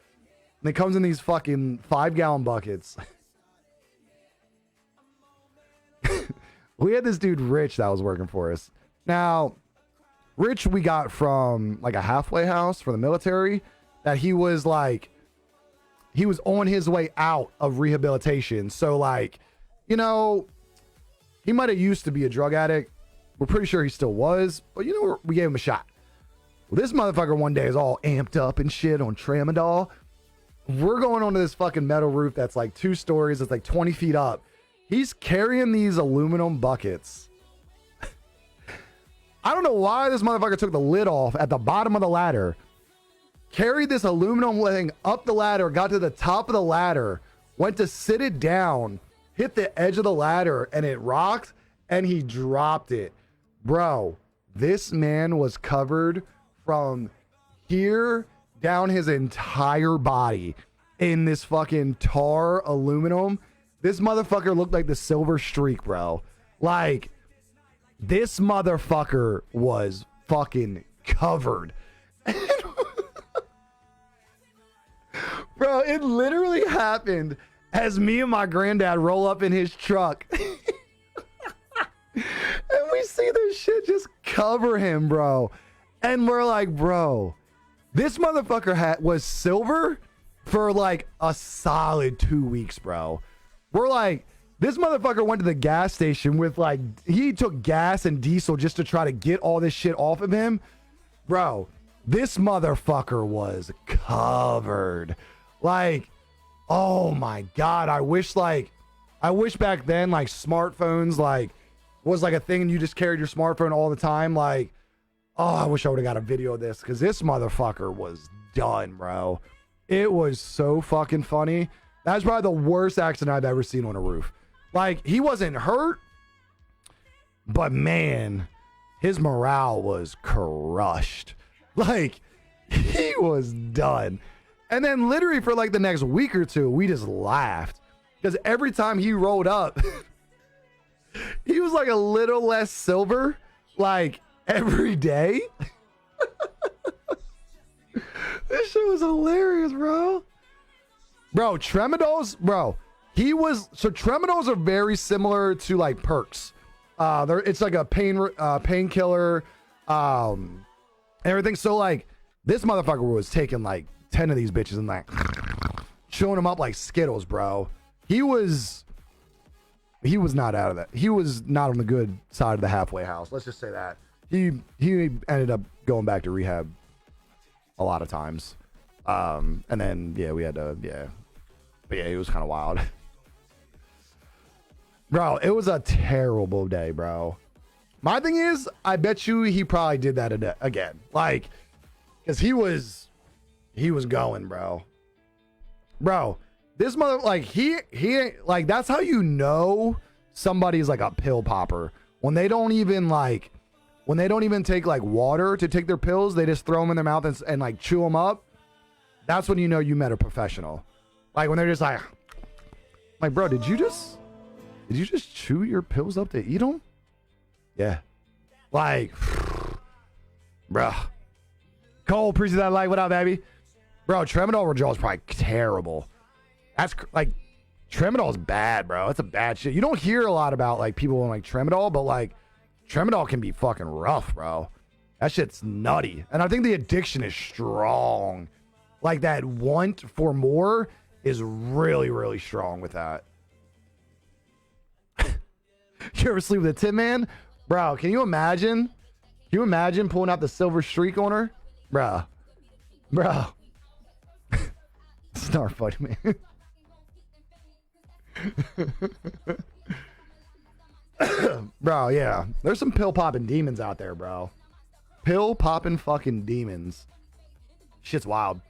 Speaker 1: And it comes in these fucking 5-gallon buckets. We had this dude Rich that was working for us. Now, Rich we got from like a halfway house for the military. That he was like, he was on his way out of rehabilitation. So like, you know, he might have used to be a drug addict. We're pretty sure he still was, but you know, we gave him a shot. Well, this motherfucker one day is all amped up and shit on tramadol. We're going onto this fucking metal roof that's like 2 stories. It's like 20 feet up. He's carrying these aluminum buckets. I don't know why this motherfucker took the lid off at the bottom of the ladder. Carried this aluminum thing up the ladder, got to the top of the ladder, went to sit it down, hit the edge of the ladder, and it rocked, and he dropped it. Bro, this man was covered from here down his entire body in this fucking tar aluminum. This motherfucker looked like the Silver Streak, bro. Like, this motherfucker was fucking covered. Bro, it literally happened as me and my granddad roll up in his truck. And we see this shit just cover him, bro. And we're like, bro, this motherfucker was silver for like a solid 2 weeks, bro. We're like, this motherfucker went to the gas station with like, he took gas and diesel just to try to get all this shit off of him. Bro, this motherfucker was covered. Like, oh my God. I wish back then, like smartphones, like was like a thing and you just carried your smartphone all the time. Like, oh, I wish I would have got a video of this because this motherfucker was done, bro. It was so fucking funny. That's probably the worst accident I've ever seen on a roof. Like, he wasn't hurt, but man, his morale was crushed. Like, he was done. And then literally for like the next week or two, we just laughed. Because every time he rolled up, he was like a little less silver, like every day. This shit was hilarious, bro. Bro, Tremadols, bro. Tremadols are very similar to like perks. It's like a painkiller, everything. So like this motherfucker was taking like 10 of these bitches and like chewing them up like Skittles, bro. He was not out of that. He was not on the good side of the halfway house. Let's just say that. He ended up going back to rehab a lot of times. And then, yeah, we had to, yeah. But yeah, it was kind of wild. Bro, it was a terrible day, bro. My thing is, I bet you he probably did that again. Like, because he was going, bro. Bro, this mother, like, he ain't, like, that's how you know somebody's like a pill popper. When they don't even take like water to take their pills, they just throw them in their mouth and like chew them up. That's when you know you met a professional. Like when they're just like bro, did you just chew your pills up to eat them? Yeah. Like, bruh. Cole, appreciate that like. What up, baby? Bro, Tramadol withdrawal is probably terrible. That's like, Tramadol is bad, bro. That's a bad shit. You don't hear a lot about like people on like Tramadol, but like Tramadol can be fucking rough, bro. That shit's nutty. And I think the addiction is strong. Like that want for more is really, really strong with that. You ever sleep with a Tin Man? Bro, can you imagine? Can you imagine pulling out the silver streak on her? Bro. It's not funny, man. Bro, yeah. There's some pill popping demons out there, bro. Pill popping fucking demons. Shit's wild.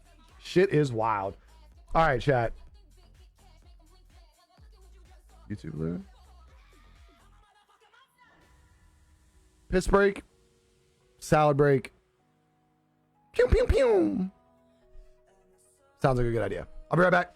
Speaker 1: Shit is wild. All right, chat. YouTube live. Piss break. Salad break. Pew, pew, pew. Sounds like a good idea. I'll be right back.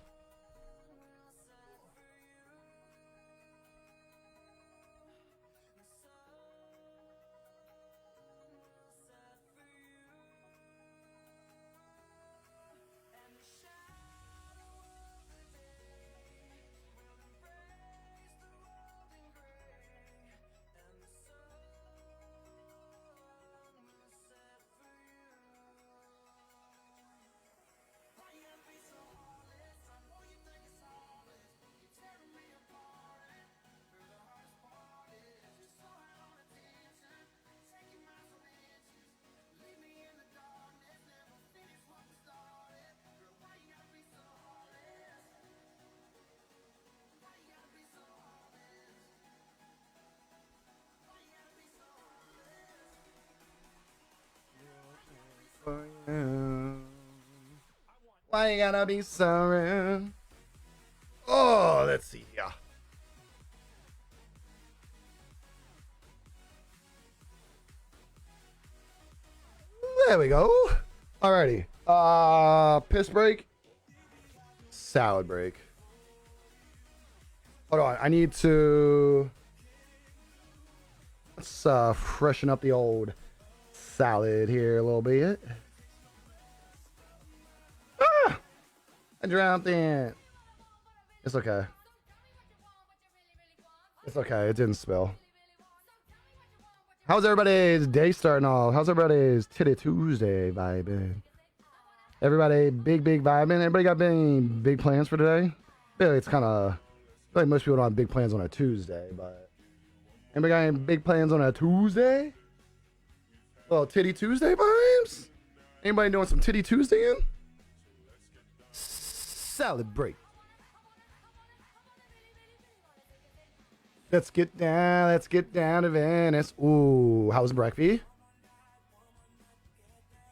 Speaker 1: Why you gotta be sorry? Oh, let's see here. There we go. Alrighty. Piss break. Salad break. Hold on. I need to. Let's freshen up the old salad here a little bit. Ah! I dropped it. It's okay. It's okay. It didn't spill. How's everybody's day starting off? How's everybody's Titty Tuesday vibing? Everybody big vibing? Everybody got big plans for today? Really, it's kind of like most people don't have big plans on a Tuesday, but anybody got any big plans on a Tuesday? Well, Titty Tuesday vibes? Anybody doing some Titty Tuesday in? Salad break. Let's get down to Venice. Ooh, how's breakfast?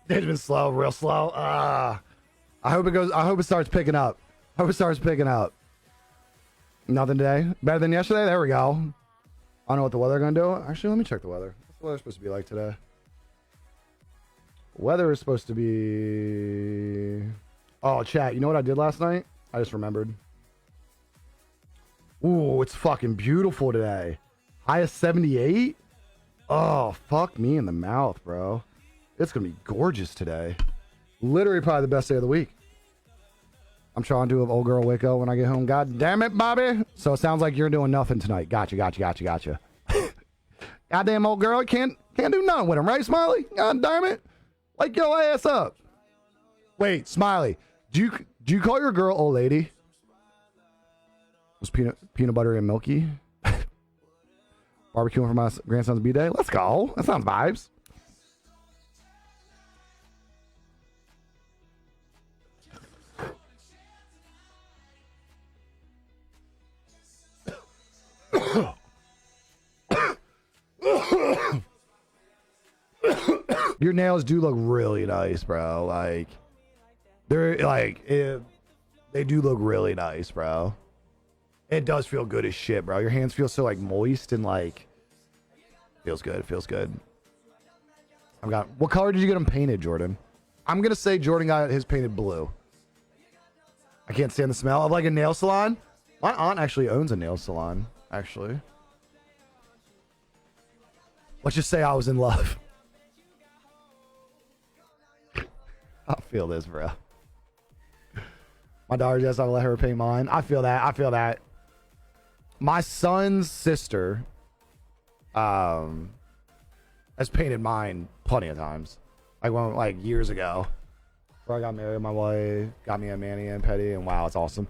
Speaker 1: It's been slow, real slow. I hope it starts picking up. Nothing today. Better than yesterday? There we go. I don't know what the weather gonna do. Actually, let me check the weather. What's the weather supposed to be like today? Weather is supposed to be... Oh, chat, you know what I did last night? I just remembered. Ooh, it's fucking beautiful today. High of 78? Oh, fuck me in the mouth, bro. It's going to be gorgeous today. Literally probably the best day of the week. I'm trying to do an old girl wake up when I get home. God damn it, Bobby. So it sounds like you're doing nothing tonight. Gotcha. Goddamn old girl. Can't do nothing with him, right, Smiley? God damn it. Wake your ass up. Wait, Smiley. Do you call your girl old lady? Was peanut butter and milky? Barbecuing for my grandson's B-Day? Let's go. That sounds vibes. Your nails do look really nice, bro. Like, they do look really nice, bro. It does feel good as shit, bro. Your hands feel so like moist and like feels good. Feels good. I've got. What color did you get them painted, Jordan? I'm gonna say Jordan got his painted blue. I can't stand the smell of like a nail salon. My aunt actually owns a nail salon. Actually, let's just say I was in love. I feel this, bro. My daughter just, I'll let her paint mine. I feel that. I feel that. My son's sister has painted mine plenty of times. Like years ago. Before I got married, my wife got me a mani and pedi, and wow, it's awesome.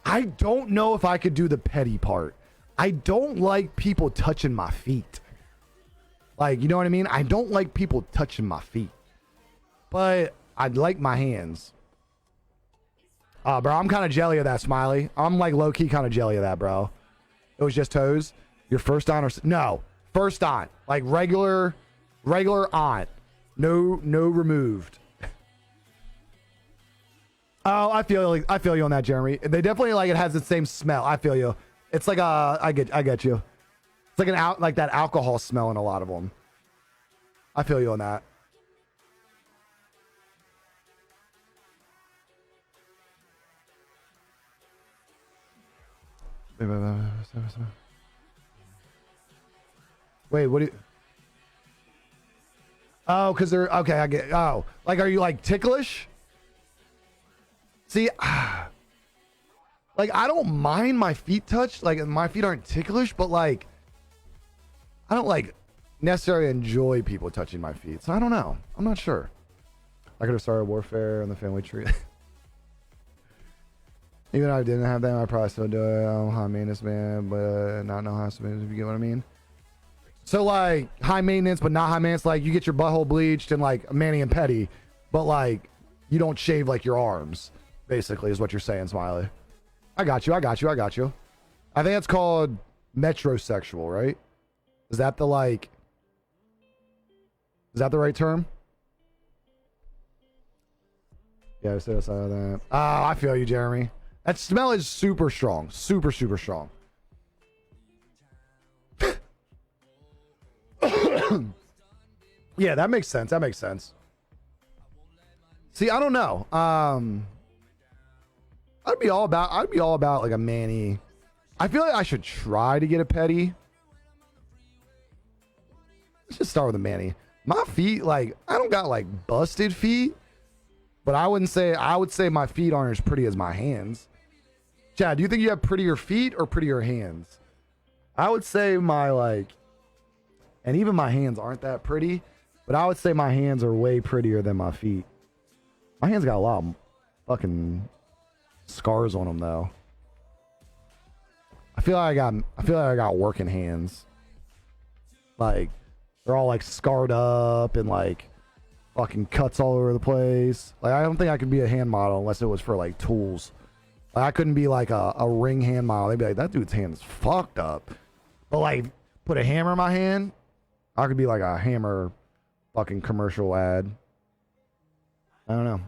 Speaker 1: I don't know if I could do the pedi part. I don't like people touching my feet. Like, you know what I mean? I don't like people touching my feet. But I'd like my hands. Bro, I'm kind of jelly of that, Smiley. I'm like low-key kind of jelly of that, bro. It was just toes. Your first aunt or... No. First aunt. Like regular aunt. No removed. Oh, I feel you on that, Jeremy. They definitely like it has the same smell. I feel you. It's like I get you. It's like that alcohol smell in a lot of them. I feel you on that. Wait, what do you... Oh, because they're... Okay, I get... Oh. Like, are you, like, ticklish? See, like, I don't mind my feet touched. Like, my feet aren't ticklish, but, like, I don't, like, necessarily enjoy people touching my feet. So, I don't know. I'm not sure. I could have started warfare on the family tree. Even if I didn't have them, I'd probably still do it. I'm high maintenance, man, but not no high maintenance, if you get what I mean. So, like, high maintenance, but not high maintenance. Like, you get your butthole bleached and, like, mani and pedi, but, like, you don't shave, like, your arms, basically, is what you're saying, Smiley. I got you. I think it's called metrosexual, right? Is that the, like... Is that the right term? Yeah, I said that. Oh, I feel you, Jeremy. That smell is super strong. Super strong. Yeah, that makes sense. See, I don't know. I'd be all about like a mani. I feel like I should try to get a pedi. Let's just start with a mani. My feet, like, I don't got like busted feet, but I would say my feet aren't as pretty as my hands. Chad, do you think you have prettier feet or prettier hands? I would say and even my hands aren't that pretty, but I would say my hands are way prettier than my feet. My hands got a lot of fucking scars on them though. I feel like I got working hands. Like, they're all like scarred up and like fucking cuts all over the place. Like, I don't think I could be a hand model unless it was for like tools. Like, I couldn't be like a ring hand model. They'd be like, that dude's hand's fucked up. But like, put a hammer in my hand, I could be like a hammer fucking commercial ad. I don't know.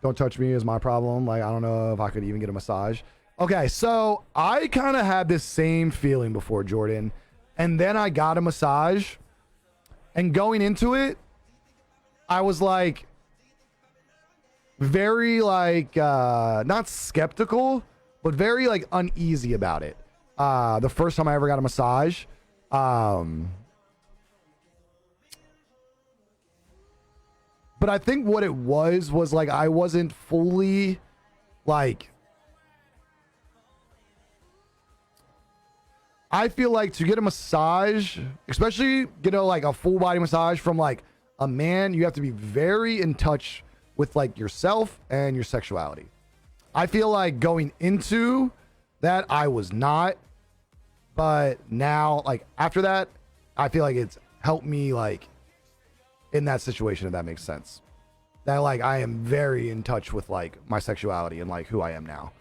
Speaker 1: Don't touch me is my problem. Like, I don't know if I could even get a massage. Okay, so I kind of had this same feeling before, Jordan. And then I got a massage. And going into it, I was like, very like, not skeptical, but very like uneasy about it. The first time I ever got a massage. But I think what it was like, I wasn't fully like, I feel like to get a massage, especially get like a full body massage from like a man, you have to be very in touch with like yourself and your sexuality. I feel like going into that, I was not, but now like after that, I feel like it's helped me like in that situation, if that makes sense. That like I am very in touch with like my sexuality and like who I am now.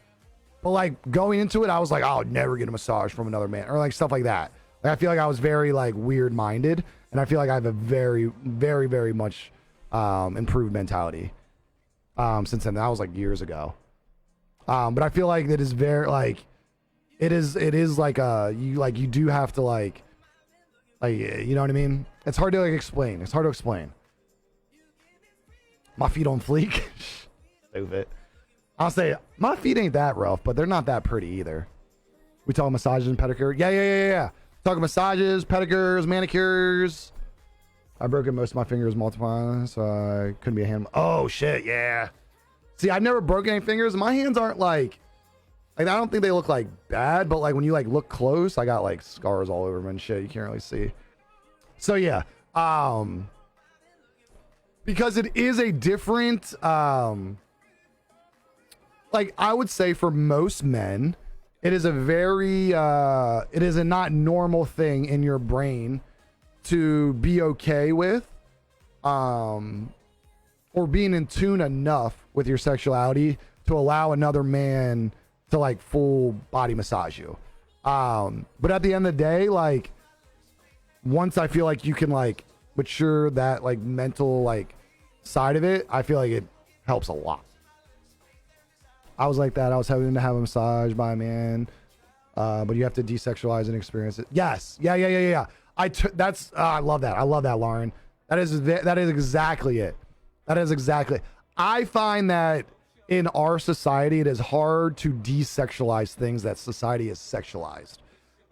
Speaker 1: But like going into it, I was like, I'll never get a massage from another man or like stuff like that. Like, I feel like I was very like weird minded, and I feel like I have a very, very, very much improved mentality. Since then, that was like years ago. But I feel like it is very like, it is like you do have to like you know what I mean? It's hard to like explain. It's hard to explain. My feet on fleek. Stupid. I'll say my feet ain't that rough, but they're not that pretty either. We talking massages and pedicure? Yeah. Talking massages, pedicures, manicures. I broken most of my fingers multiple times, so I couldn't be a hand. Oh shit, yeah. See, I've never broken any fingers. My hands aren't like I don't think they look like bad, but like when you like look close, I got like scars all over them and shit. You can't really see. So yeah, because it is a different, like I would say for most men, it is a very, it is a not normal thing in your brain to be okay with, or being in tune enough with your sexuality to allow another man to like full body massage you. But at the end of the day, like once I feel like you can like mature that like mental like side of it, I feel like it helps a lot. I was like that. I was having to have a massage by a man, but you have to desexualize and experience it. Yes. Yeah. That's I love that. I love that, Lauren. That is exactly it. That is exactly. I find that in our society, it is hard to desexualize things that society is sexualized.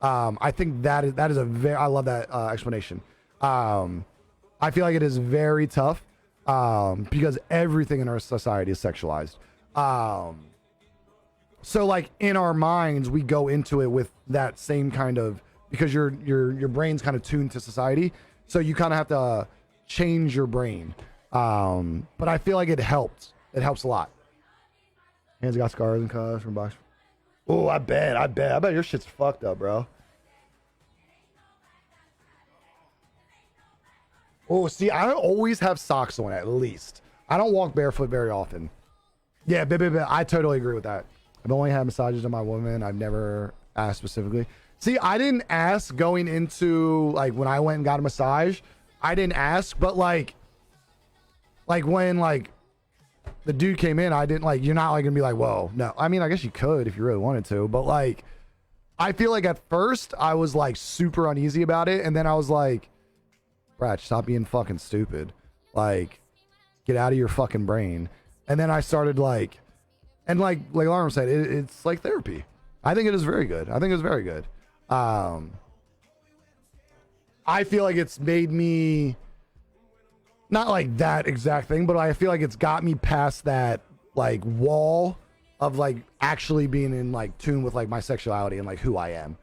Speaker 1: I think that is a very, I love that explanation. I feel like it is very tough because everything in our society is sexualized. So like in our minds, we go into it with that same kind of, because your brain's kind of tuned to society. So you kind of have to change your brain. But I feel like it helps. It helps a lot. Hands got scars and cuts from box. Oh, I bet your shit's fucked up, bro. Oh, see, I always have socks on at least. I don't walk barefoot very often. Yeah, I totally agree with that. I've only had massages to my woman. I've never asked specifically. See, I didn't ask going into like when I went and got a massage. I didn't ask, but like when like the dude came in, I didn't like, you're not like gonna be like, whoa, no. I mean, I guess you could if you really wanted to, but like, I feel like at first I was like super uneasy about it. And then I was like, Bratch, stop being fucking stupid. Like, get out of your fucking brain. And then I started like, and like Lauren said, it's like therapy. I think it is very good. I think it's very good. I feel like it's made me, not like that exact thing, but I feel like it's got me past that like wall of like actually being in like tune with like my sexuality and like who I am.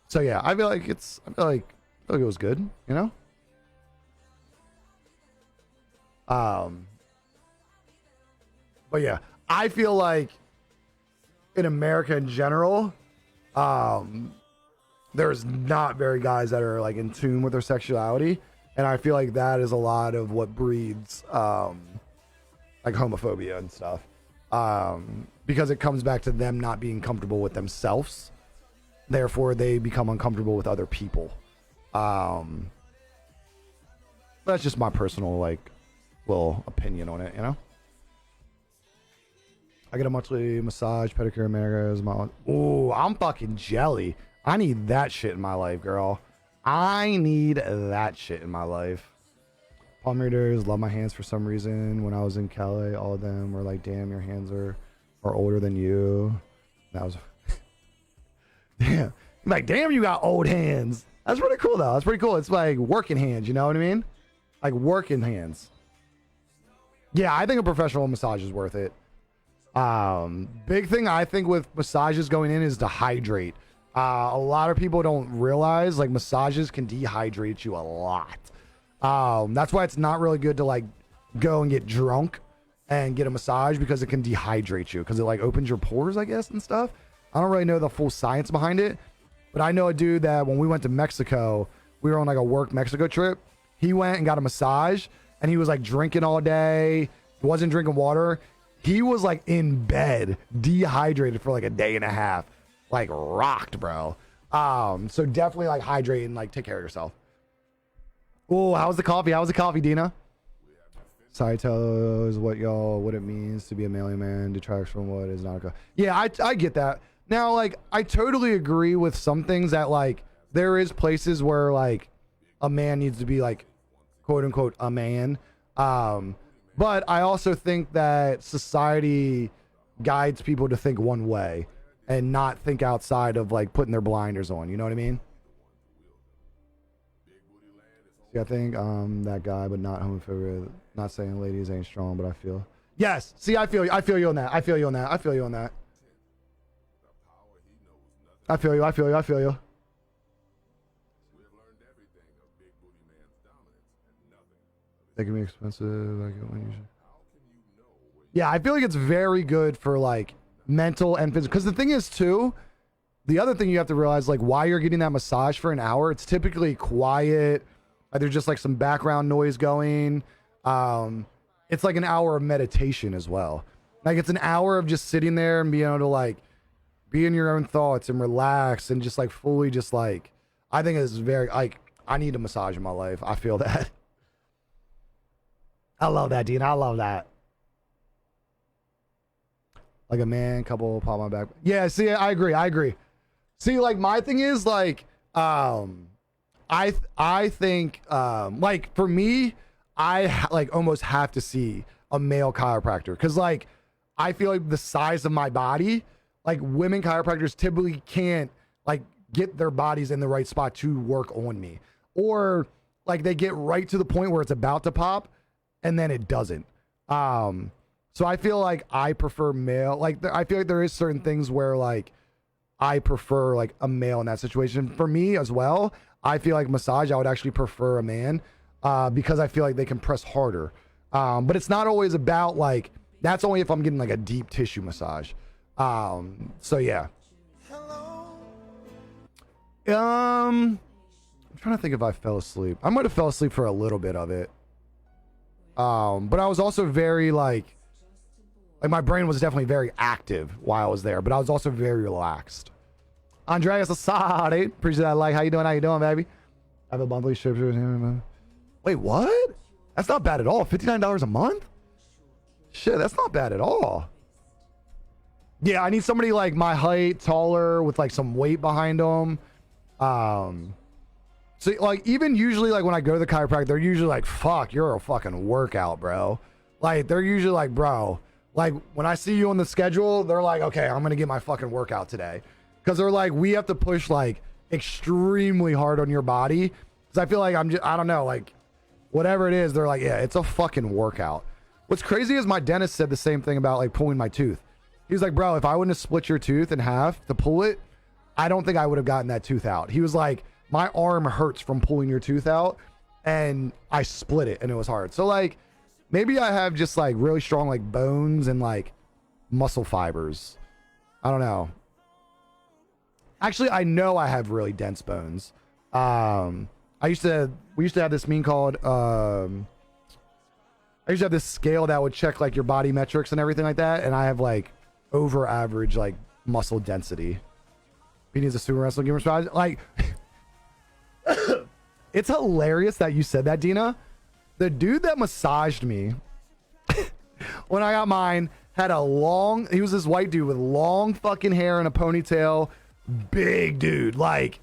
Speaker 1: So yeah, I feel like it was good, you know? But yeah, I feel like in America in general, there's not very guys that are like in tune with their sexuality. And I feel like that is a lot of what breeds like homophobia and stuff. Because it comes back to them not being comfortable with themselves. Therefore, they become uncomfortable with other people. That's just my personal like little opinion on it, you know? I get a monthly massage, pedicure, and manicure. Ooh, I'm fucking jelly. I need that shit in my life, girl. I need that shit in my life. Palm readers love my hands for some reason. When I was in Calais, all of them were like, damn, your hands are older than you. That was... damn. Like, damn, you got old hands. That's pretty cool, though. That's pretty cool. It's like working hands, you know what I mean? Like working hands. Yeah, I think a professional massage is worth it. Big thing I think with massages going in is to hydrate. A lot of people don't realize like massages can dehydrate you a lot. That's why it's not really good to like go and get drunk and get a massage, because it can dehydrate you, because it like opens your pores, I guess, and stuff. I don't really know the full science behind it, but I know a dude that when we went to Mexico, we were on like a work Mexico trip. He went and got a massage and he was like drinking all day. He wasn't drinking water. He was like in bed, dehydrated for like a day and a half, like rocked, bro. So definitely like hydrate and like take care of yourself. Oh, how's the coffee? How's the coffee, Dina? Society tells what it means to be a manly man, detracts from what is not. Yeah, I get that. Now, like, I totally agree with some things that, like, there is places where, like, a man needs to be, like, quote unquote, a man. But I also think that society guides people to think one way and not think outside of, like, putting their blinders on. You know what I mean? See, I think that guy, but not homophobic. Not saying ladies ain't strong, but I feel. Yes. See, I feel you on that. I feel you on that. I feel you on that. I feel you. I feel you. I feel you. They can be expensive. Like when you. Yeah, I feel like it's very good for like mental and physical. Because the thing is too, the other thing you have to realize, like, why you're getting that massage for an hour, it's typically quiet. There's just like some background noise going. It's like an hour of meditation as well. Like it's an hour of just sitting there and being able to like be in your own thoughts and relax and just like fully just like, I think it's very like, I need a massage in my life. I feel that. I love that, Dean. I love that. Like a man, couple, pop my back. Yeah, see, I agree. See, like my thing is like, I think, like for me, I like almost have to see a male chiropractor. Cause like, I feel like the size of my body, like women chiropractors typically can't like get their bodies in the right spot to work on me, or like they get right to the point where it's about to pop and then it doesn't. So I feel like I prefer male. Like I feel like there is certain things where like I prefer like a male in that situation. For me as well, I feel like massage, I would actually prefer a man because I feel like they can press harder. But it's not always about like, that's only if I'm getting like a deep tissue massage. So yeah. I'm trying to think if I fell asleep. I might have fell asleep for a little bit of it. But I was also very like my brain was definitely very active while I was there, but I was also very relaxed. Andreas Asadi, appreciate that. Like, how you doing, baby? I have a monthly subscription. Wait, what? That's not bad at all. $59 a month? Shit, that's not bad at all. Yeah, I need somebody like my height, taller, with like some weight behind them. So like even usually like when I go to the chiropractor, they're usually like, fuck, you're a fucking workout, bro. Like they're usually like, bro, like when I see you on the schedule, they're like, okay, I'm gonna get my fucking workout today. Cause they're like, we have to push like extremely hard on your body. Cause I feel like I don't know, like whatever it is, they're like, yeah, it's a fucking workout. What's crazy is my dentist said the same thing about like pulling my tooth. He was like, bro, if I wouldn't have split your tooth in half to pull it, I don't think I would have gotten that tooth out. He was like, my arm hurts from pulling your tooth out and I split it and it was hard. So like maybe I have just like really strong like bones and like muscle fibers. I don't know. Actually, I know I have really dense bones. We used to have this meme called, I used to have this scale that would check like your body metrics and everything like that. And I have like over average like muscle density. He needs a super wrestling gamer spot. Like, it's hilarious that you said that, Dina. The dude that massaged me when I got mine had he was this white dude with long fucking hair and a ponytail. Big dude, like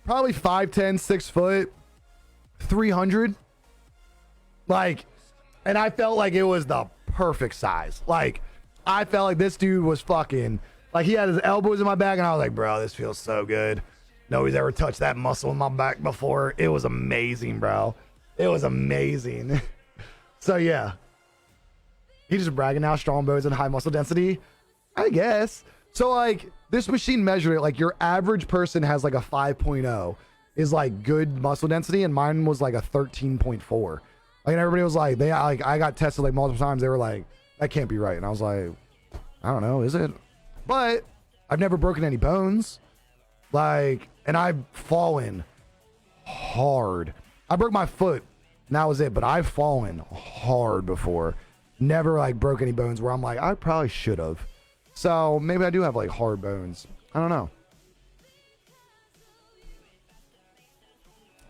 Speaker 1: probably 5'10", 6 foot, 300. Like, and I felt like it was the perfect size. Like, I felt like this dude was fucking, like he had his elbows in my back and I was like, bro, this feels so good. Nobody's ever touched that muscle in my back before. It was amazing, bro. It was amazing. So yeah. He's just bragging now, strong bones and high muscle density. I guess. So like this machine measured it, like your average person has like a 5.0 is like good muscle density and mine was like a 13.4. Like and everybody was like, I got tested like multiple times. They were like, that can't be right. And I was like, I don't know, is it? But I've never broken any bones. Like, and I've fallen hard. I broke my foot and that was it, but I've fallen hard before. Never like broke any bones where I'm like, I probably should have. So maybe I do have like hard bones. I don't know.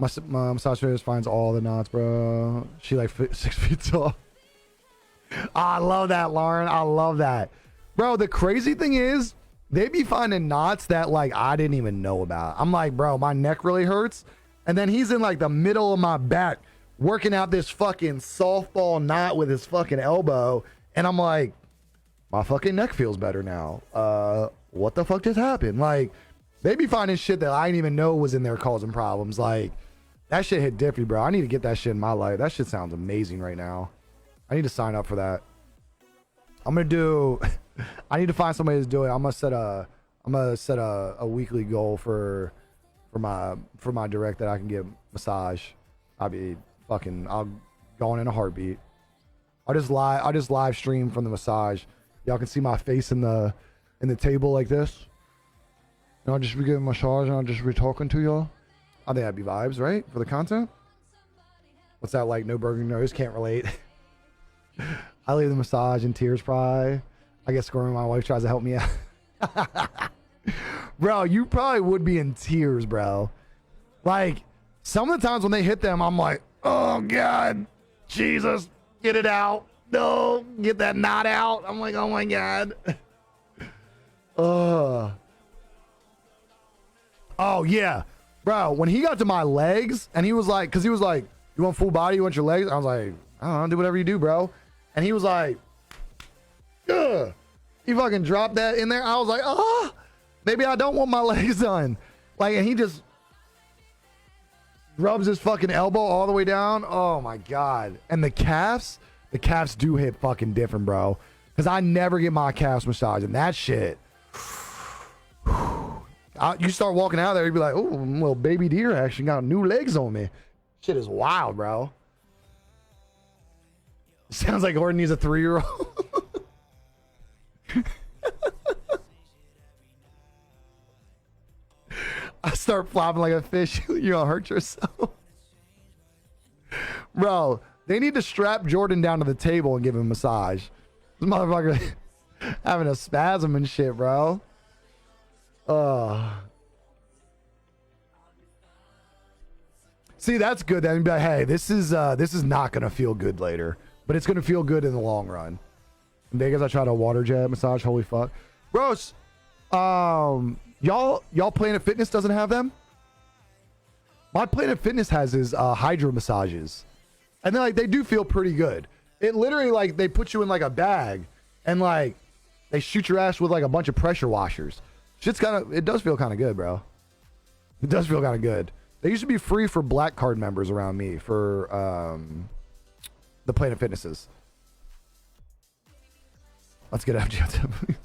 Speaker 1: My massage therapist finds all the knots, bro. She like 6 feet tall. I love that, Lauren. I love that. Bro, the crazy thing is, they be finding knots that like I didn't even know about. I'm like, bro, my neck really hurts. And then he's in like the middle of my back working out this fucking softball knot with his fucking elbow. And I'm like, my fucking neck feels better now. What the fuck just happened? Like, they be finding shit that I didn't even know was in there causing problems. Like, that shit hit different, bro. I need to get that shit in my life. That shit sounds amazing right now. I need to sign up for that. I'm gonna do. I need to find somebody to do it. I'm gonna set a weekly goal for my direct that I can get massage. I'll go in a heartbeat. I'll just live stream from the massage. Y'all can see my face in the table like this. And I'll just be giving massage and I'll just be talking to y'all. I think that'd be vibes, right? For the content. What's that like? No burger nose, can't relate. I leave the massage in tears probably. I get squirming. My wife tries to help me out. Bro, you probably would be in tears, bro. Like, some of the times when they hit them, I'm like, oh God, Jesus, get it out. No, get that knot out. I'm like, oh my God. Oh yeah. Bro, when he got to my legs and he was like, because he was like, you want full body? You want your legs? I was like, I don't know, do whatever you do, bro. And he was like, ugh. He fucking dropped that in there. I was like, oh, maybe I don't want my legs done. Like, and he just rubs his fucking elbow all the way down. Oh my God. And the calves do hit fucking different, bro. Because I never get my calves massaged. And that shit, you start walking out there, you'd be like, oh, little baby deer action got new legs on me. Shit is wild, bro. Sounds like Gordon needs a 3-year-old. I start flopping like a fish. You're gonna hurt yourself. Bro, they need to strap Jordan down to the table and give him a massage. This motherfucker having a spasm and shit, bro. See, that's good then. Be like, hey, this is not gonna feel good later, but it's gonna feel good in the long run. In Vegas, I tried a water jet massage. Holy fuck, bros. Y'all Planet Fitness doesn't have them. My Planet Fitness has his hydro massages, and then like they do feel pretty good. It literally like they put you in like a bag and like they shoot your ass with like a bunch of pressure washers. It does feel kind of good, bro. It does feel kind of good. They used to be free for black card members around me for the Planet Fitnesses. Let's get FGL.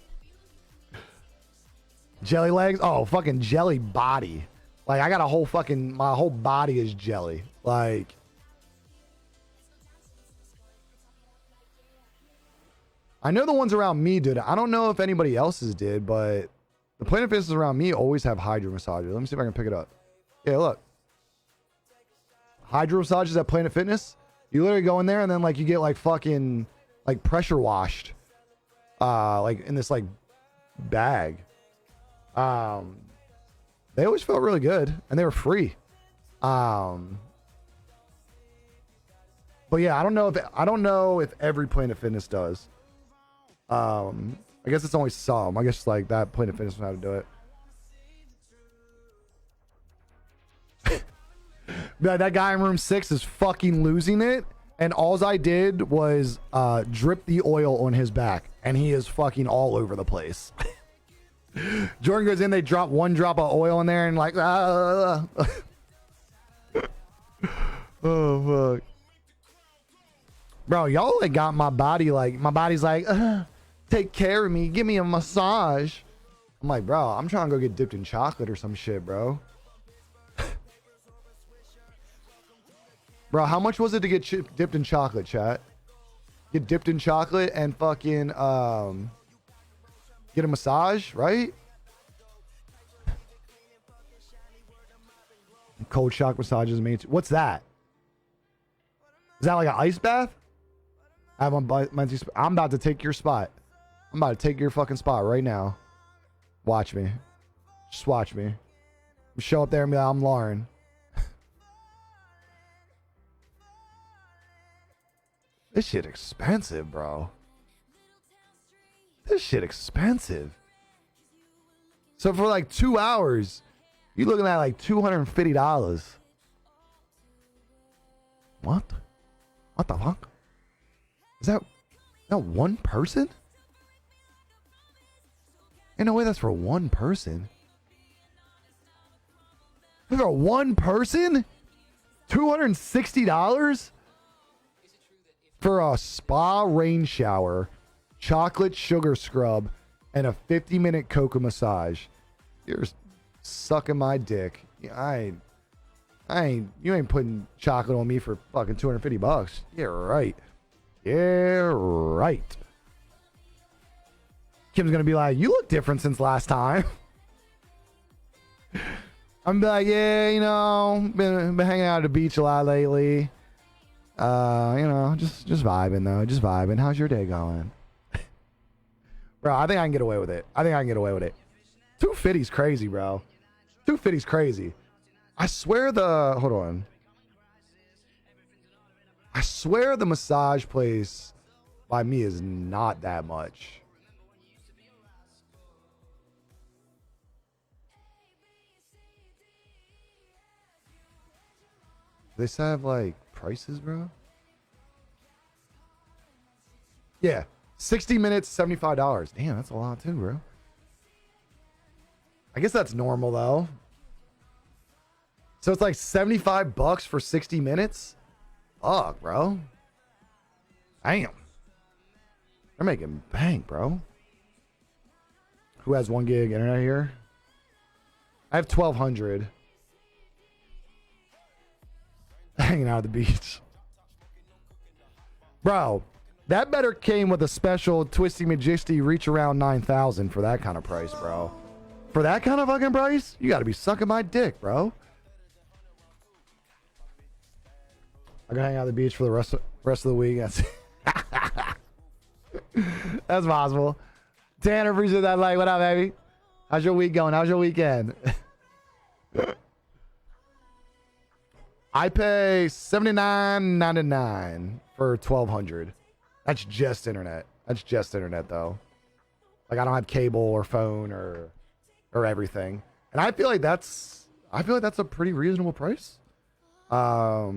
Speaker 1: Jelly legs? Oh, fucking jelly body. Like, I got a whole fucking, my whole body is jelly. Like, I know the ones around me did it. I don't know if anybody else's did, but the Planet Fitnesses around me always have hydro massages. Let me see if I can pick it up. Yeah, look. Hydro massages at Planet Fitness. You literally go in there and then like you get like fucking like pressure washed. Like in this like bag. They always felt really good and they were free. But yeah, I don't know if every Planet Fitness does. I guess it's only some. I guess like that Planet Fitness knows how to do it. That guy in room 6 is fucking losing it. And all I did was drip the oil on his back. And he is fucking all over the place. Jordan goes in, they drop one drop of oil in there and like, oh, fuck. Bro, y'all like got my body like, my body's like, take care of me. Give me a massage. I'm like, bro, I'm trying to go get dipped in chocolate or some shit, bro. Bro, how much was it to get dipped in chocolate, chat? Get dipped in chocolate and fucking get a massage, right? Cold shock massages made. What's that? Is that like an ice bath? I'm about to take your spot. I'm about to take your fucking spot right now. Watch me. Just watch me. Show up there and be like, I'm Lauren. This shit expensive, bro. This shit expensive. So for like 2 hours, you're looking at like $250. What? What the fuck? Is that one person? Ain't no way that's for one person. For one person? $260? For a spa rain shower, chocolate sugar scrub, and a 50-minute coca massage. You're sucking my dick. You ain't putting chocolate on me for fucking $250. Yeah, right. Yeah, right. Kim's gonna be like, you look different since last time. I'm like, yeah, you know, been hanging out at the beach a lot lately. You know, just vibing though, just vibing. How's your day going? Bro, I think I can get away with it. I think I can get away with it. 250's crazy, bro. 250's crazy. I swear hold on. I swear the massage place by me is not that much. They still have like prices, bro? Yeah. 60 minutes, $75. Damn, that's a lot too, bro. I guess that's normal though. So it's like $75 for 60 minutes? Fuck, bro. Damn. They're making bank, bro. Who has 1 gig internet here? I have 1200. Hanging out at the beach. Bro, that better came with a special Twisty Majesty reach around 9,000 for that kind of price, bro. For that kind of fucking price, you gotta be sucking my dick, bro. I'm gonna hang out at the beach for the rest of the week. That's possible. Tanner, appreciate that like. What up, baby? How's your week going? How's your weekend? I pay $79.99 for 1,200. That's just internet. That's just internet though. Like I don't have cable or phone or everything. And I feel like that's a pretty reasonable price. I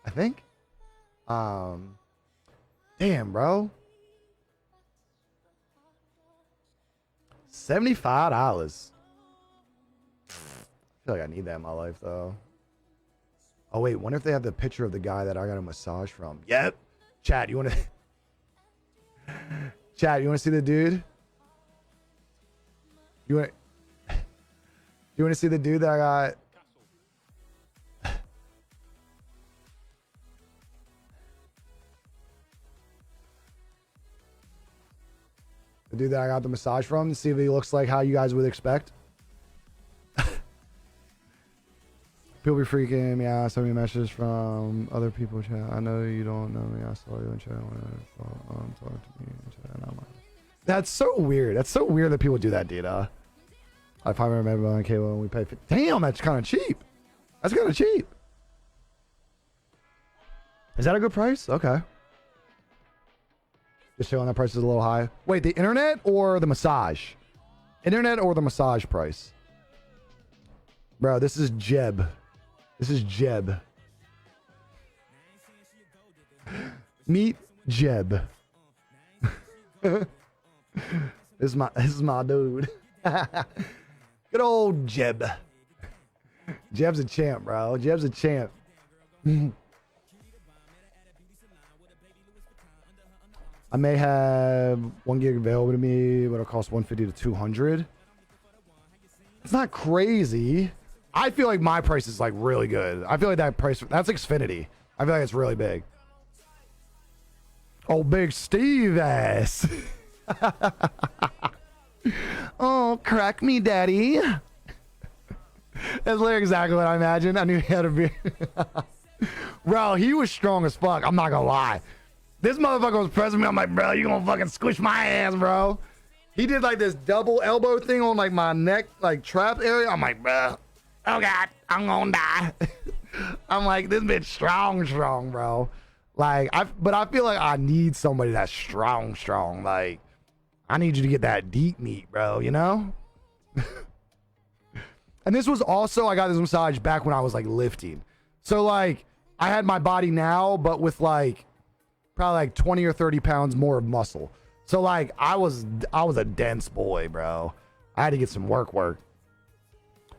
Speaker 1: think. Damn, bro. $75. I feel like I need that in my life though. Oh wait, wonder if they have the picture of the guy that I got a massage from. Yep. Chat, you wanna Chat, you wanna see the dude? You wanna see the dude that I got? The dude that I got the massage from, to see if he looks like how you guys would expect. People be freaking me out. Send me messages from other people. Chat. I know you don't know me. I saw you in chat when talk to me in chat. That's so weird. That's so weird that people do that, Dita. I finally remember on cable when we paid. Damn, that's kind of cheap. That's kind of cheap. Is that a good price? Okay. Just showing that price is a little high. Wait, the internet or the massage? Internet or the massage price? Bro, this is Jeb. This is Jeb. Meet Jeb. This is my dude. Good old Jeb. Jeb's a champ, bro. Jeb's a champ. I may have 1 gig available to me, but it'll cost 150 to 200. It's not crazy. I feel like my price is like really good. I feel like that price, that's Xfinity. I feel like it's really big. Oh, big Steve ass. Oh, crack me, daddy. That's literally exactly what I imagined. I knew he had a beard. Bro, he was strong as fuck. I'm not gonna lie. This motherfucker was pressing me. I'm like, bro, you gonna fucking squish my ass, bro. He did like this double elbow thing on like my neck, like trap area. I'm like, bro, oh God, I'm gonna die. I'm like, this bitch strong, bro. Like, but I feel like I need somebody that's strong. Like, I need you to get that deep meat, bro, you know? And this was also, I got this massage back when I was like lifting. So like, I had my body now, but with like, probably like 20 or 30 pounds more of muscle. So like, I was a dense boy, bro. I had to get some work.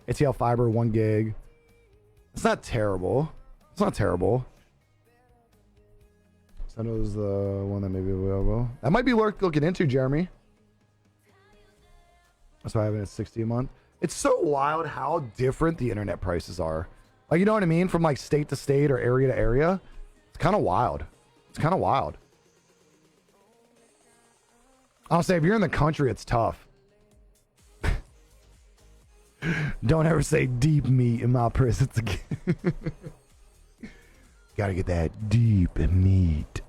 Speaker 1: ATL fiber, 1 gig. It's not terrible. It's not terrible. So that was the one that may be available. That might be worth looking into, Jeremy. That's why I have it at 60 a month. It's so wild how different the internet prices are. Like, you know what I mean? From like state to state or area to area. It's kind of wild. It's kind of wild. I'll say if you're in the country, it's tough. Don't ever say deep meat in my presence again. Gotta get that deep meat.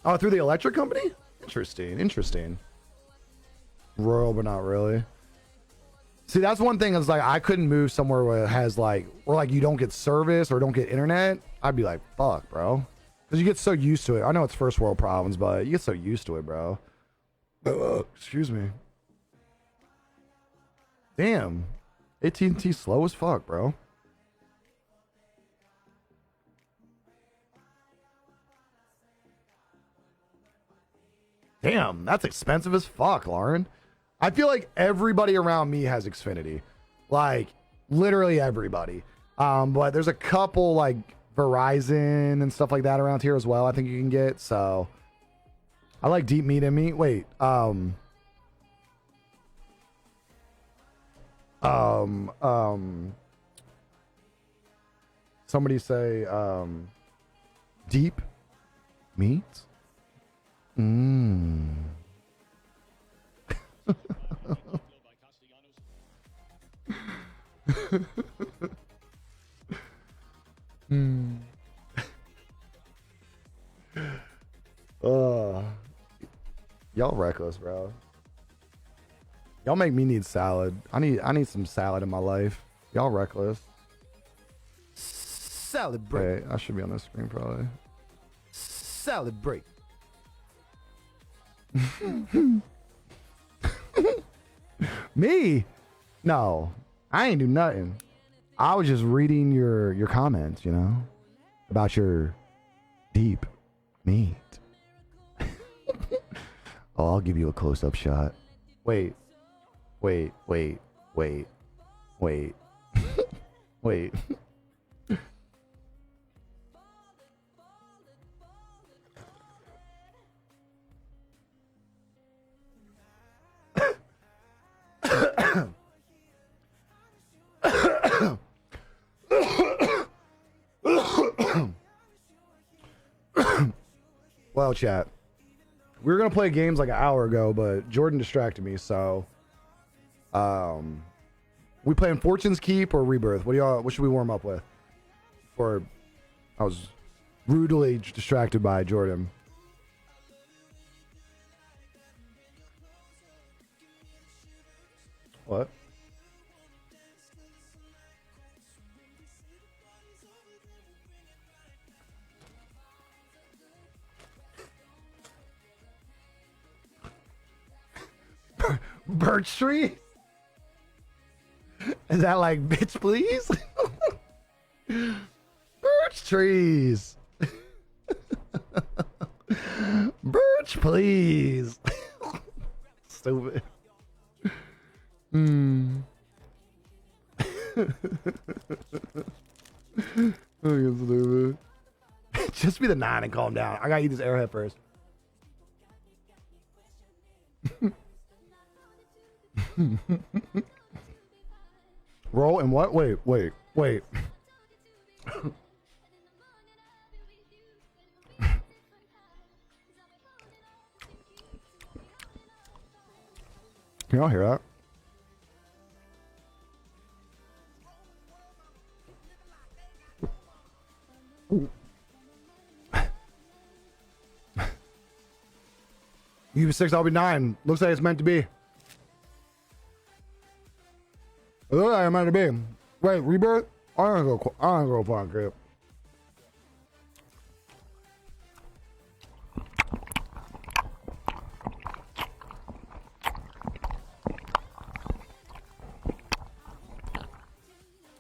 Speaker 1: Oh, through the electric company? Interesting. Rural, but not really. See, that's one thing is like, I couldn't move somewhere where it has like, or like you don't get service or don't get internet. I'd be like, fuck, bro. Because you get so used to it. I know it's first world problems, but you get so used to it, bro. Excuse me. Damn. AT&T slow as fuck, bro. Damn, that's expensive as fuck, Lauren. I feel like everybody around me has Xfinity. Like, literally everybody. But there's a couple, like, Verizon and stuff like that around here as well, I think you can get. So, I like deep meat in me. Wait, somebody say, deep meat? Y'all reckless, bro. Y'all make me need salad. I need some salad in my life. Y'all reckless. Salad break. Wait, I should be on this screen probably. Salad break. Me? No, I ain't do nothing. I was just reading your comments, you know, about your deep meat. Oh, I'll give you a close-up shot. Wait. Wait. Well, chat. We were gonna play games like an hour ago, but Jordan distracted me, so we playing Fortune's Keep or Rebirth? What should we warm up with? Or I was rudely distracted by Jordan. What? Birch tree? Is that like bitch please? Birch trees. Birch please. Stupid. Stupid. Just be the 9 and calm down. I gotta eat this airhead first. Roll and what? Wait. Can y'all hear that? You be 6, I'll be 9. Looks like it's meant to be. Looks like it's meant to be. Wait, Rebirth? I don't go punk it.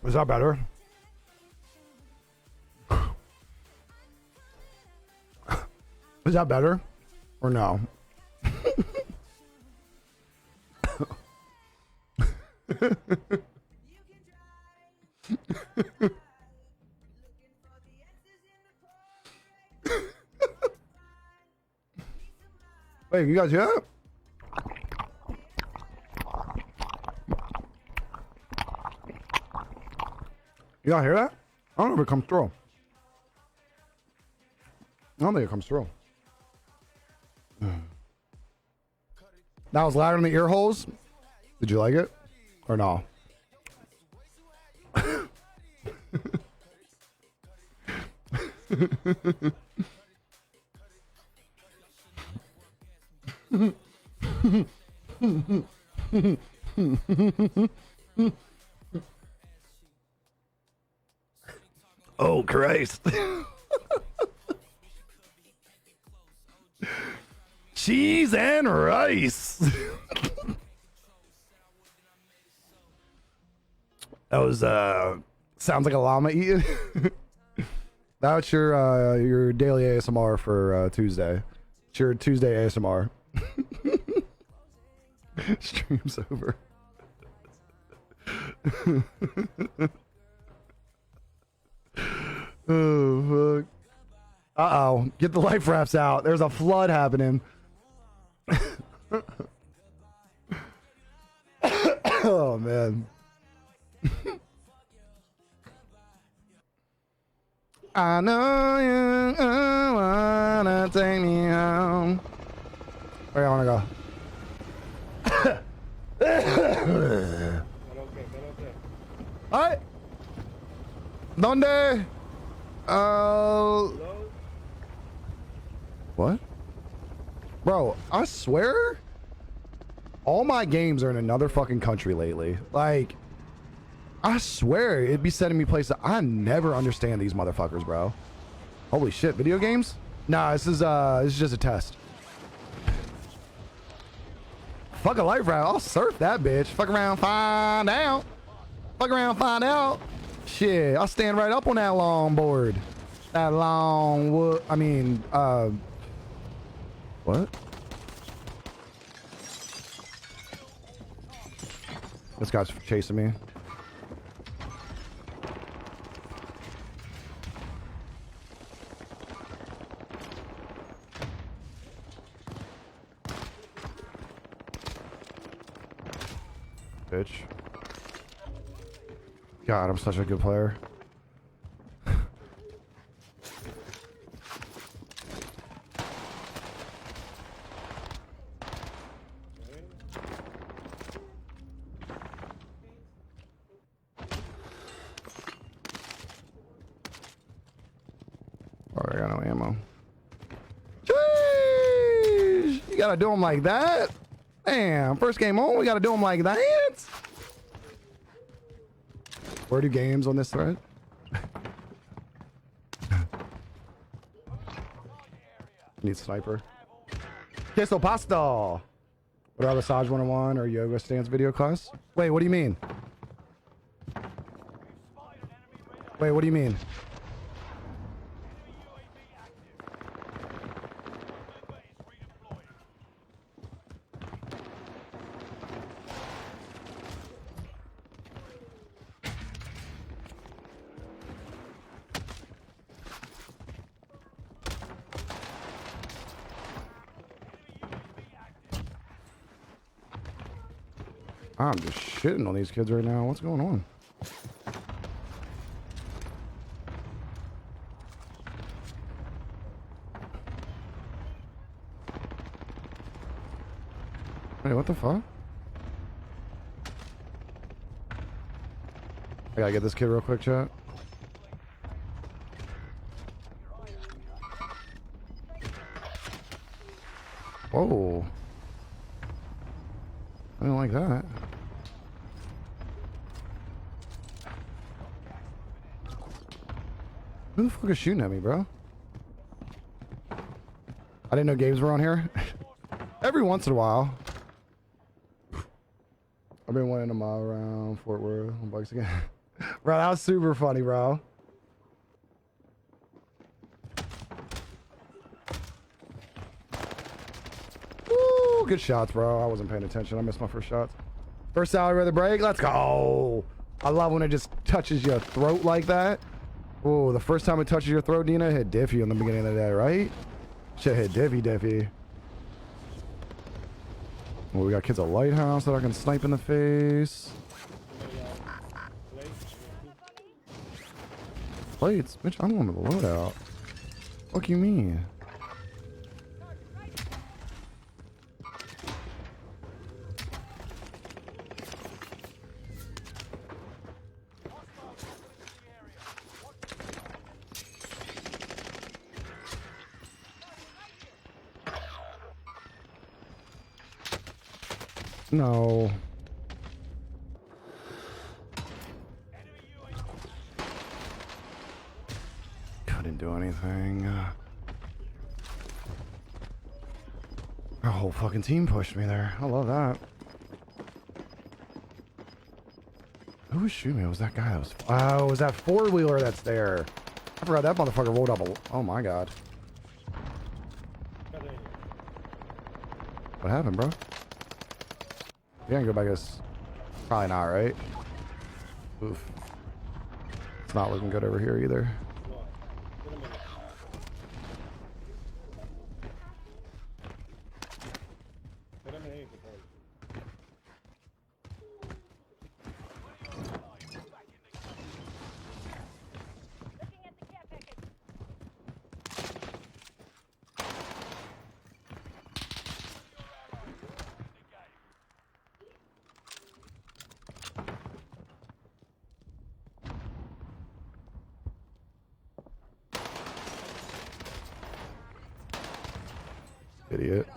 Speaker 1: Is that better? Is that better? Or no? Wait, you guys hear that? You guys hear that? I don't know if it comes through. I don't think it comes through. That was louder in the ear holes. Did you like it? Or no? Oh, Christ. Cheese and rice. That was sounds like a llama eating. That's your daily ASMR for Tuesday. It's your Tuesday ASMR. Stream's over. Oh fuck. Uh-oh. Get the life rafts out. There's a flood happening. Oh man. I know you wanna take me home. Where you wanna go? Alright. ¿Dónde? What? Bro, I swear all my games are in another fucking country lately. Like, I swear it'd be sending me places. I never understand these motherfuckers, bro. Holy shit, video games? Nah, this is just a test. Fuck a life raft. I'll surf that bitch. Fuck around, find out. Fuck around, find out. Shit, I'll stand right up on that long board. That long wood. I mean, what? This guy's chasing me. Bitch. God, I'm such a good player. Oh, I got no ammo. Jeez! You gotta do them like that? Damn, first game on, we gotta do them like that? Where do games on this thread? Need sniper. Queso pasta! What are Massage 101 or yoga stance video class? Wait, what do you mean? Wait, what do you mean? I'm just shitting on these kids right now. What's going on? Wait, what the fuck? I gotta get this kid real quick, chat. Whoa. I don't like that. Who the fuck is shooting at me, bro? I didn't know games were on here. Every once in a while. I've been wanting a mile around Fort Worth on bikes again. Bro, that was super funny, bro. Woo, good shots, bro. I wasn't paying attention. I missed my first shots. First salary with a break. Let's go. I love when it just touches your throat like that. Oh, the first time it touches your throat, Dina, it hit Diffy in the beginning of the day, right? Shit hit Diffy. Well, we got kids at Lighthouse that I can snipe in the face. Plates? Bitch, I'm on the loadout. What do you mean? No. Couldn't do anything. Our whole fucking team pushed me there. I love that. Who was shooting me? It was that guy that was... Oh, it was that four-wheeler that's there. I forgot that motherfucker rolled up a... Oh my god. What happened, bro? You can't go back as... Probably not, right? Oof. It's not looking good over here either. Idiot.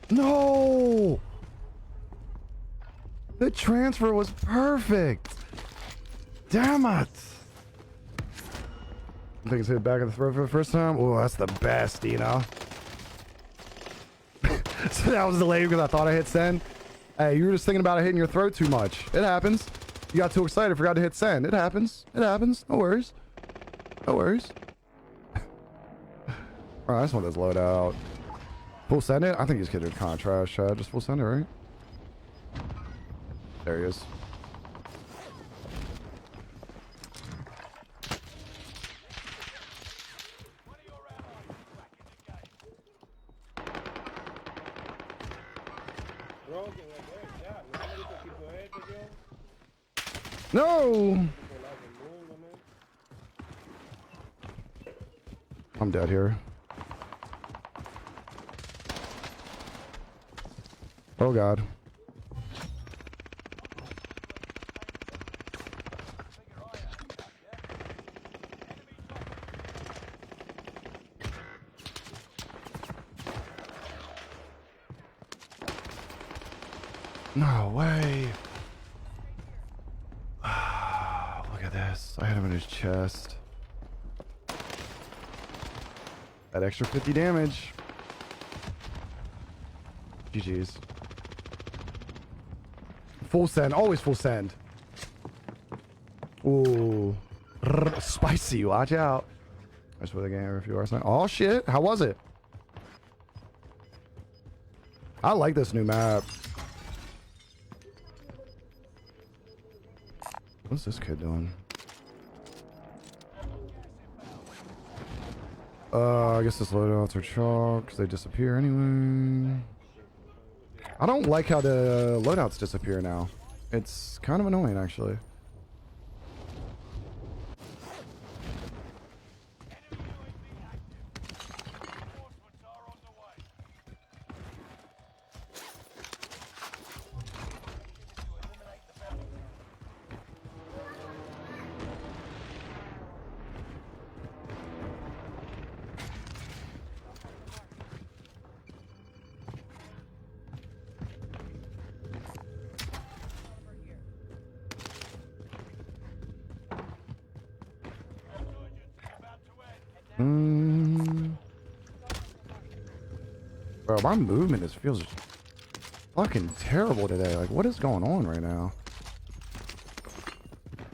Speaker 1: No! The transfer was perfect! Damn it! I think it's hit back in the throat for the first time. Oh, that's the best, you know. So that was delayed because I thought I hit send. Hey, you were just thinking about it hitting your throat too much. It happens. You got too excited, forgot to hit send. It happens. It happens. No worries. No worries. Alright, I just want this loadout. Full send it? I think he's kidding contrast, Chad. Just full send it, right? There he is. No! I'm dead here. Oh god. No way. Look at this. I hit him in his chest. That extra 50 damage. GG's. Full send. Always full send. Ooh. Spicy. Watch out. That's where the game every few hours now. Oh shit. How was it? I like this new map. What's this kid doing? I guess this loadouts are chalk because they disappear anyway. I don't like how the loadouts disappear now. It's kind of annoying, actually. Bro, my movement feels fucking terrible today. Like, what is going on right now?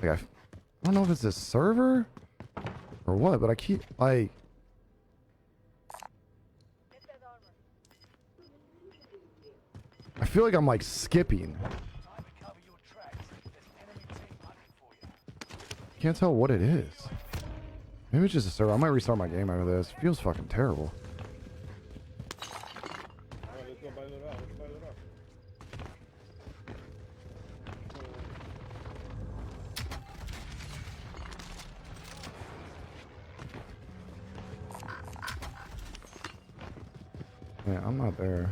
Speaker 1: Like, I don't know if it's this server or what, but I keep, like... I feel like I'm, like, skipping. Can't tell what it is. Maybe it's just a server. I might restart my game after this. It feels fucking terrible. Yeah, I'm not there.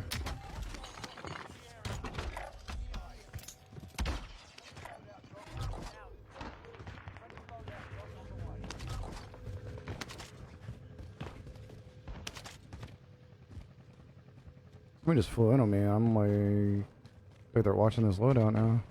Speaker 1: Somebody just flew in on me. I'm like they're watching this loadout now.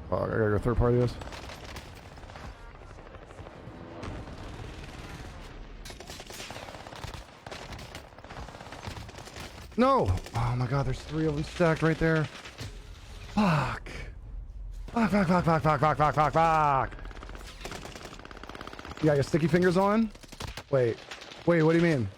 Speaker 1: Oh, I gotta go third party this. No! Oh my god, there's 3 of them stacked right there. Fuck. Fuck, fuck, fuck, fuck, fuck, fuck, fuck, fuck, fuck. You got your sticky fingers on? Wait. Wait, what do you mean?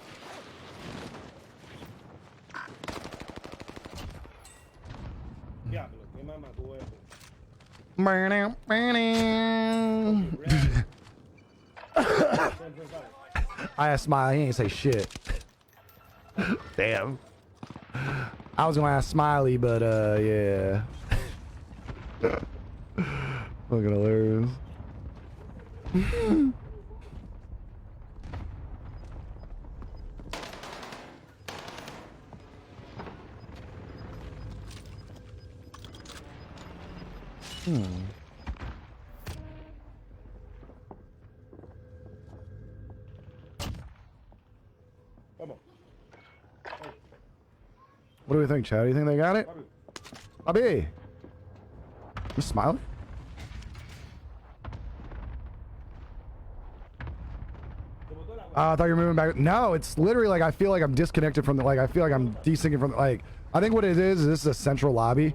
Speaker 1: I asked Smiley, he ain't say shit. Damn. I was gonna ask Smiley, but yeah. Fucking hilarious. What do we think, Chad? Do you think they got it? Bobby! You smiling? I thought you were moving back. No, it's literally like I feel like I'm disconnected from the, like I feel like I'm desyncing from the, like I think what it is this is a central lobby.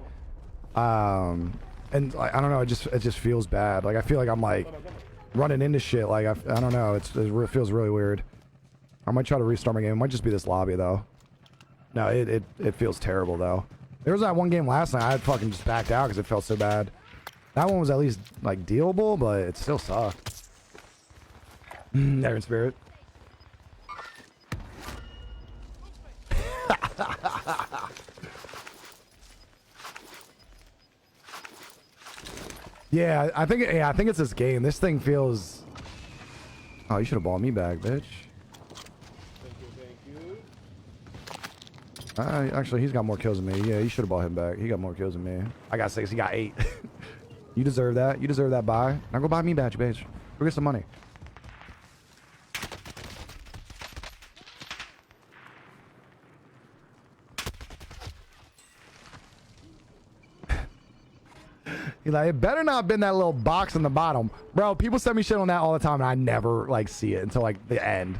Speaker 1: And like, I don't know, it just feels bad. Like I feel like I'm like running into shit. Like I don't know, it feels really weird. I might try to restart my game. It might just be this lobby though. No, it feels terrible though. There was that one game last night I had fucking just backed out because it felt so bad. That one was at least like dealable, but it still sucked. Never in spirit. Yeah, I think it's this game. This thing feels. Oh, you should have bought me back, bitch. Actually, he's got more kills than me. Yeah, you should have bought him back. He got more kills than me. I got 6. He got 8. You deserve that. You deserve that buy. Now go buy me back, bitch. Go get some money. He's like, it better not have been that little box in the bottom. Bro, people send me shit on that all the time, and I never, like, see it until, like, the end.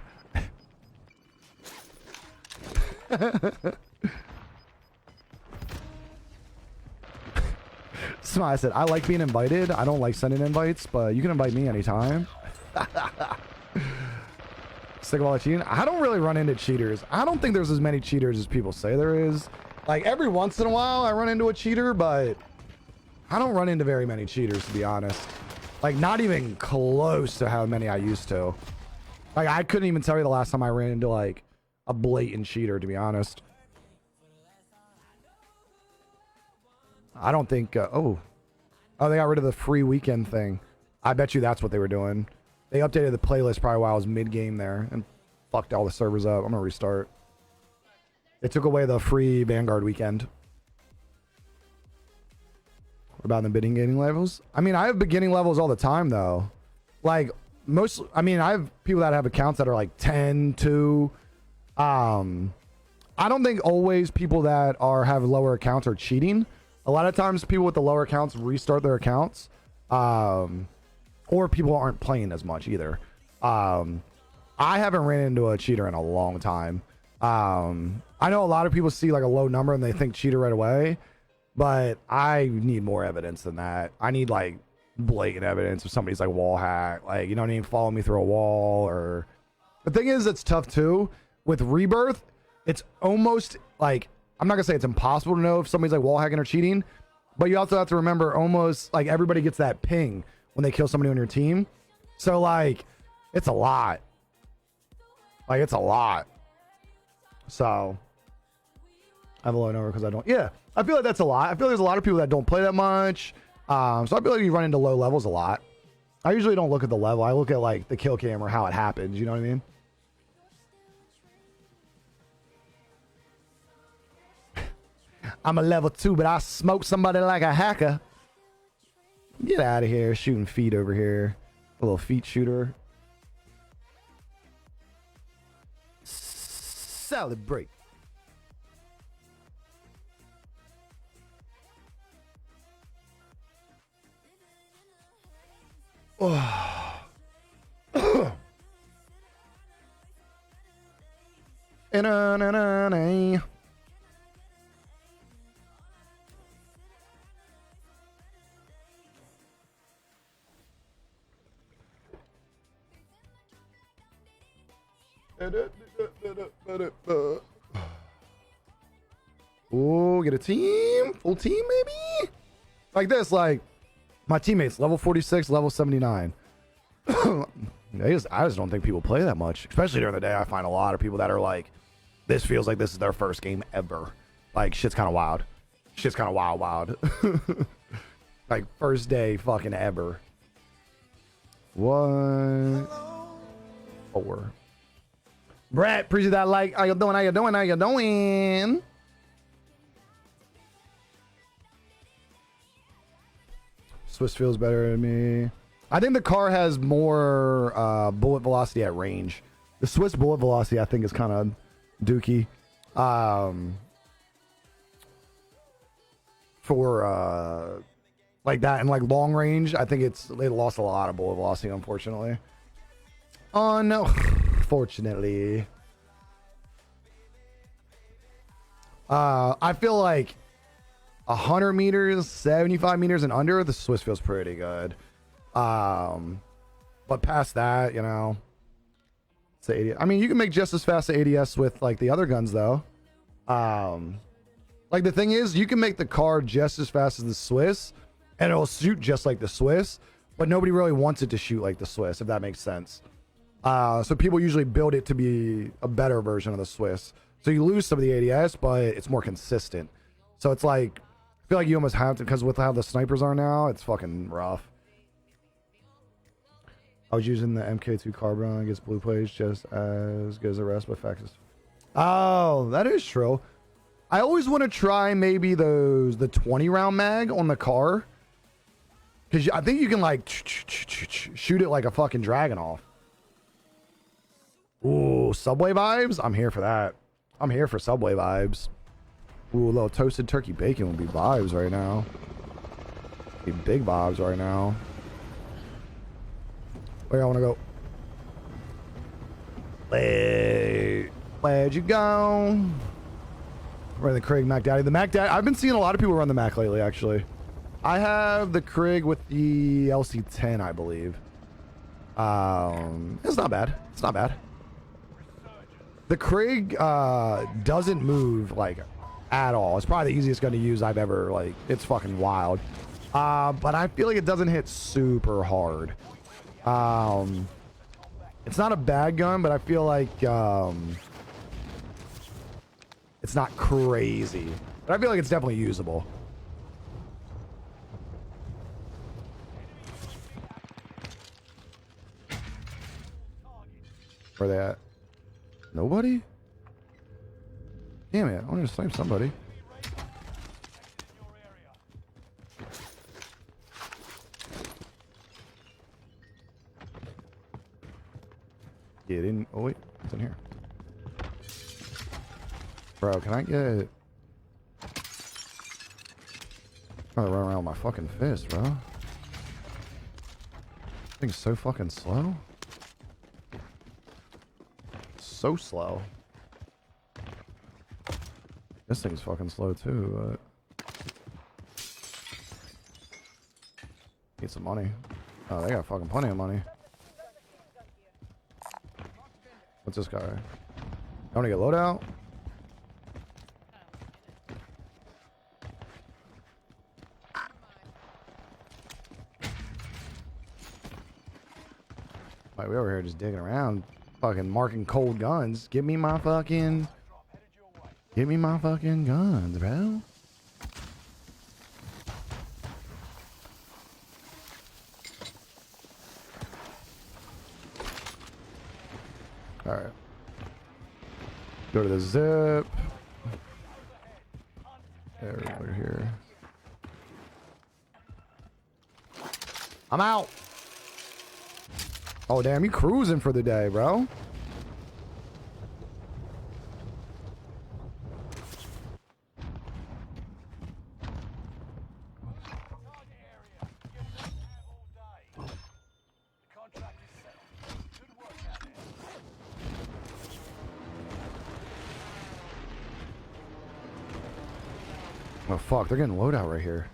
Speaker 1: So I said, I like being invited. I don't like sending invites, but you can invite me anytime. Sick of all the cheating. I don't really run into cheaters. I don't think there's as many cheaters as people say there is. Like, every once in a while, I run into a cheater, but I don't run into very many cheaters, to be honest. Like, not even close to how many I used to. Like, I couldn't even tell you the last time I ran into, like, a blatant cheater, to be honest. I don't think... oh, they got rid of the free weekend thing. I bet you that's what they were doing. They updated the playlist probably while I was mid-game there and fucked all the servers up. I'm gonna restart. They took away the free Vanguard weekend. What about the beginning levels? I mean, I have beginning levels all the time, though. Like, most, I mean, I have people that have accounts that are like 10, 2. I don't think always people that have lower accounts are cheating. A lot of times people with the lower accounts restart their accounts. Or people aren't playing as much either. I haven't ran into a cheater in a long time. I know a lot of people see like a low number and they think cheater right away, but I need more evidence than that. I need like blatant evidence if somebody's like wall hack, like, you know what I mean, follow me through a wall. Or the thing is, it's tough too with Rebirth. It's almost like, I'm not gonna say it's impossible to know if somebody's like wall hacking or cheating, but you also have to remember almost like everybody gets that ping when they kill somebody on your team. So like, it's a lot. Like, it's a lot. So I have a low number because I don't. Yeah, I feel like that's a lot. I feel like there's a lot of people that don't play that much. So I feel like you run into low levels a lot. I usually don't look at the level. I look at like the kill cam or how it happens. You know what I mean? I'm a level 2, but I smoke somebody like a hacker. Get out of here, shooting feet over here. A little feet shooter. Celebrate. Oh. Oh, get a team, full team maybe, like this. Like my teammates, level 46, level 79. I just don't think people play that much, especially during the day. I find a lot of people that are like, this feels like this is their first game ever. Like, shit's kind of wild. Shit's kind of wild. Like, first day fucking ever. 1, 4. Brett, appreciate that like. How you doing? How you doing? How you doing? Swiss feels better than me. I think the car has more bullet velocity at range. The Swiss bullet velocity, I think, is kind of dookie. For like that and like long range, I think they lost a lot of bullet velocity, unfortunately. Oh no, fortunately. I feel like 100 meters, 75 meters and under, the Swiss feels pretty good. But past that, you know, it's 80. I mean, you can make just as fast as ADS with like the other guns though. Like the thing is, you can make the car just as fast as the Swiss and it'll shoot just like the Swiss, but nobody really wants it to shoot like the Swiss, if that makes sense. So people usually build it to be a better version of the Swiss. So you lose some of the ADS, but it's more consistent. So it's like, I feel like you almost have to, because with how the snipers are now, it's fucking rough. I was using the MK2 Carbon against blue plates just as good as the rest, but facts. Oh, that is true. I always want to try maybe the 20 round mag on the car. Because I think you can like shoot it like a fucking dragon off. Ooh, Subway vibes? I'm here for that. I'm here for Subway vibes. Ooh, a little toasted turkey bacon would be vibes right now. Be big vibes right now. Where y'all want to go? Where'd you go? Run the Krig Mac Daddy. The Mac Daddy. I've been seeing a lot of people run the Mac lately, actually. I have the Krig with the LC10, I believe. It's not bad. It's not bad. The Krig doesn't move like at all. It's probably the easiest gun to use I've ever, like, it's fucking wild. But I feel like it doesn't hit super hard. It's not a bad gun, but I feel like it's not crazy. But I feel like it's definitely usable. Where they at? Nobody? Damn it, I want to snipe somebody. Get in. Oh, wait. What's in here? Bro, can I get... I'm trying to run around with my fucking fist, bro. This thing's so fucking slow. So slow. This thing's fucking slow too, but... Need some money. Oh, they got fucking plenty of money. What's this guy? I want to get loadout? Like, we over here just digging around, fucking marking cold guns. Give me my fucking guns, bro. All right. Go to the zip. There, we're here. I'm out. Oh, damn, you cruising for the day, bro. Oh, fuck, they're getting loadout right here.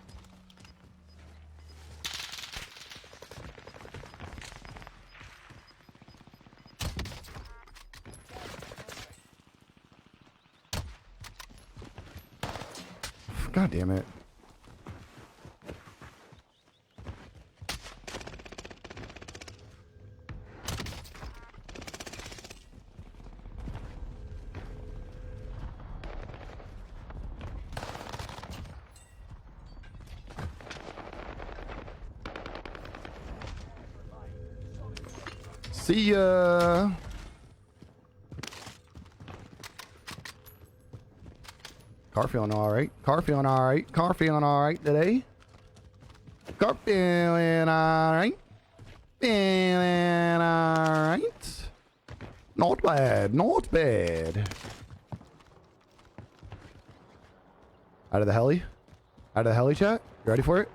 Speaker 1: God damn it. See ya. Car feeling alright. Car feeling alright. Car feeling alright today. Car feeling alright. Feeling alright. Not bad. Not bad. Out of the heli? Out of the heli, chat? You ready for it?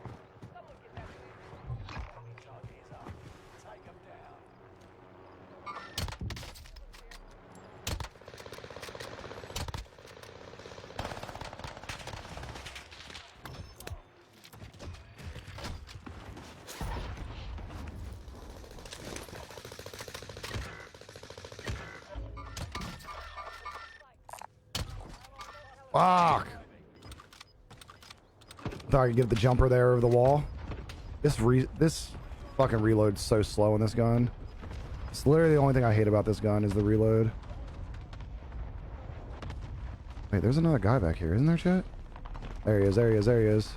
Speaker 1: Fuck. Thought I could get the jumper there over the wall. This fucking reload's so slow in this gun. It's literally the only thing I hate about this gun is the reload. Wait, there's another guy back here, isn't there, chat? There he is, there he is, there he is.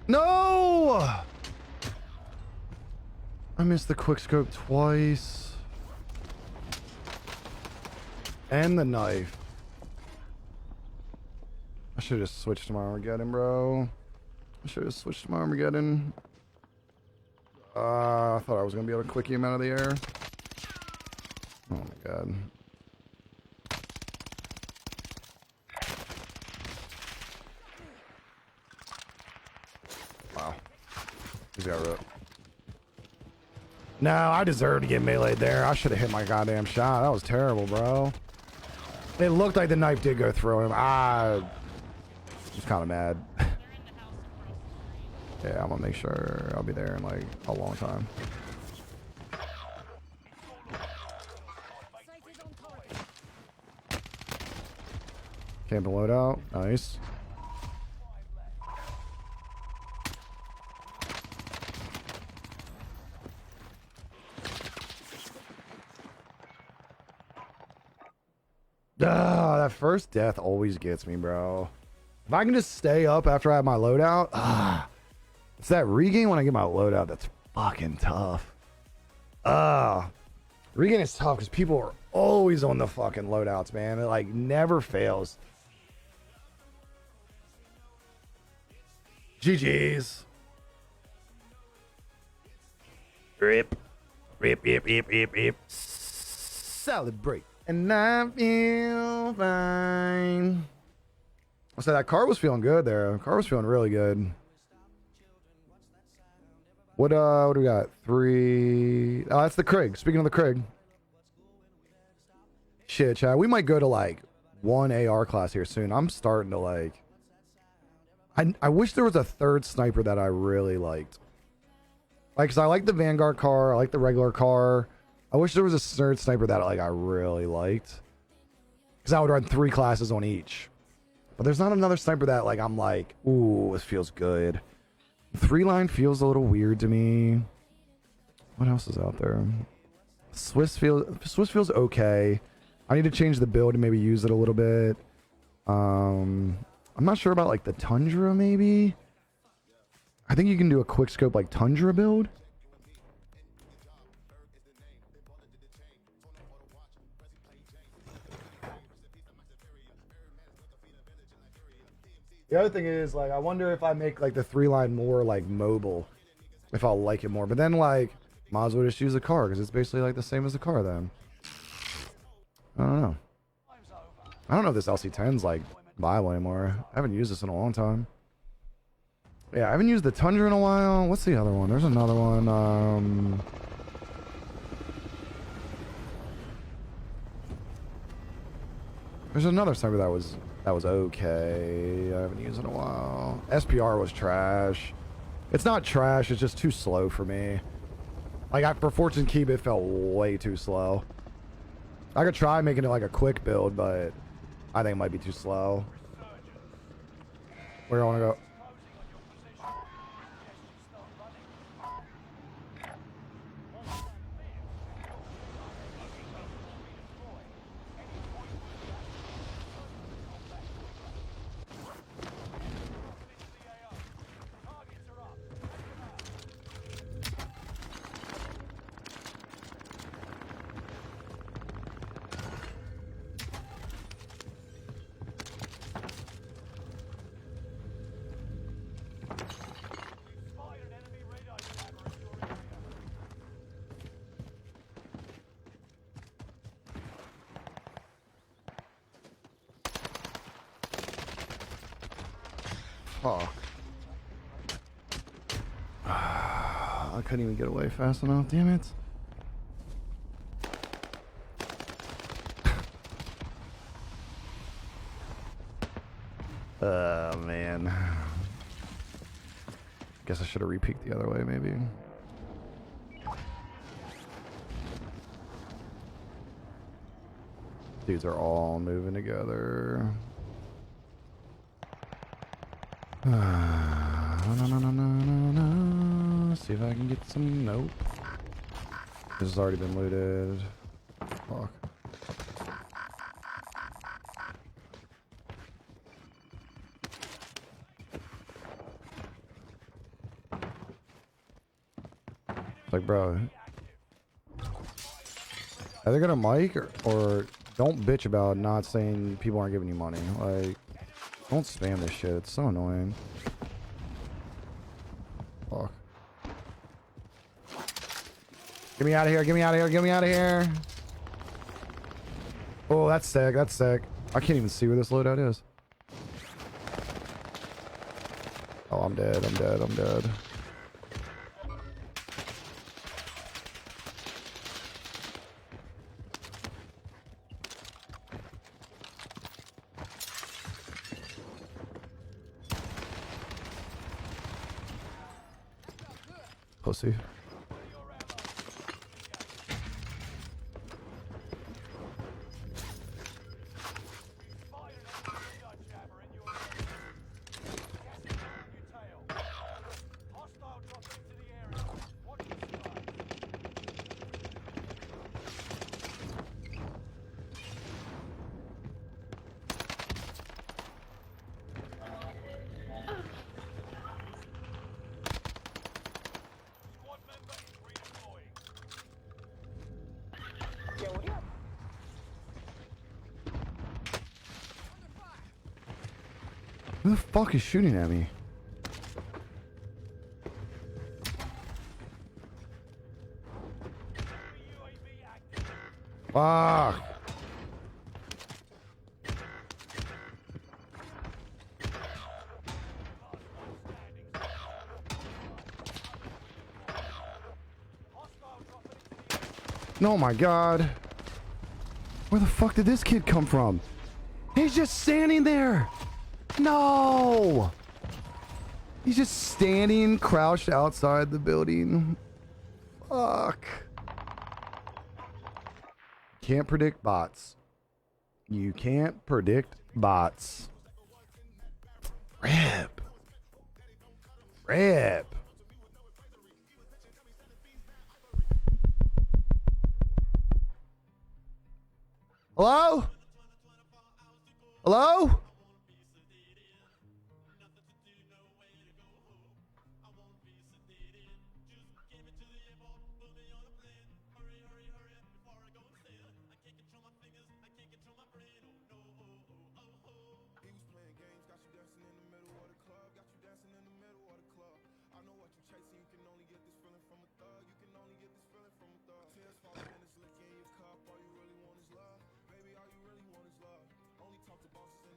Speaker 1: No! I missed the quick scope twice. And the knife. I should have switched to my Armageddon, bro. I should have switched to my Armageddon. I thought I was going to be able to quickie him out of the air. Oh my god. Wow. He's got rope. No, I deserve to get meleeed there. I should have hit my goddamn shot. That was terrible, bro. It looked like the knife did go through him. I was kind of mad. Yeah, I'm gonna make sure I'll be there in like a long time. Camping loadout. Nice. That first death always gets me, bro. If I can just stay up after I have my loadout, it's It's that regain when I get my loadout that's fucking tough. Regain is tough because people are always on the fucking loadouts, man. It like never fails. GG's. Rip. Rip, rip, rip, rip, rip. Celebrate. And I feel fine. So that car was feeling good there. The car was feeling really good. What do we got? 3. Oh, that's the Krig. Speaking of the Krig. Shit, Chad. We might go to like 1 AR class here soon. I'm starting to like... I wish there was a third sniper that I really liked. Like, cause I like the Vanguard car. I like the regular car. I wish there was a third sniper that like I really liked. Cause I would run 3 classes on each. But there's not another sniper that like I'm like, ooh, this feels good. 3-line feels a little weird to me. What else is out there? Swiss feels okay. I need to change the build and maybe use it a little bit. I'm not sure about like the Tundra maybe. I think you can do a quick scope like Tundra build. The other thing is, like, I wonder if I make, like, the 3-line more, like, mobile. If I'll like it more. But then, like, might as well just use the car, because it's basically, like, the same as the car, then. I don't know. I don't know if this LC10's, like, viable anymore. I haven't used this in a long time. Yeah, I haven't used the Tundra in a while. What's the other one? There's another one. There's another sniper that was okay. I haven't used it in a while. SPR was trash. It's not trash, it's just too slow for me. Like, for Fortune Keep, it felt way too slow. I could try making it like a quick build, but I think it might be too slow. Where do I want to go? Fuck. I couldn't even get away fast enough, damn it. Oh, man. Guess I should have re-peeked the other way, maybe. Dudes are all moving together. See if I can get some. Nope. This has already been looted. Fuck. Like, bro. Either get a mic or don't bitch about not saying people aren't giving you money. Like, don't spam this shit. It's so annoying. Fuck. Get me out of here. Get me out of here. Get me out of here. Oh, that's sick. That's sick. I can't even see where this loadout is. Oh, I'm dead. I'm dead. I'm dead. Pussy. Who the fuck is shooting at me? Fuck. Oh my god. Where the fuck did this kid come from? He's just standing there. No. He's just standing, crouched outside the building. Fuck. Can't predict bots. You can't predict bots. Rip. Rip. Hello? Hello?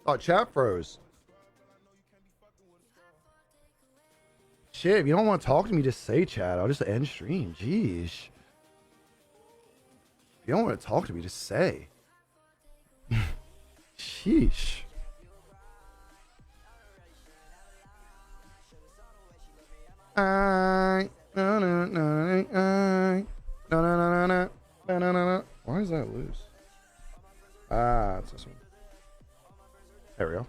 Speaker 1: Oh, chat froze. Shit, if you don't want to talk to me, just say chat. I'll just end stream. Jeez. If you don't want to talk to me, just say. Sheesh. Why is that loose? Ah, it's this one. There we go.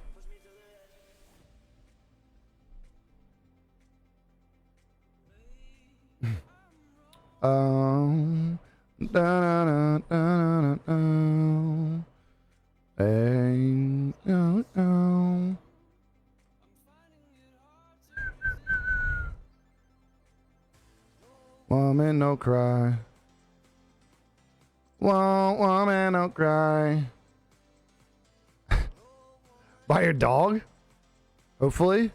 Speaker 1: Woman, no cry. Woman, no cry. By your dog? Hopefully.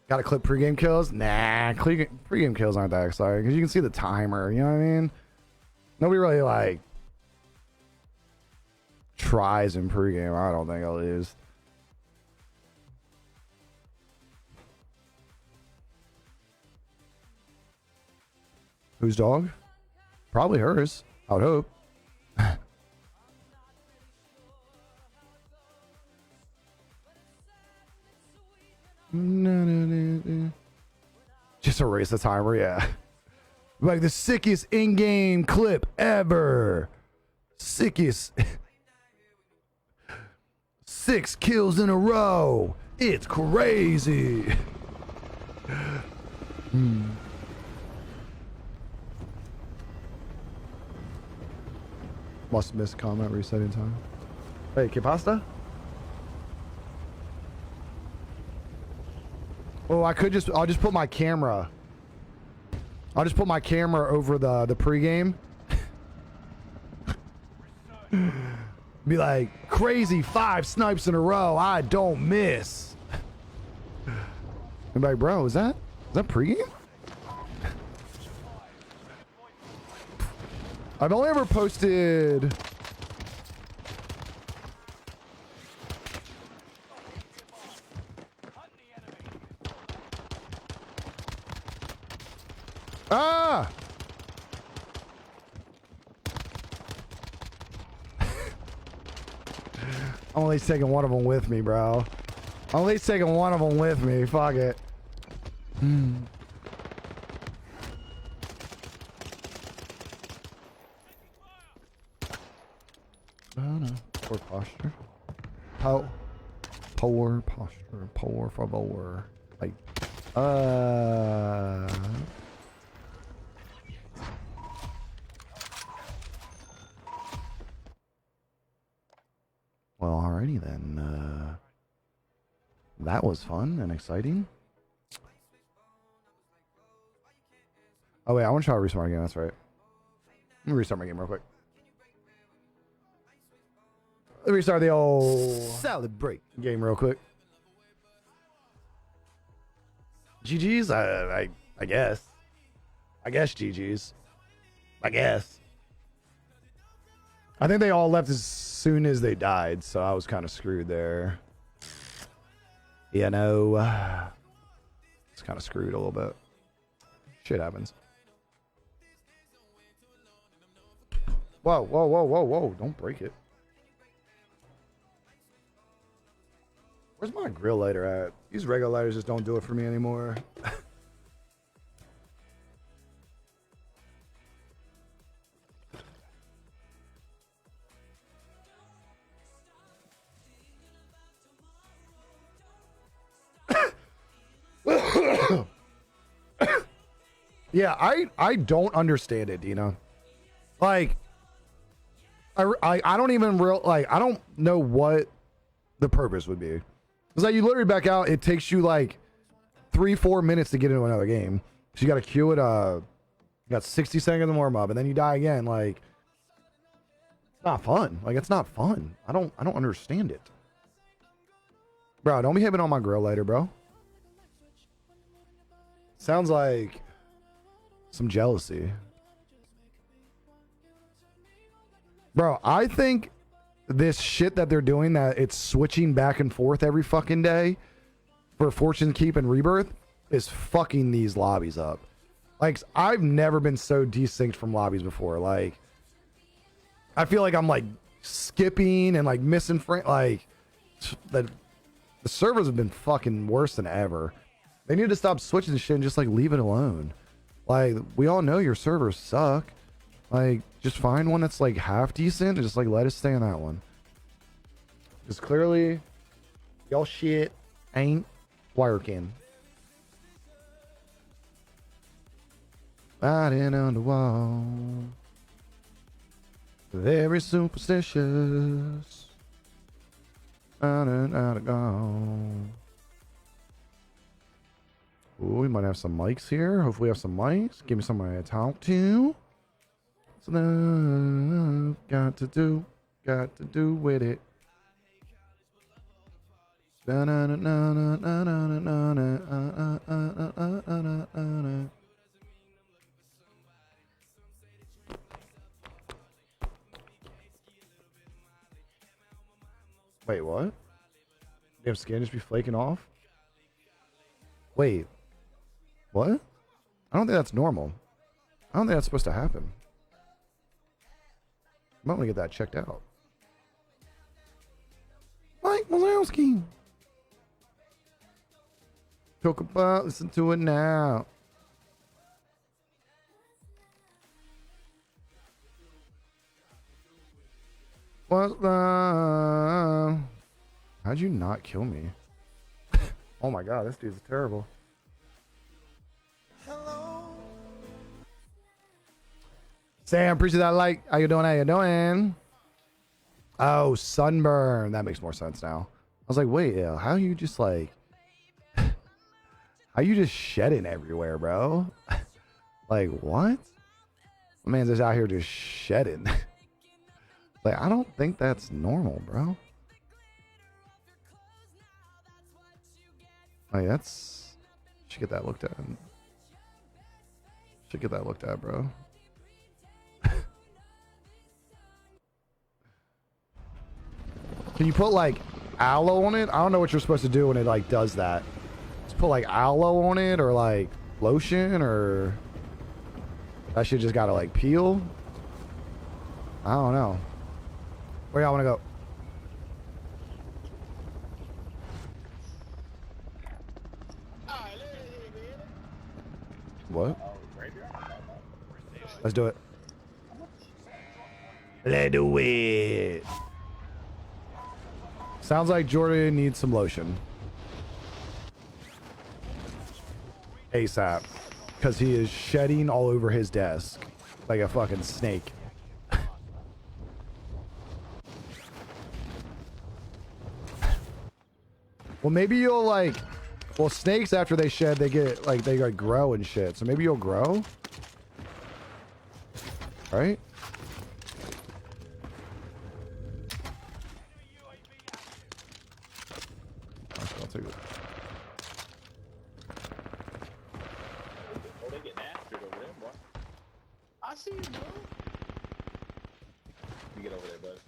Speaker 1: Gotta clip pregame kills? Nah, pregame kills aren't that exciting because you can see the timer, you know what I mean? Nobody really like tries in pregame. I don't think at least. Whose dog? Probably hers. I would hope. Just erase the timer, yeah. Like the sickest in-game clip ever. Sickest. 6 kills in a row. It's crazy. Must have missed a comment resetting time. Hey, ¿qué pasta? Oh, I'll just put my camera. I'll just put my camera over the pregame. Be like, crazy 5 snipes in a row. I don't miss. And be like, bro, is that pregame? I've only ever posted. Ah! I'm only taking one of them with me, bro. I'm only taking one of them with me. Fuck it. Poor posture. Poor posture. Poor favor. Like, Well, alrighty then. that was fun and exciting. Oh wait, I want to try to restart my game. That's right. Let me restart my game real quick. Let me restart the old celebrate game real quick. GG's, I guess. I guess GG's. I guess. I think they all left as soon as they died, so I was kind of screwed there. You know, it's kind of screwed a little bit. Shit happens. Whoa, whoa, whoa, whoa, whoa. Don't break it. Where's my grill lighter at? These regular lighters just don't do it for me anymore. Yeah, I don't understand it, Dina. Like, I don't even I don't know what the purpose would be. It's like you literally back out. It takes you like 3-4 minutes to get into another game. So you got to queue it. You got 60 seconds to warm up, and then you die again. Like, it's not fun. Like, it's not fun. I don't understand it, bro. Don't be hitting on my grill later, bro. Sounds like some jealousy. Bro, I think this shit that they're doing, that it's switching back and forth every fucking day for Fortune Keep and Rebirth, is fucking these lobbies up. Like, I've never been so desynced from lobbies before. Like, I feel like I'm like skipping and like missing like the servers have been fucking worse than ever. They need to stop switching shit and just like leave it alone. Like, we all know your servers suck. Like, just find one that's like half decent and just like let us stay on that one. Because clearly, y'all shit ain't working. Riding on the wall. Very superstitious. Out and gone. Ooh, we might have some mics here. Hopefully we have some mics. Give me somebody to talk to. So now, got to do with it. Wait, what? Damn skin just be flaking off? Wait. What? I don't think that's normal. I don't think that's supposed to happen. I might want to get that checked out. Mike Wazowski. Talk about, listen to it now. What's the... How'd you not kill me? Oh my god, this dude's terrible. Hello. Sam, appreciate that like. How you doing? How you doing? Oh, sunburn. That makes more sense now. I was like, wait, how you just like... How you just shedding everywhere, bro? Like, what? My man's just out here just shedding. Like, I don't think that's normal, bro. Like, that's... Should get that looked at. Should get that looked at, bro. Can you put, like, aloe on it? I don't know what you're supposed to do when it, like, does that. Just put, like, aloe on it or, like, lotion or... That shit just gotta, like, peel? I don't know. Where y'all wanna go? What? Let's do it. Let's do it. Sounds like Jordan needs some lotion. ASAP. Because he is shedding all over his desk. Like a fucking snake. Well, maybe you'll like. Well, snakes after they shed, they get like they like grow and shit. So maybe you'll grow, right? I'll take it.
Speaker 2: Oh, they getting after it over there, boy. I see you, bro. You get over there, bud.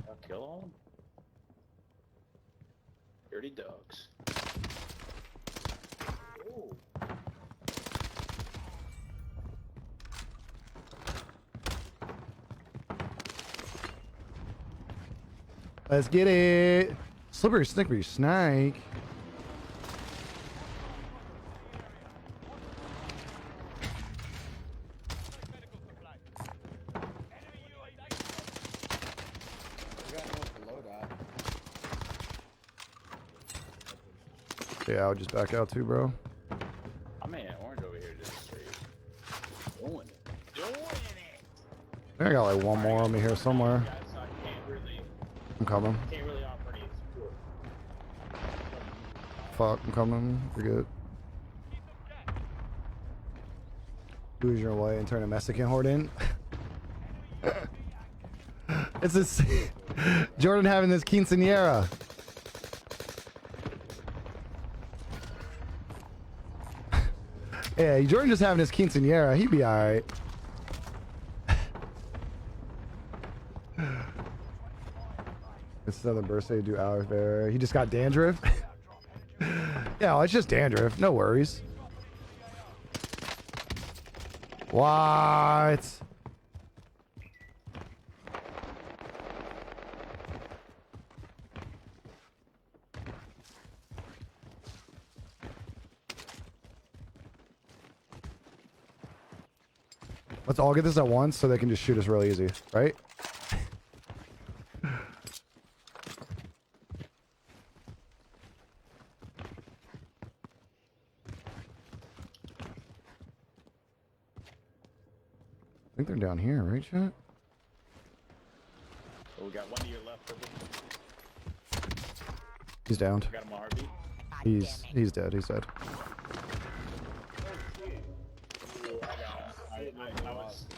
Speaker 2: I'll kill all of them. Dirty dogs. Ooh.
Speaker 1: Let's get it. Slippery, snickery, snake. Yeah, I'll just back out too, bro.
Speaker 2: I'm in orange over here just straight. Doing it. Doing it!
Speaker 1: I think I got like one more on me here somewhere.
Speaker 2: Guys, so I can't really,
Speaker 1: I'm coming.
Speaker 2: can't really offer any support.
Speaker 1: Fuck, I'm coming. You're good. Lose your way and turn a Mexican horde in. It's this Jordan having this quinceañera. Yeah, Jordan just having his quinceañera. He'd be alright. It's another birthday due hours there. He just got dandruff. Yeah, well, it's just dandruff. No worries. What? Let's all get this at once so they can just shoot us real easy, right? I think they're down here, right, chat?
Speaker 2: Oh, we got one to your left, purple.
Speaker 1: He's downed.
Speaker 2: Got him on RB.
Speaker 1: He's dead. He's dead.
Speaker 2: I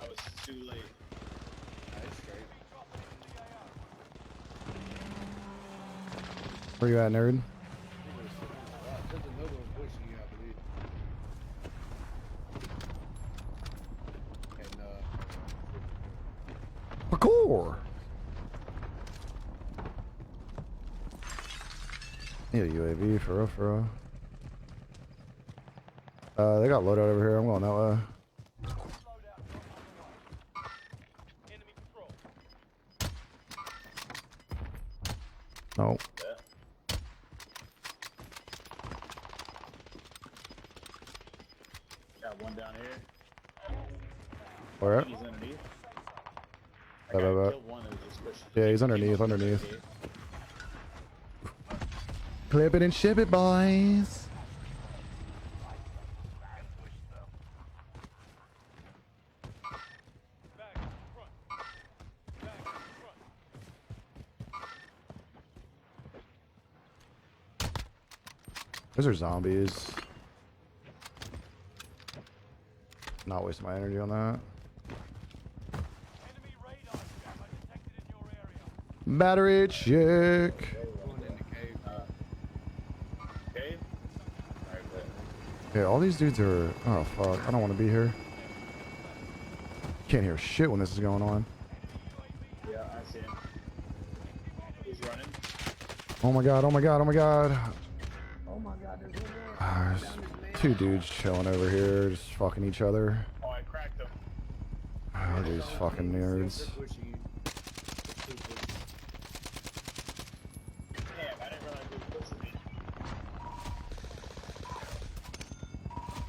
Speaker 2: was too late.
Speaker 1: Where you at, nerd? Parkour! Yeah, UAV for real, for real. They got loadout over here. I'm going that way. No.
Speaker 2: Got one down here.
Speaker 1: Where?
Speaker 2: He's underneath. I
Speaker 1: Right,
Speaker 2: gotta
Speaker 1: right, right.
Speaker 2: kill one and just push.
Speaker 1: Yeah, he's underneath, underneath. Clip it and ship it, boys. Those are zombies. Not wasting my energy on that. Battery check. Okay, all these dudes are. Oh fuck! I don't want to be here. Can't hear shit when this is going on.
Speaker 2: Yeah, I see him. He's running.
Speaker 1: Oh my god! Oh my god! Oh my god!
Speaker 2: Oh my god, there's one more.
Speaker 1: There's two dudes chilling over here, just fucking each other.
Speaker 2: Oh, I cracked him.
Speaker 1: Oh, these fucking nerds.
Speaker 2: Damn, I didn't realize he was pushing me.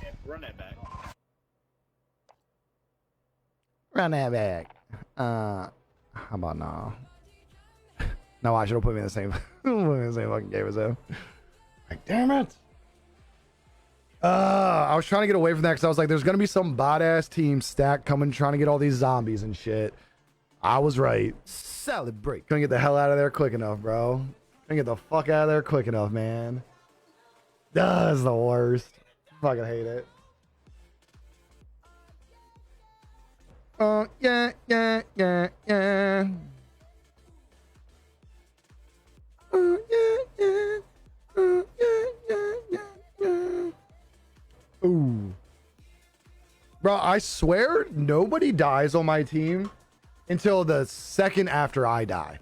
Speaker 2: Yeah, run that back.
Speaker 1: Run that back. How about now? No, I should have put me in the same. Same fucking game as him. Like, damn it. I was trying to get away from that because I was like, there's going to be some bot ass team stack coming trying to get all these zombies and shit. I was right. Celebrate. Couldn't get the hell out of there quick enough, bro. Couldn't get the fuck out of there quick enough, man. That's the worst. Fucking hate it. Yeah. Yeah. Yeah. Ooh. Bro, I swear nobody dies on my team until the second after I die.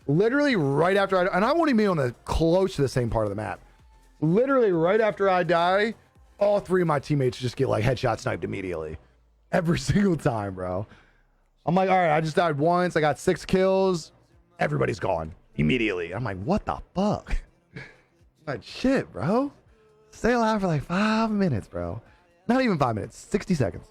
Speaker 1: Literally right after I die. And I won't even be on the close to the same part of the map. Literally right after I die, all three of my teammates just get like headshot sniped immediately. Every single time, bro. I'm like, all right, I just died once. I got 6 kills. Everybody's gone immediately. I'm like, what the fuck? Like, shit, bro. Stay alive for like 5 minutes, bro. Not even 5 minutes. 60 seconds.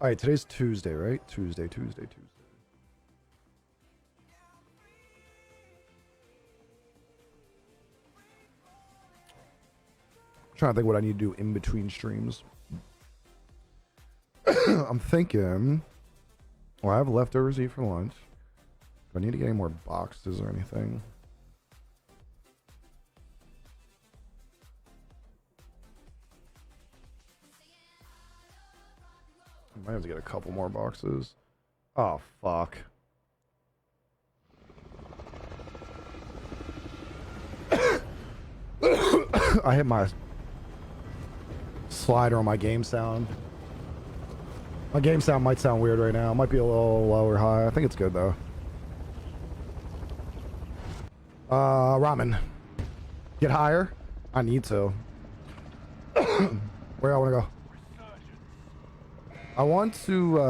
Speaker 1: All right, today's Tuesday, right? Tuesday. Trying to think what I need to do in between streams. I'm thinking, well, I have leftovers to eat for lunch. Do I need to get any more boxes or anything? I might have to get a couple more boxes. Oh, fuck. I hit my slider on my game sound. My game sound might sound weird right now. It might be a little low or high. I think it's good though. Ramen. Get higher? I need to. Where I want to go? I want to,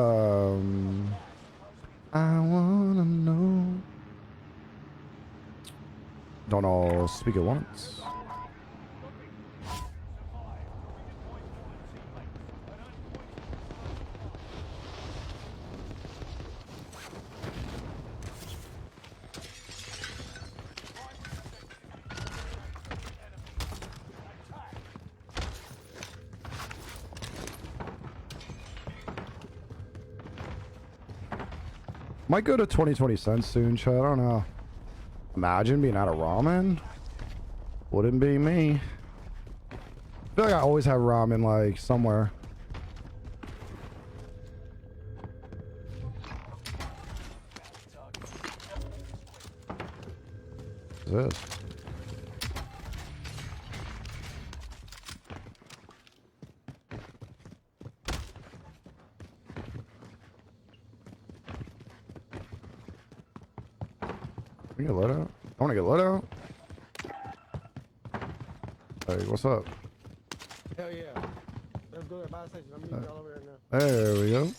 Speaker 1: I wanna know. Don't all speak at once. Might go to 20 cents soon, chat. I don't know. Imagine being out of ramen. Wouldn't be me. I feel like I always have ramen, like, somewhere. What's this? Can you get let out? I want to get let out. Hey, what's up?
Speaker 3: Hell yeah. Let's go to the buy station. I'm meeting y'all over there now.
Speaker 1: There we go.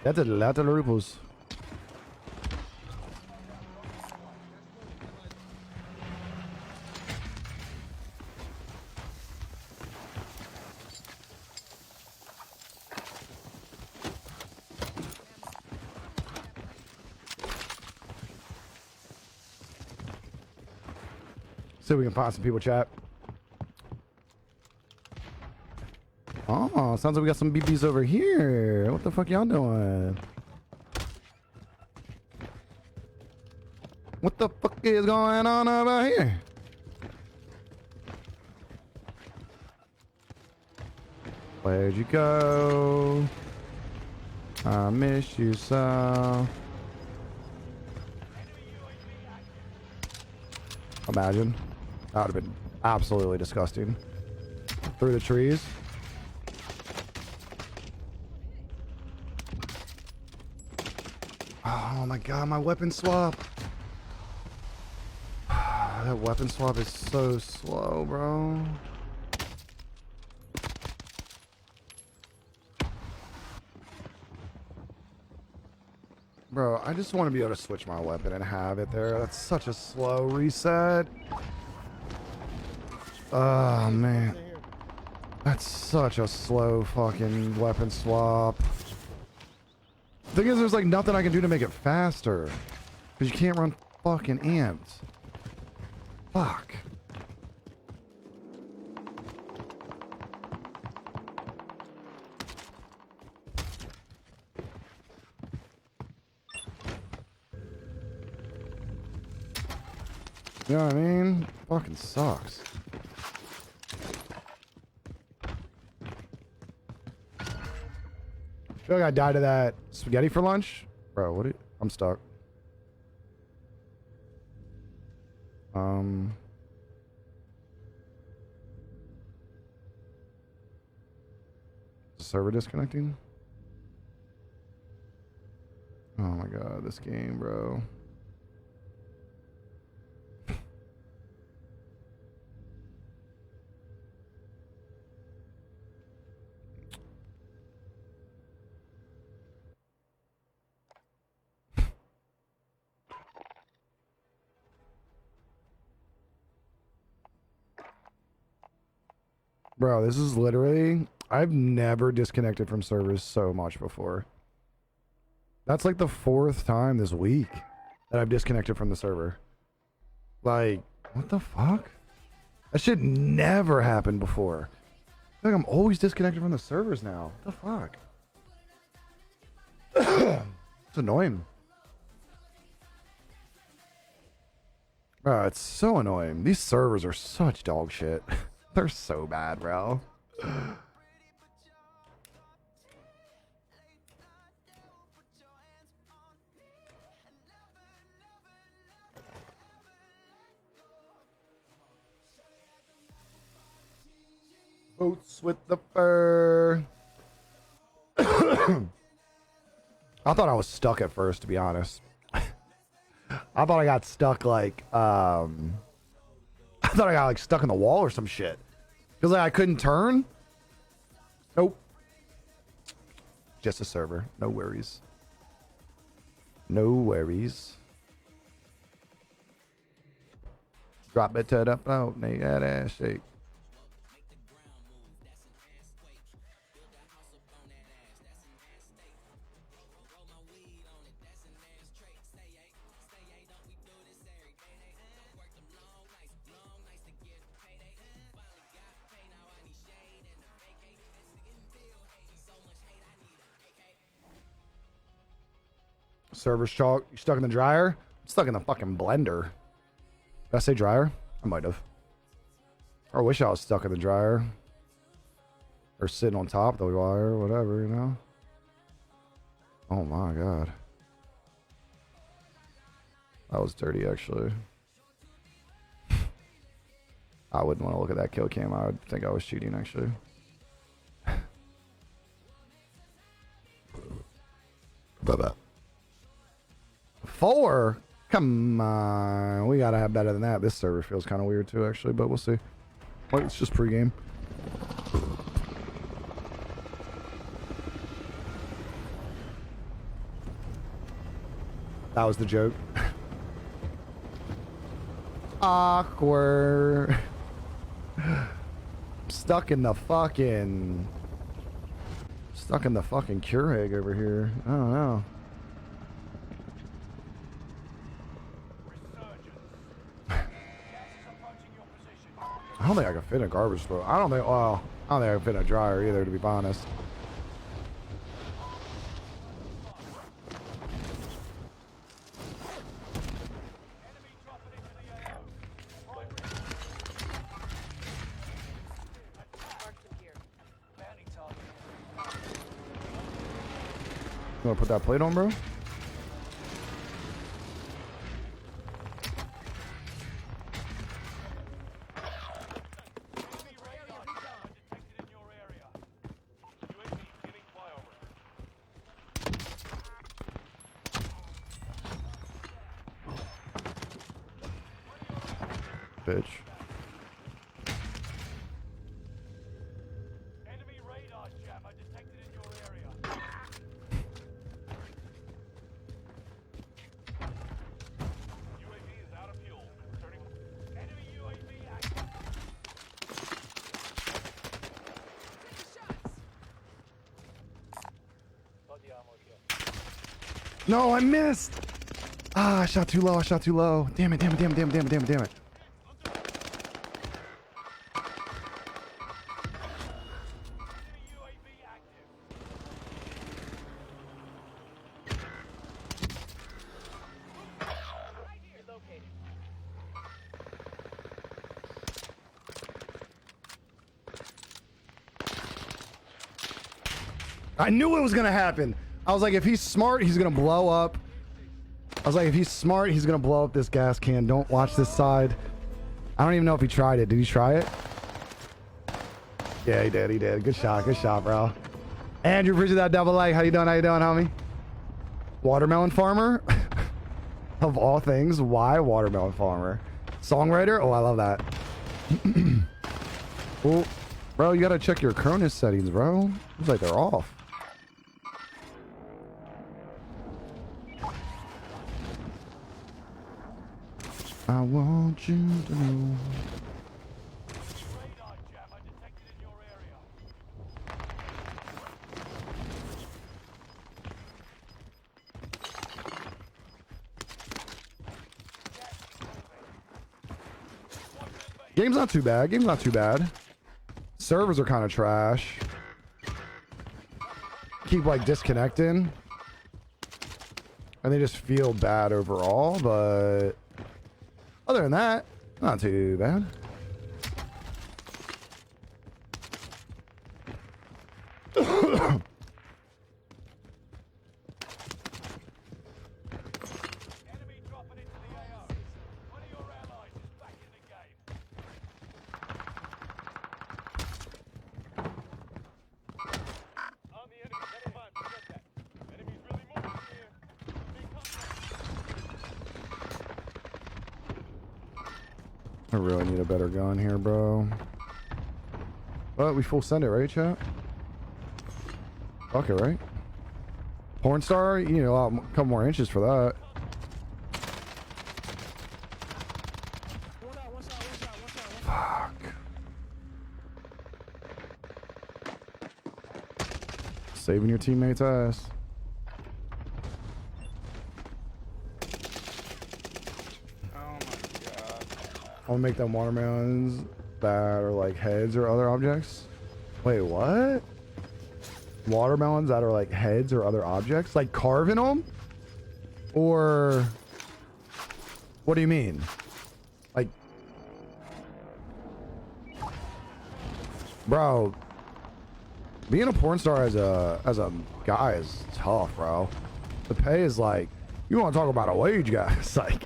Speaker 1: That's a lot of rubles. See if we can find some people, chat. Oh, sounds like we got some BBs over here. What the fuck y'all doing? What the fuck is going on over here? Where'd you go? I miss you so. Imagine. That would have been absolutely disgusting. Through the trees. Oh my god, my weapon swap. That weapon swap is so slow, bro. Bro, I just want to be able to switch my weapon and have it there. That's such a slow reset. Oh, man. That's such a slow fucking weapon swap. Thing is, there's like nothing I can do to make it faster. Because you can't run fucking amps. Fuck. You know what I mean? Fucking sucks. I feel like I died of that spaghetti for lunch. Bro, what? I'm stuck. Server disconnecting? Oh my god, this game, bro. Bro, this is literally... I've never disconnected from servers so much before. That's like the 4th time this week that I've disconnected from the server. Like, what the fuck? That shit never happened before. I feel like I'm always disconnected from the servers now. What the fuck? It's annoying. Bro, it's so annoying. These servers are such dog shit. They're so bad, bro. Boots with the fur. I thought I was stuck at first, to be honest. I thought I got stuck like I thought I got like stuck in the wall or some shit. Cause like I couldn't turn. Nope. Just a server. No worries. No worries. Drop it to the float, make that ass shake. Server chalk. You stuck in the dryer? I'm stuck in the fucking blender. Did I say dryer? I might have. I wish I was stuck in the dryer. Or sitting on top of the wire, whatever, you know? Oh my god. That was dirty, actually. I wouldn't want to look at that kill cam. I would think I was cheating, actually. Bye-bye. 4? Come on. We gotta have better than that. This server feels kind of weird too, actually, but we'll see. Well, it's just pregame. That was the joke. Awkward. Stuck in the fucking Keurig over here. I don't know. I don't think I can fit in a garbage throw. I don't think I can fit in a dryer either, to be honest. You wanna put that plate on, bro? Bitch.
Speaker 4: Enemy radar jammer detected in your area. UAV is out of fuel. Turning. Enemy UAV active.
Speaker 1: No, I missed. Ah, I shot too low. I shot too low. Damn it, damn it, damn it, damn it, damn it, damn it, damn it.
Speaker 4: Enemy UAV active. Relocating.
Speaker 1: I knew it was gonna happen. I was like, if he's smart, he's gonna blow up. I was like, if he's smart, he's gonna blow up this gas can. Don't watch this side. I don't even know if he tried it. Did he try it? Yeah, he did. He did. Good shot. Good shot, bro. Andrew, appreciate that double like. How you doing? How you doing, homie? Watermelon farmer? Of all things, why watermelon farmer? Songwriter? Oh, I love that. Oh, bro, you gotta check your Cronus settings, bro. Looks like they're off. I want you to know.
Speaker 4: Radar jammer detected in your area.
Speaker 1: Game's not too bad. Game's not too bad. Servers are kind of trash. Keep like disconnecting. And they just feel bad overall, but other than that, not too bad.
Speaker 4: Enemy dropping into the AO. One of your allies is back in the game. On the enemy. Never mind. Forget that. Enemy's really moving here. Big contact.
Speaker 1: I really need a better gun here, bro. But we full send it, right, chat? Okay, right? Porn star, you need a couple more inches for that. Fuck. Saving your teammate's ass.
Speaker 2: Oh my god.
Speaker 1: I'll make them watermelons that are like heads or other objects. Wait, what? Watermelons that are like heads or other objects? Like carving them? Or what do you mean? Like, bro, being a porn star as a guy is tough, bro. The pay is like, you want to talk about a wage, guys? Like,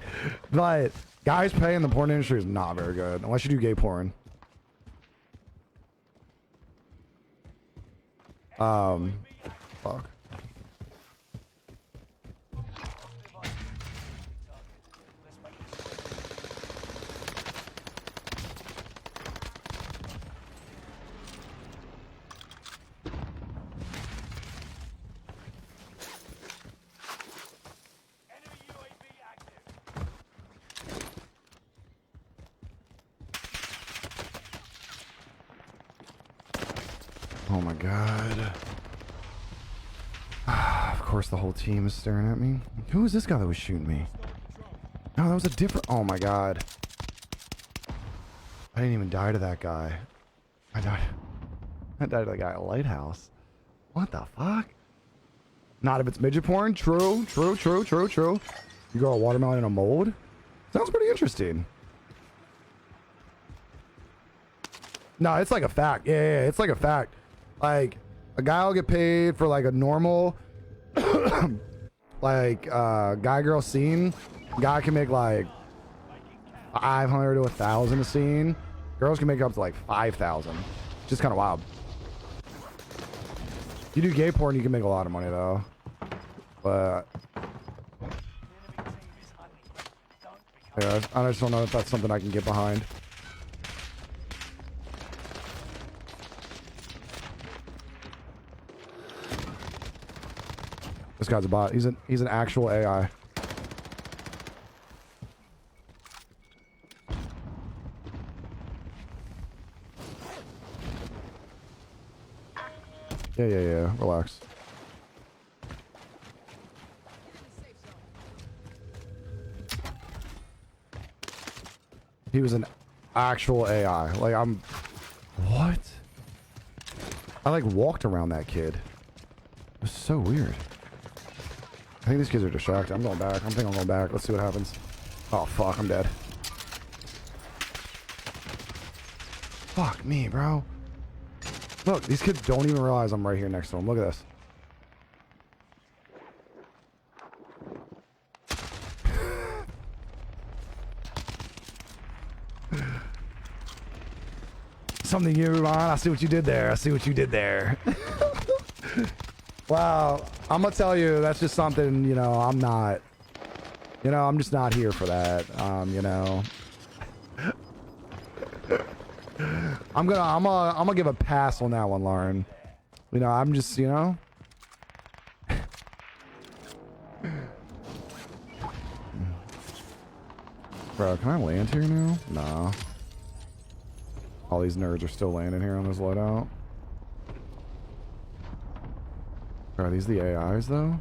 Speaker 1: but guys pay in the porn industry is not very good unless you do gay porn. Fuck.
Speaker 4: Enemy UAV active.
Speaker 1: Oh my god. Of course the whole team is staring at me. Who was this guy that was shooting me? No, that was a different... Oh my god. I didn't even die to that guy. I died to the guy at Lighthouse. What the fuck? Not if it's midget porn. True, true, true, true, true. You grow a watermelon in a mold? Sounds pretty interesting. No, it's like a fact. Yeah, it's like a fact. Like, a guy will get paid for like a normal like guy girl scene. Guy can make like 500 to 1,000 a scene. Girls can make up to like 5,000. Just kind of wild. You do gay porn, you can make a lot of money though. But Yeah, I just don't know if that's something I can get behind. This guy's a bot. He's an actual AI. Yeah. Relax. He was an actual AI. Like, I'm... What? I, like, walked around that kid. It was so weird. I think these kids are distracted. I'm going back. I'm going back. Let's see what happens. Oh, fuck. I'm dead. Fuck me, bro. Look, these kids don't even realize I'm right here next to them. Look at this. Something you, Ron. I see what you did there. I see what you did there. Wow. I'm going to tell you, that's just something, you know, I'm not, you know, I'm just not here for that. You know. I'm gonna give a pass on that one, Lauren. You know, I'm just, you know. Bro, can I land here now? Nah. All these nerds are still landing here on this loadout. Are these the AIs though?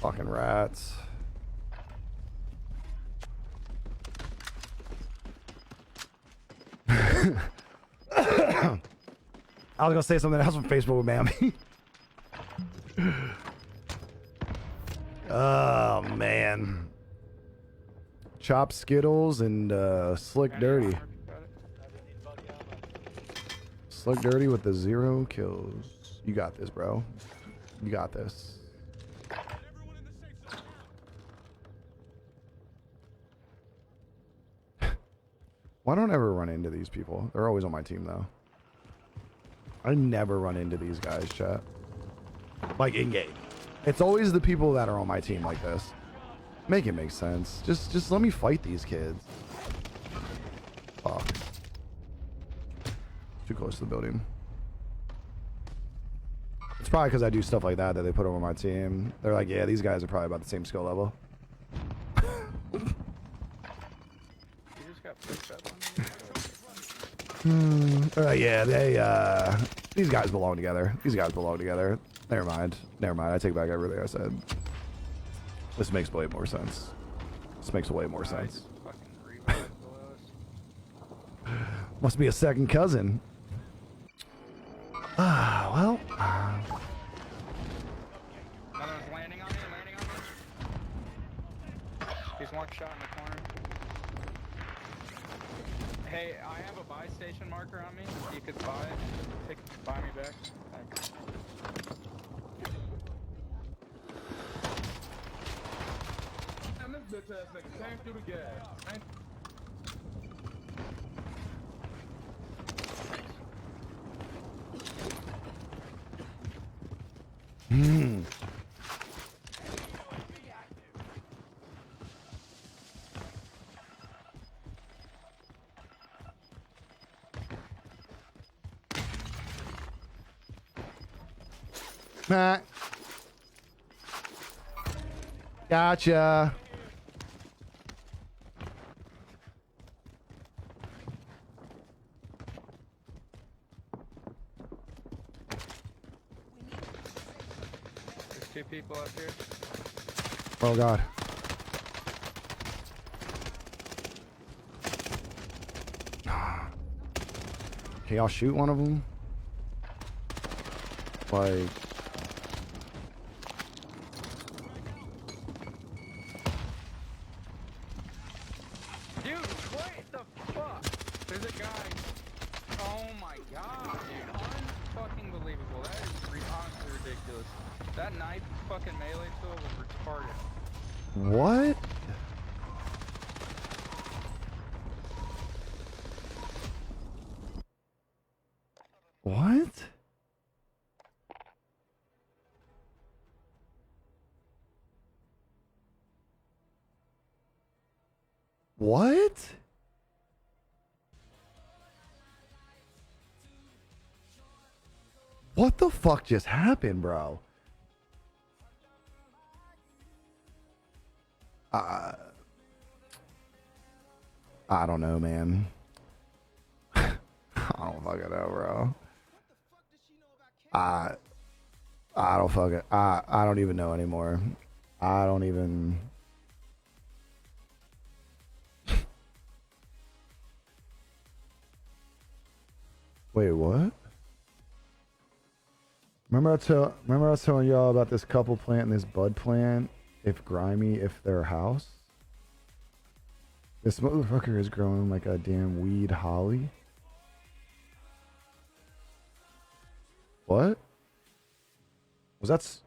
Speaker 1: Fucking rats. I was gonna say something else from Facebook with Mammy. Oh man. Chop Skittles and Slick Dirty. Slick Dirty with the 0 kills. You got this, bro. You got this. Why don't I ever run into these people? They're always on my team, though. I never run into these guys, chat. Like, in-game. It's always the people that are on my team like this. Make it make sense. Just let me fight these kids. Fuck. Too close to the building. It's probably because I do stuff like that they put over my team. They're like, yeah, these guys are probably about the same skill level. Yeah, these guys belong together. These guys belong together. Never mind. I take back everything I said. This makes way more sense. This makes way more sense. Must be a second cousin. Well.
Speaker 2: Another one's landing on me. He's one shot in the corner. Hey, I have a buy station marker on me. You could buy it. Buy me back. Thanks.
Speaker 4: And this bitch ass nigga came through the gas.
Speaker 1: Nah. Gotcha.
Speaker 2: There's 2 people up here.
Speaker 1: Oh god. Can y'all shoot one of them? like...
Speaker 2: Dude, what the fuck? There's a guy. Oh my god, dude. Unfucking believable. That is honestly ridiculous. That knife fucking melee tool was retarded.
Speaker 1: What? What? What? What the fuck just happened, bro? I don't know, man. I don't fucking know, bro. I don't fucking I don't even know anymore. I don't even. Wait, what? Remember I was telling y'all about this couple planting this bud plant if their house? This motherfucker is growing like a damn weed holly. What? Was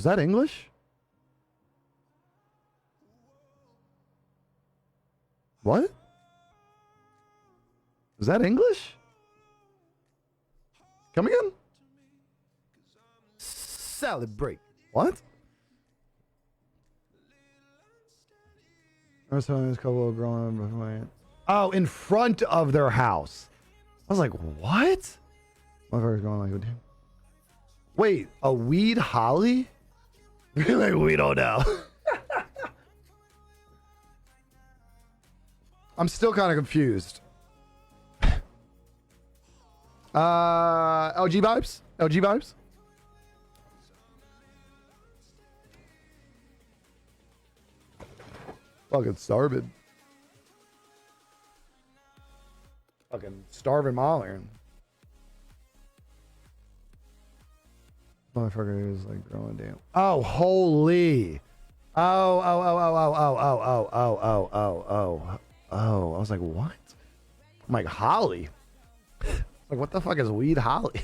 Speaker 1: that English? What? Was that English? Come again? Celebrate. What? I was telling this couple of growing. Oh, in front of their house. I was like, what? Motherfucker's going like, damn. Wait, a weed holly? Like, we don't know. I'm still kind of confused. LG vibes? LG vibes? Fucking starving. Fucking starving Mahler. Motherfucker is like growing down. Oh, holy. Oh. I was like, what? I'm like, holly. Like, what the fuck is weed holly?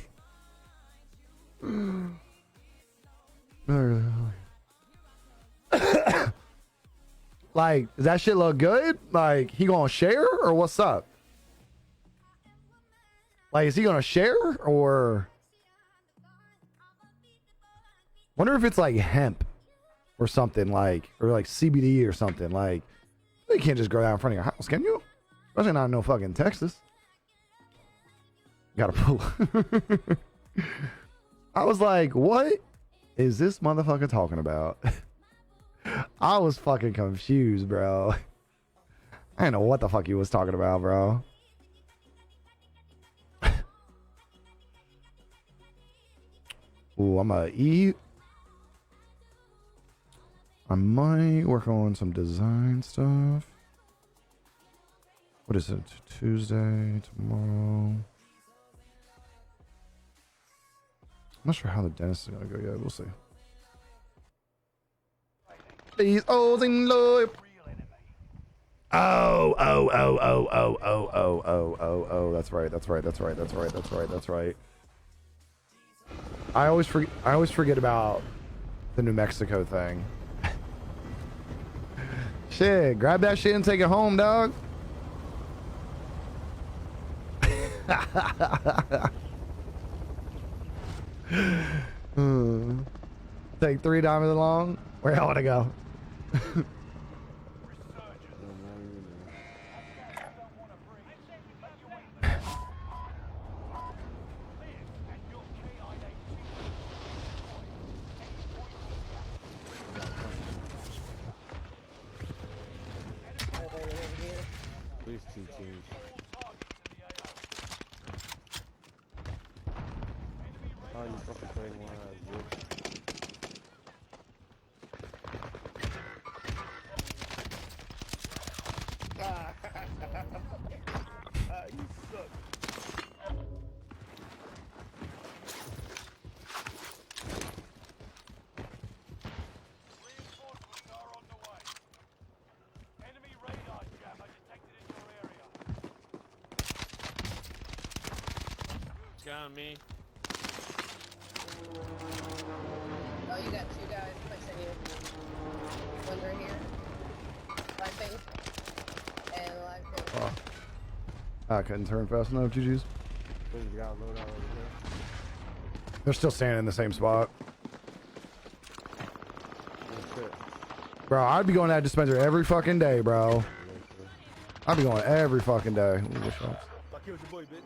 Speaker 1: Like, does that shit look good? Like, he gonna share or what's up? Like, is he gonna share or? Wonder if it's like hemp or something like, or like CBD or something like. You can't just grow that in front of your house, can you? Especially not in no fucking Texas. Gotta pull. I was like, what is this motherfucker talking about? I was fucking confused, bro. I didn't know what the fuck he was talking about, bro. Ooh, I'm gonna eat. I might work on some design stuff. What is it? Tuesday, tomorrow. I'm not sure how the dentist is gonna go yet. We'll see. These old and loyal. Oh. That's right. I always forget about the New Mexico thing. Shit, grab that shit and take it home, dog. Take 3 diamonds along. Where y'all want to go?
Speaker 5: guy on me.
Speaker 6: Oh, you got two guys pushing you. One's right here. Live face. And live face.
Speaker 1: Oh. I couldn't turn fast enough, GG's.
Speaker 3: Please, you got a loadout over here.
Speaker 1: They're still standing in the same spot.
Speaker 3: Oh, shit.
Speaker 1: Bro, I'd be going to that dispenser every fucking day, bro. I'd be going every fucking day. Ooh, shots.
Speaker 4: I killed your boy, bitch.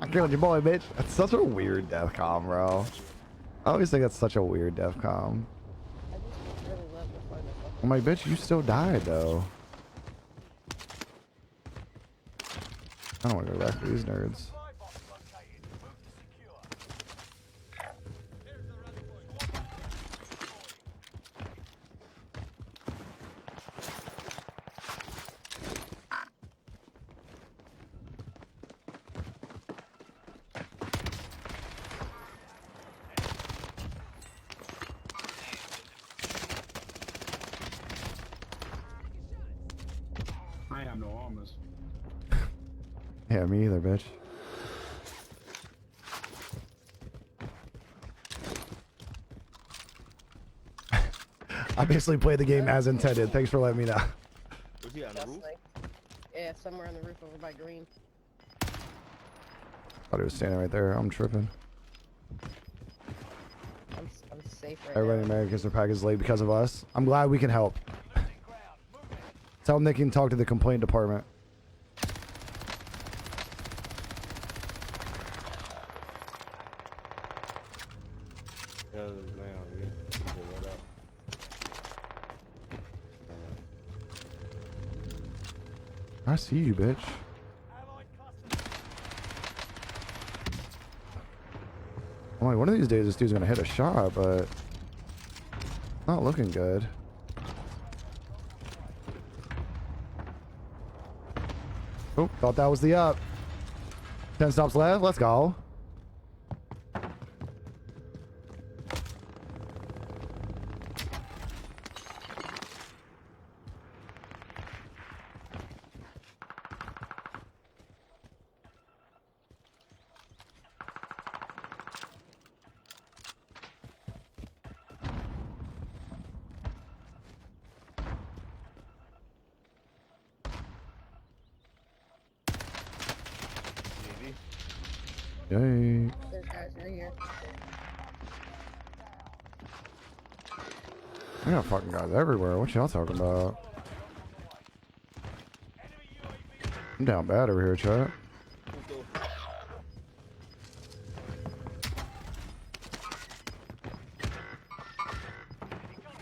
Speaker 1: I killed your boy, bitch. That's such a weird death com, bro. I always think that's such a weird death com.
Speaker 6: I just really love to find the fucking.
Speaker 1: I'm like, bitch, you still died, though. I don't want to go back to these nerds.
Speaker 4: Supply box located. Move to secure. There's the rally point.
Speaker 2: I have no armors.
Speaker 1: Yeah, me either, bitch. I basically played the game as intended. Thanks for letting me know.
Speaker 4: Was he on the
Speaker 6: Just
Speaker 4: roof?
Speaker 6: like, yeah, somewhere on the roof over by green.
Speaker 1: Thought he was standing right there. I'm tripping.
Speaker 6: I'm safe right
Speaker 1: Everybody in
Speaker 6: now.
Speaker 1: America gets their package late because of us. I'm glad we can help. Tell them they can talk to the complaint department.
Speaker 3: Yeah, there's a man on you. You can load up.
Speaker 1: I see you, bitch. I'm like, one of these days this dude's gonna hit a shot, but not looking good. Oh, thought that was the up. 10 stops left. Let's go. Yay.
Speaker 6: There's guys right here.
Speaker 1: I got fucking guys everywhere. What y'all talking about? I'm down bad over here, chat.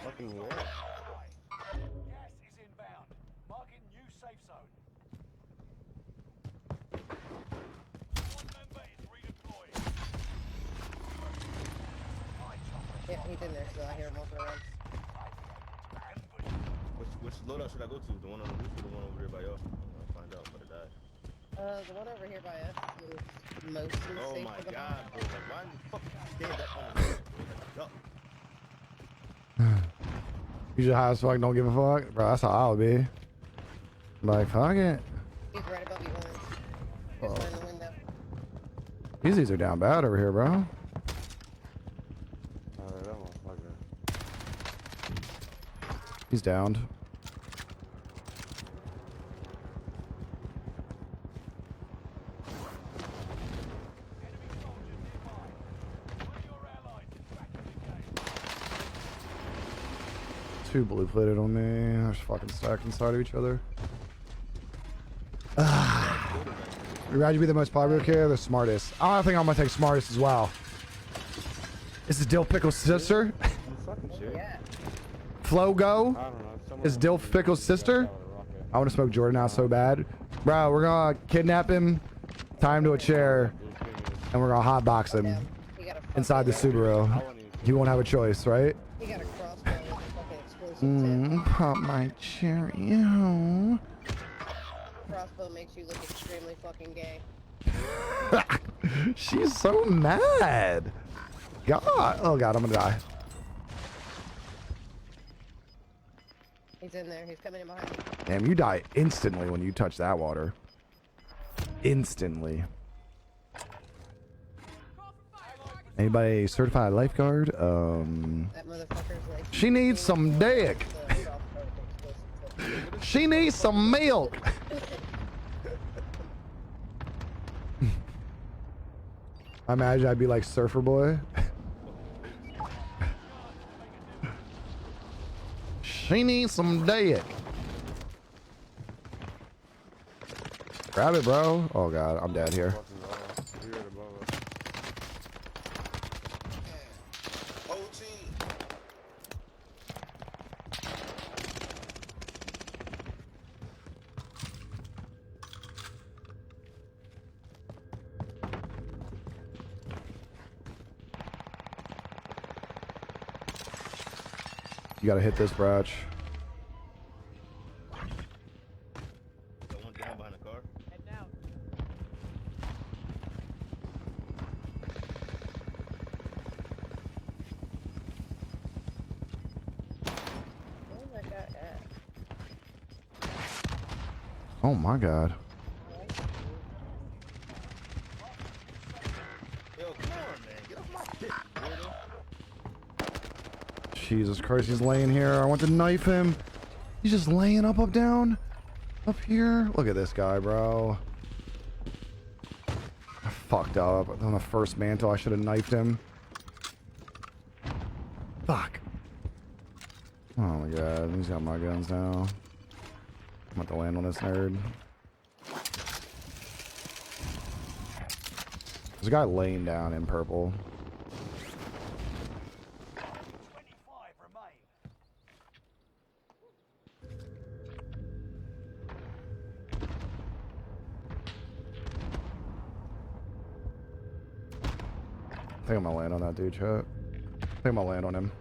Speaker 3: Fucking here.
Speaker 4: Gas is inbound. Marking new safe zone. One member is redeployed.
Speaker 6: Yeah, he's in there still. I hear him walking around.
Speaker 7: Which loadout should I go to? The one on the roof or the one over there by y'all? I'll find out if I die.
Speaker 6: The one over here by us is mostly
Speaker 7: Oh
Speaker 6: safe
Speaker 7: my
Speaker 6: for the
Speaker 7: god,
Speaker 6: moment.
Speaker 7: bro. Like, why the fuck you stand up on the roof, bro? Like,
Speaker 1: Usually high as fuck, don't give a fuck. Bro, that's how I would be. Like, fuck it.
Speaker 6: He's right above you, Orange. Just in the window.
Speaker 1: These are down bad over here, bro.
Speaker 3: That motherfucker.
Speaker 1: He's downed. Two blue plated on me. They're just fucking stacked inside of each other. Would rather be the most popular character or the smartest? I think I'm gonna take smartest as well. This is Dill Pickle's sister.
Speaker 3: You fucking shit.
Speaker 6: Yeah.
Speaker 1: Flogo
Speaker 3: I don't know. Someone
Speaker 1: is Dill Pickle's sister. I want to smoke Jordan out so bad. Bro, we're gonna kidnap him, tie him to a chair, and we're gonna hotbox him
Speaker 6: Yeah. He got a
Speaker 1: inside the
Speaker 6: fucking-
Speaker 1: Subaru. He won't have a choice, right?
Speaker 6: He got a crossbow with a fucking explosive tip.
Speaker 1: Pop my cherry. Ew.
Speaker 6: Crossbow makes you look extremely fucking gay.
Speaker 1: She's so mad. God. Oh god, I'm gonna die.
Speaker 6: He's in there. He's coming in behind me.
Speaker 1: Damn, you die instantly when you touch that water. Instantly. Anybody certified lifeguard?
Speaker 6: That motherfucker's like.
Speaker 1: She needs some dick. She needs some milk. I imagine I'd be like Surfer Boy. She needs some dick. Grab it, bro. Oh god, I'm dead here. You gotta hit this, Bratch.
Speaker 7: Got one down behind the car.
Speaker 5: Heading out.
Speaker 6: Where's that guy at?
Speaker 1: Oh my god.
Speaker 7: Yo, come on, man. Get off my dick, you weirdo.
Speaker 1: Jesus Christ, he's laying here. I want to knife him. He's just laying up, down. Up here. Look at this guy, bro. I fucked up. On the first mantle, I should have knifed him. Fuck. Oh my god, he's got my guns now. I'm about to land on this nerd. There's a guy laying down in purple.
Speaker 4: 25 remain.
Speaker 1: I think I'm gonna land on that dude, chat. I think I'm gonna land on him.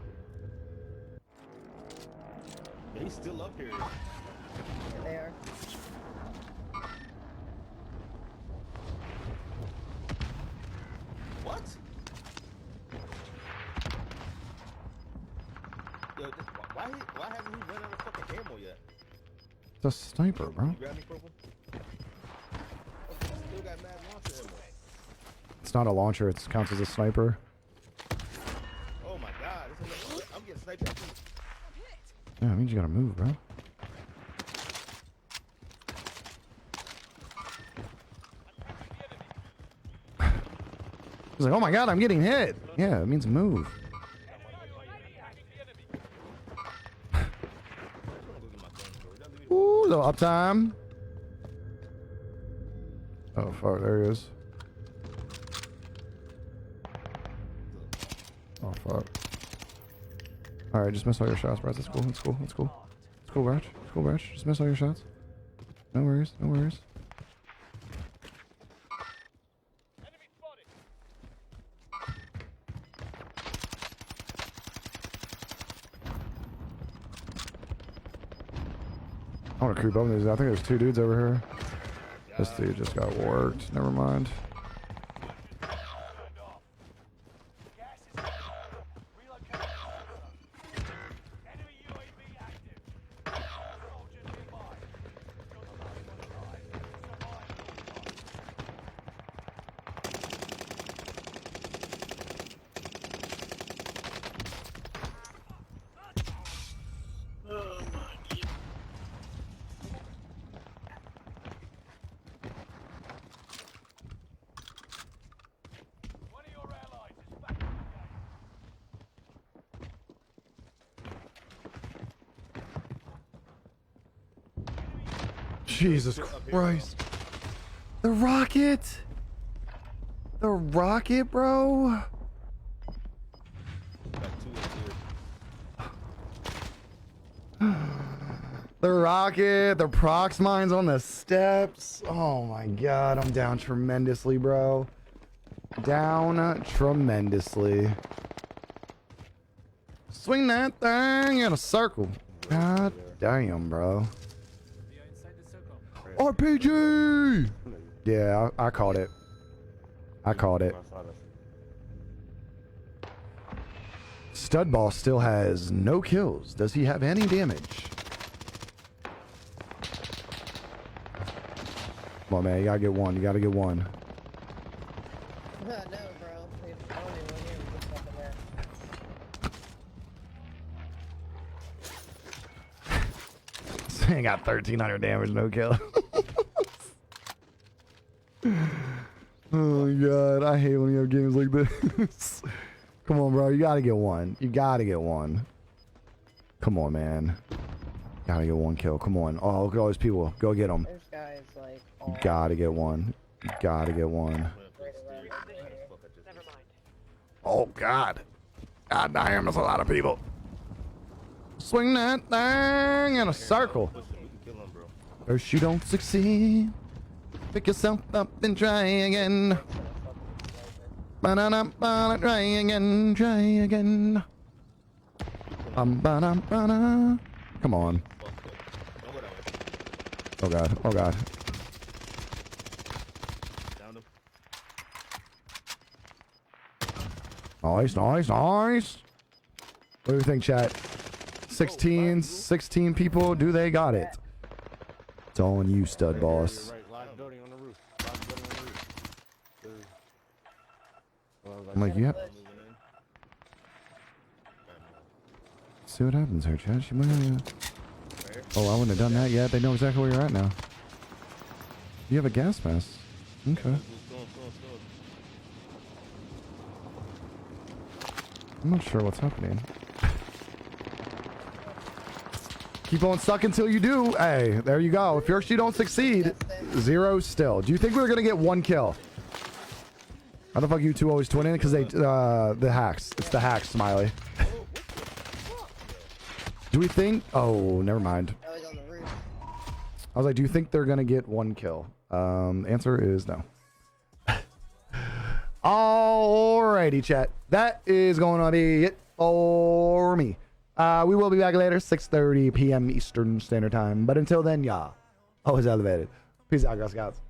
Speaker 7: Yeah, he's still up here.
Speaker 6: Yeah, they are.
Speaker 7: What? Yo, why hasn't he run out of fucking ammo yet?
Speaker 1: It's a sniper, bro.
Speaker 7: You grab me, purple? Still got mad launcher ammo.
Speaker 1: It's not a launcher, it counts as a sniper.
Speaker 7: Oh my god, I'm getting sniped at too.
Speaker 1: Yeah, it means you gotta move, bro. He's like, oh my god, I'm getting hit. Yeah, it means move. Ooh, little uptime. Oh fuck, there he is. Oh fuck. Alright, just miss all your shots, Bratch. That's cool, that's cool, that's cool. It's cool, Bratch. It's cool, Bratch. Just miss all your shots. No worries, no worries.
Speaker 4: Enemy spotted.
Speaker 1: I want to creep up these. I think there's two dudes over here. This dude just got worked. Never mind.
Speaker 4: Turned off. Gas is coming. Relocate. Enemy UAV active. Soldiers nearby. One of your allies is back in the game.
Speaker 1: Jesus Christ. The rocket. The rocket, bro.
Speaker 7: Got two up here.
Speaker 1: The rocket. The prox mines on the steps. Oh my god. I'm down tremendously, bro. Down tremendously. Swing that thing in a circle. God damn, bro. RPG! Yeah, I caught it. I caught it. Stud Boss still has no kills. Does he have any damage? Come on, man. You gotta get one. You gotta get one.
Speaker 6: No, bro. We have only one yet.
Speaker 1: They got 1,300 damage, no kill. Oh my god, I hate when you have games like this. Come on, bro, you gotta get one. You gotta get one. Come on, man. Gotta get one kill. Come on. Oh, look at all these people. Go get them.
Speaker 6: There's guys like
Speaker 1: You
Speaker 6: all
Speaker 1: gotta get one. You gotta get one. Oh god. God damn, there's a lot of people. Swing that thing in a circle.
Speaker 7: Push him. We can kill him, bro.
Speaker 1: First you don't succeed. Pick yourself up and try again. Ba-da-da-ba-da, try again, try again. Ba-da-ba-da. Come on.
Speaker 7: Don't go that way.
Speaker 1: Oh god, oh god.
Speaker 7: Down him.
Speaker 1: Nice, nice, nice. What do you think, chat? 16 people, do they got it? It's all on you, stud boss.
Speaker 3: Right, live building on the roof. Live building on the roof.
Speaker 1: I'm like, yep.
Speaker 7: Moving in.
Speaker 1: See what happens here, chat. She might Oh, I wouldn't have done that yet. They know exactly where you're at now. You have a gas mask. Okay.
Speaker 7: Go.
Speaker 1: I'm not sure what's happening. Keep on stuck until you do. Hey, there you go. If first you don't succeed, 0 still. Do you think we're gonna get 1 kill? How the fuck you two always twinning? Because they the hacks. It's the hacks, Smiley. Do we think? Oh, never mind.
Speaker 6: I was on the roof.
Speaker 1: I was like, do you think they're gonna get 1 kill? Answer is no. Alrighty, chat. That is going to be it for me. We will be back later, 6:30 p.m. Eastern Standard Time. But until then, y'all, always elevated. Peace out, Girl Scouts.